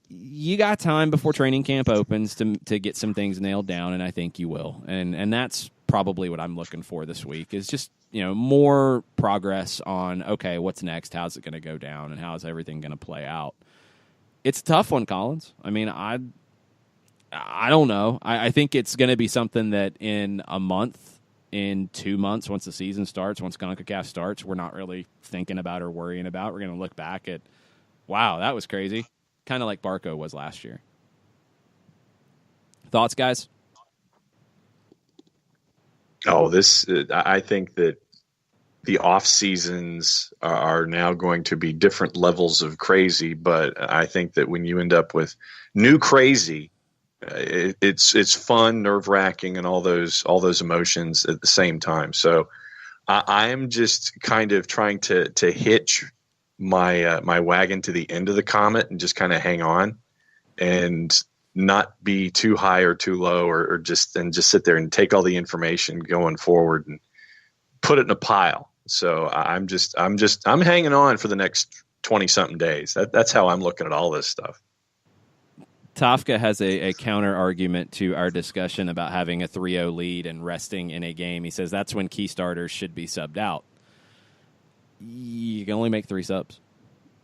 you got time before training camp opens to get some things nailed down, and I think you will. And that's probably what I'm looking for this week, is just, more progress on, okay, what's next? How's it going to go down? And how is everything going to play out? It's a tough one, Collins. I mean, I don't know. I think it's going to be something that in a month, in 2 months, once the season starts, once CONCACAF starts, we're not really thinking about or worrying about. We're going to look back at, wow, that was crazy. Kind of like Barco was last year. Thoughts, guys? I think that the off seasons are now going to be different levels of crazy, but I think that when you end up with new crazy, it's fun, nerve wracking, and all those emotions at the same time. So I'm just kind of trying to hitch my wagon to the end of the comet and just kind of hang on and not be too high or too low, or just sit there and take all the information going forward and put it in a pile. So I'm hanging on for the next 20 something days. That's how I'm looking at all this stuff. Tafka has a counter argument to our discussion about having a 3-0 lead and resting in a game. He says that's when key starters should be subbed out. You can only make 3 subs.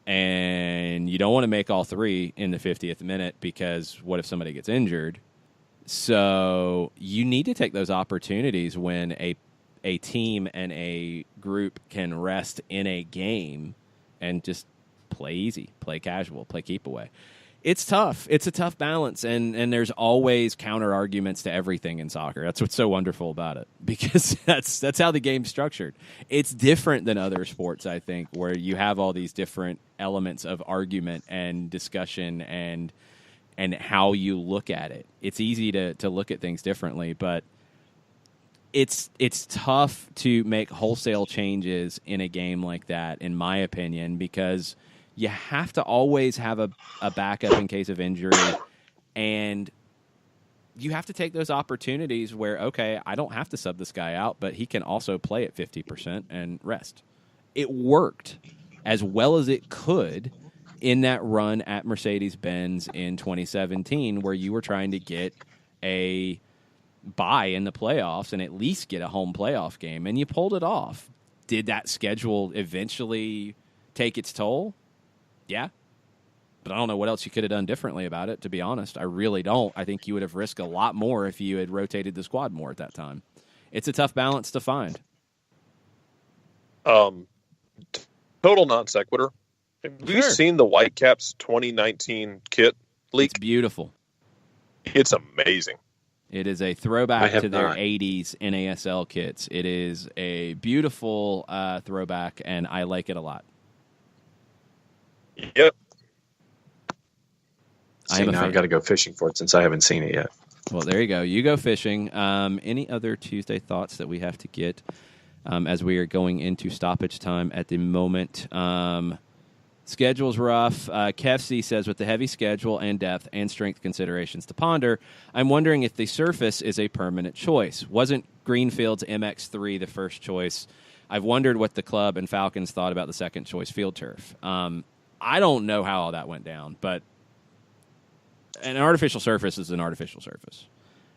And you don't want to make all 3 in the 50th minute, because what if somebody gets injured? So you need to take those opportunities when a team and a group can rest in a game and just play easy, play casual, play keep away. It's tough. It's a tough balance, and there's always counter arguments to everything in soccer. That's what's so wonderful about it, because that's how the game's structured. It's different than other sports, I think, where you have all these different elements of argument and discussion and how you look at it. It's easy to look at things differently, but it's tough to make wholesale changes in a game like that, in my opinion, because you have to always have a backup in case of injury, and you have to take those opportunities where, okay, I don't have to sub this guy out, but he can also play at 50% and rest. It worked as well as it could in that run at Mercedes-Benz in 2017, where you were trying to get a bye in the playoffs and at least get a home playoff game, and you pulled it off. Did that schedule eventually take its toll? Yeah. But I don't know what else you could have done differently about it, to be honest. I really don't. I think you would have risked a lot more if you had rotated the squad more at that time. It's a tough balance to find. Total non sequitur. Have you seen the Whitecaps 2019 kit leak? It's beautiful. It's amazing. It is a throwback to their 80s NASL kits. It is a beautiful throwback, and I like it a lot. Yep. Now I've got to go fishing for it since I haven't seen it yet. Well, there you go. You go fishing. Any other Tuesday thoughts that we have to get as we are going into stoppage time at the moment? Schedule's rough. Kefsey says, with the heavy schedule and depth and strength considerations to ponder, I'm wondering if the surface is a permanent choice. Wasn't Greenfield's MX3 the first choice? I've wondered what the club and Falcons thought about the second choice field turf. I don't know how all that went down, but an artificial surface is an artificial surface.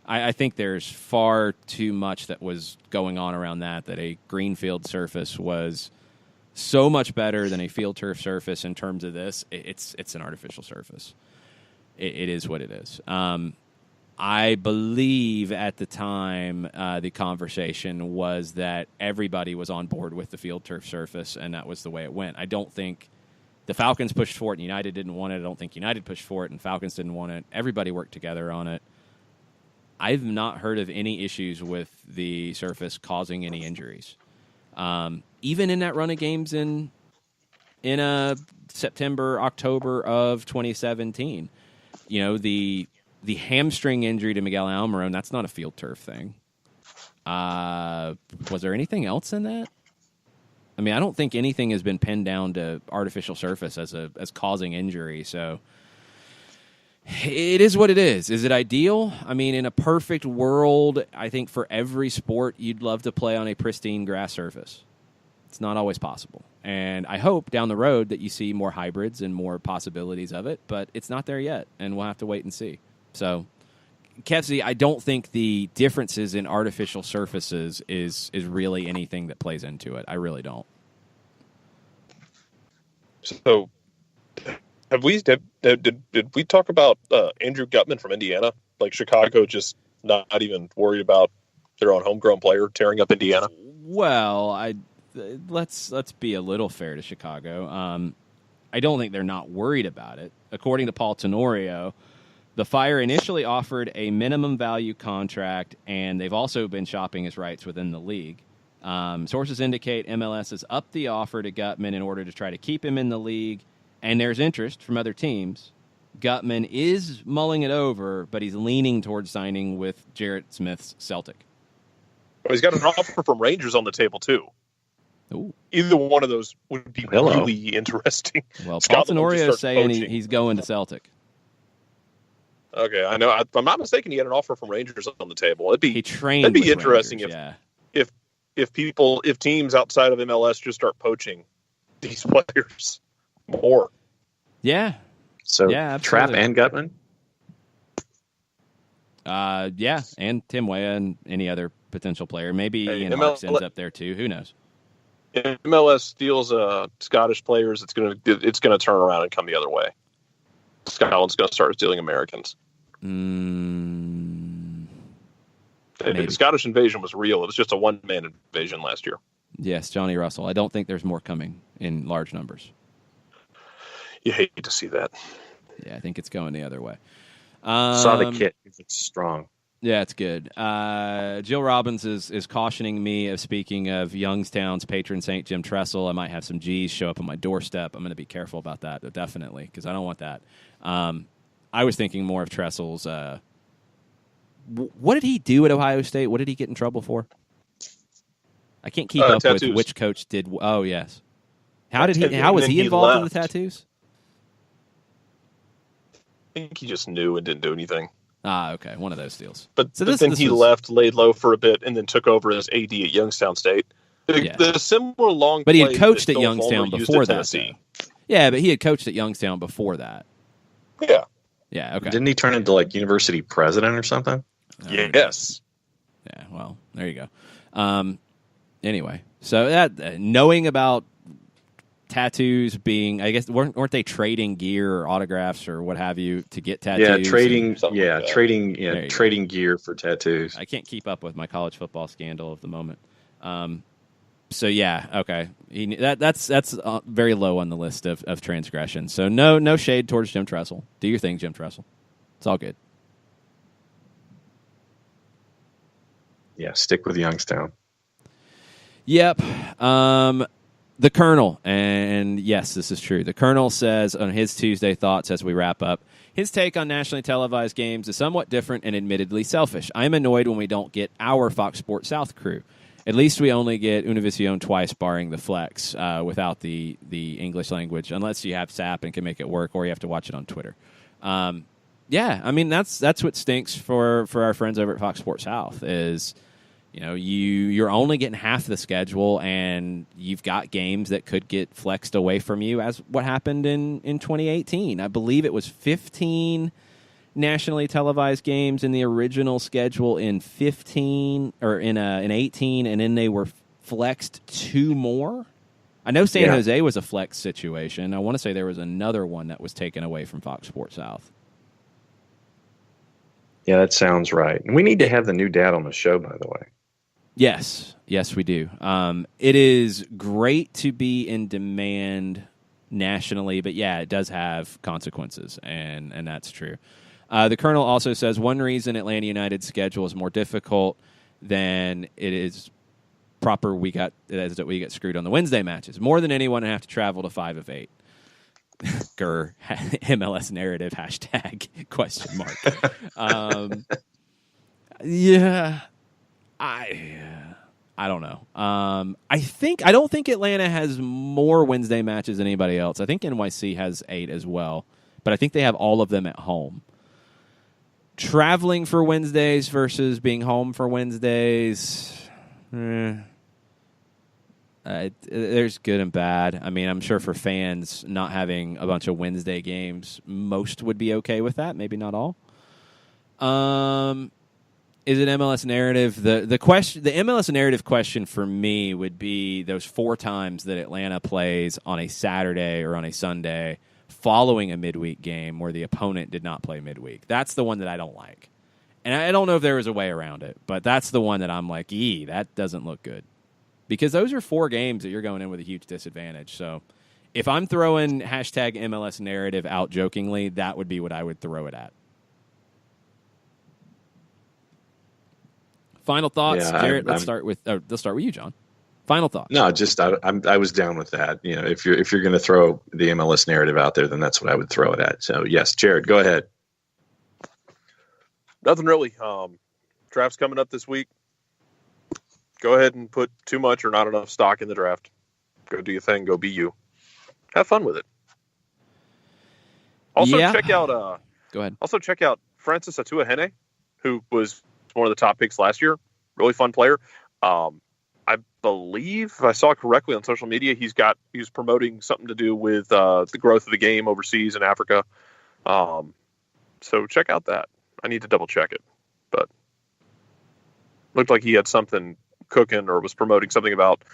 I think there's far too much that was going on around that a Greenfield surface was so much better than a field turf surface in terms of this. It's an artificial surface. It is what it is. I believe at the time the conversation was that everybody was on board with the field turf surface, and that was the way it went. I don't think the Falcons pushed for it and United didn't want it. I don't think United pushed for it and Falcons didn't want it. Everybody worked together on it. I've not heard of any issues with the surface causing any injuries. Even in that run of games in September, October of 2017, the hamstring injury to Miguel Almiron, that's not a field turf thing. Was there anything else in that? I mean, I don't think anything has been pinned down to artificial surface as causing injury. So it is what it is. Is it ideal? I mean, in a perfect world, I think for every sport, you'd love to play on a pristine grass surface. It's not always possible. And I hope down the road that you see more hybrids and more possibilities of it, but it's not there yet, and we'll have to wait and see. So, Kevsey, I don't think the differences in artificial surfaces is really anything that plays into it. I really don't. So, did we talk about Andrew Gutman from Indiana? Like Chicago just not even worried about their own homegrown player tearing up Indiana? Well, let's be a little fair to Chicago. I don't think they're not worried about it. According to Paul Tenorio, the Fire initially offered a minimum value contract, and they've also been shopping his rights within the league. Sources indicate MLS has upped the offer to Gutman in order to try to keep him in the league, and there's interest from other teams. Gutman is mulling it over, but he's leaning towards signing with Jarrett Smith's Celtic. Well, he's got an offer from Rangers on the table, too. Ooh. Either one of those would be really interesting. Well, Paul Tenorio is saying he's going to Celtic. Okay, I know. If I'm not mistaken, he had an offer from Rangers on the table. That'd be interesting Rangers, if teams outside of MLS just start poaching these players more. Yeah. So yeah, Trapp and Gutman? Yeah, and Tim Weah and any other potential player. Maybe Ian Harkes ends up there too. Who knows? If MLS steals Scottish players, it's gonna turn around and come the other way. Scotland's gonna start stealing Americans. The Scottish invasion was real. It was just a one-man invasion last year. Yes, Johnny Russell. I don't think there's more coming in large numbers. You hate to see that. Yeah, I think it's going the other way. Saw the kit. It's strong. Yeah, it's good. Jill Robbins is cautioning me of speaking of Youngstown's patron saint, Jim Tressel. I might have some G's show up on my doorstep. I'm going to be careful about that, definitely, because I don't want that. I was thinking more of Tressel's. What did he do at Ohio State? What did he get in trouble for? I can't keep up tattoos. with which coach did. Oh, yes. How was he involved in the tattoos? I think he just knew and didn't do anything. Okay. One of those deals. But then he left, laid low for a bit, and then took over as AD at Youngstown State. The similar long but he had coached at Youngstown before that. Yeah, but he had coached at Youngstown before that. Yeah. Yeah, okay. Didn't he turn into like university president or something? Yes. Yeah, well, there you go. Anyway, so that knowing about tattoos being, I guess, weren't they trading gear or autographs or what have you to get tattoos? Yeah, trading. Like Trading gear for tattoos. I can't keep up with my college football scandal of the moment. So yeah, okay. That's very low on the list of transgression. So no shade towards Jim Tressel. Do your thing, Jim Tressel. It's all good. Yeah, stick with Youngstown. Yep. The Colonel, and yes, this is true. The Colonel says on his Tuesday thoughts as we wrap up, his take on nationally televised games is somewhat different and admittedly selfish. I'm annoyed when we don't get our Fox Sports South crew. At least we only get Univision twice, barring the flex, without the English language, unless you have SAP and can make it work, or you have to watch it on Twitter. Yeah, I mean that's what stinks for our friends over at Fox Sports South is, you're only getting half the schedule, and you've got games that could get flexed away from you, as what happened in 2018. I believe it was 15 nationally televised games in the original schedule in 15 or in 18, and then they were flexed 2 more. I know San Jose was a flex situation. I want to say there was another one that was taken away from Fox Sports South. Yeah, that sounds right. And we need to have the new dad on the show, by the way. Yes, we do. It is great to be in demand nationally, but yeah, it does have consequences, and that's true. The Colonel also says one reason Atlanta United's schedule is more difficult than it is proper is that we get screwed on the Wednesday matches. More than anyone, I have to travel to 5 of 8. Grr, MLS narrative, hashtag, question mark. Yeah, I don't know. I don't think Atlanta has more Wednesday matches than anybody else. I think NYC has 8 as well, but I think they have all of them at home. Traveling for Wednesdays versus being home for Wednesdays, there's good and bad. I mean, I'm sure for fans, not having a bunch of Wednesday games, most would be okay with that. Maybe not all. Is it MLS narrative? The MLS narrative question for me would be those 4 times that Atlanta plays on a Saturday or on a Sunday following a midweek game where the opponent did not play midweek. That's the one that I don't like. And I don't know if there was a way around it, but that's the one that I'm like, that doesn't look good. Because those are 4 games that you're going in with a huge disadvantage. So if I'm throwing hashtag MLS narrative out jokingly, that would be what I would throw it at. Final thoughts, Jarrett. Let's start with you, John. Final thoughts. No, just I was down with that. If you're going to throw the MLS narrative out there, then that's what I would throw it at. So yes, Jared, go ahead. Nothing really. Draft's coming up this week. Go ahead and put too much or not enough stock in the draft. Go do your thing. Go be you. Have fun with it. Also, check out. Go ahead. Also, check out Francis Atuahene, who was one of the top picks last year. Really fun player. I believe, if I saw correctly on social media, he was promoting something to do with the growth of the game overseas in Africa. So check out that. I need to double check it, but looked like he had something cooking or was promoting something about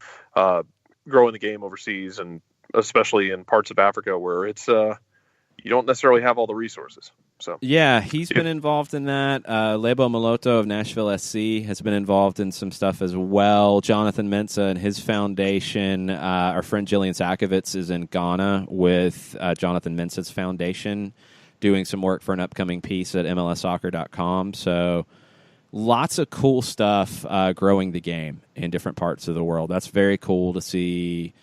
growing the game overseas, and especially in parts of Africa where it's you don't necessarily have all the resources. So yeah, he's been involved in that. Lebo Maloto of Nashville SC has been involved in some stuff as well. Jonathan Mensah and his foundation. Our friend Jillian Sakovitz is in Ghana with Jonathan Mensah's foundation, doing some work for an upcoming piece at MLSsoccer.com. So lots of cool stuff growing the game in different parts of the world. That's very cool to see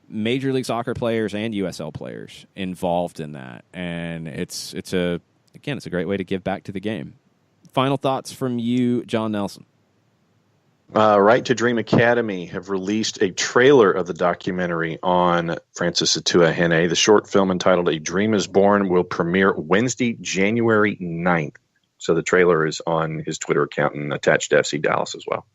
Major League Soccer players and USL players involved in that. And it's a great way to give back to the game. Final thoughts from you, John Nelson. Right to Dream Academy have released a trailer of the documentary on Francis Atuahene. The short film entitled A Dream is Born will premiere Wednesday, January 9th. So the trailer is on his Twitter account and attached to FC Dallas as well.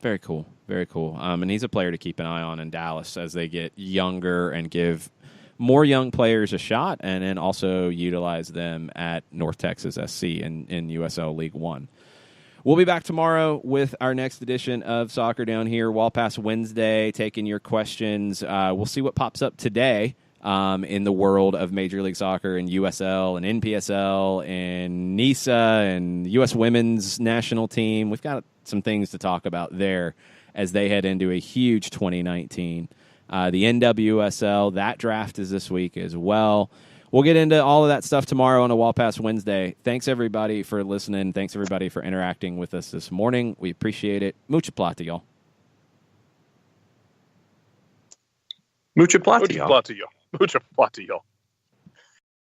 Very cool. Very cool. And he's a player to keep an eye on in Dallas as they get younger and give more young players a shot, and then also utilize them at North Texas SC in USL League One. We'll be back tomorrow with our next edition of Soccer Down Here, Wall Pass Wednesday, taking your questions. We'll see what pops up today in the world of Major League Soccer and USL and NPSL and NISA and U.S. Women's National Team. We've got some things to talk about there as they head into a huge 2019. The NWSL, that draft is this week as well. We'll get into all of that stuff tomorrow on a Wall Pass Wednesday. Thanks, everybody, for listening. Thanks, everybody, for interacting with us this morning. We appreciate it. Mucha plata, y'all. Mucha plata, y'all. Mucha plata, y'all.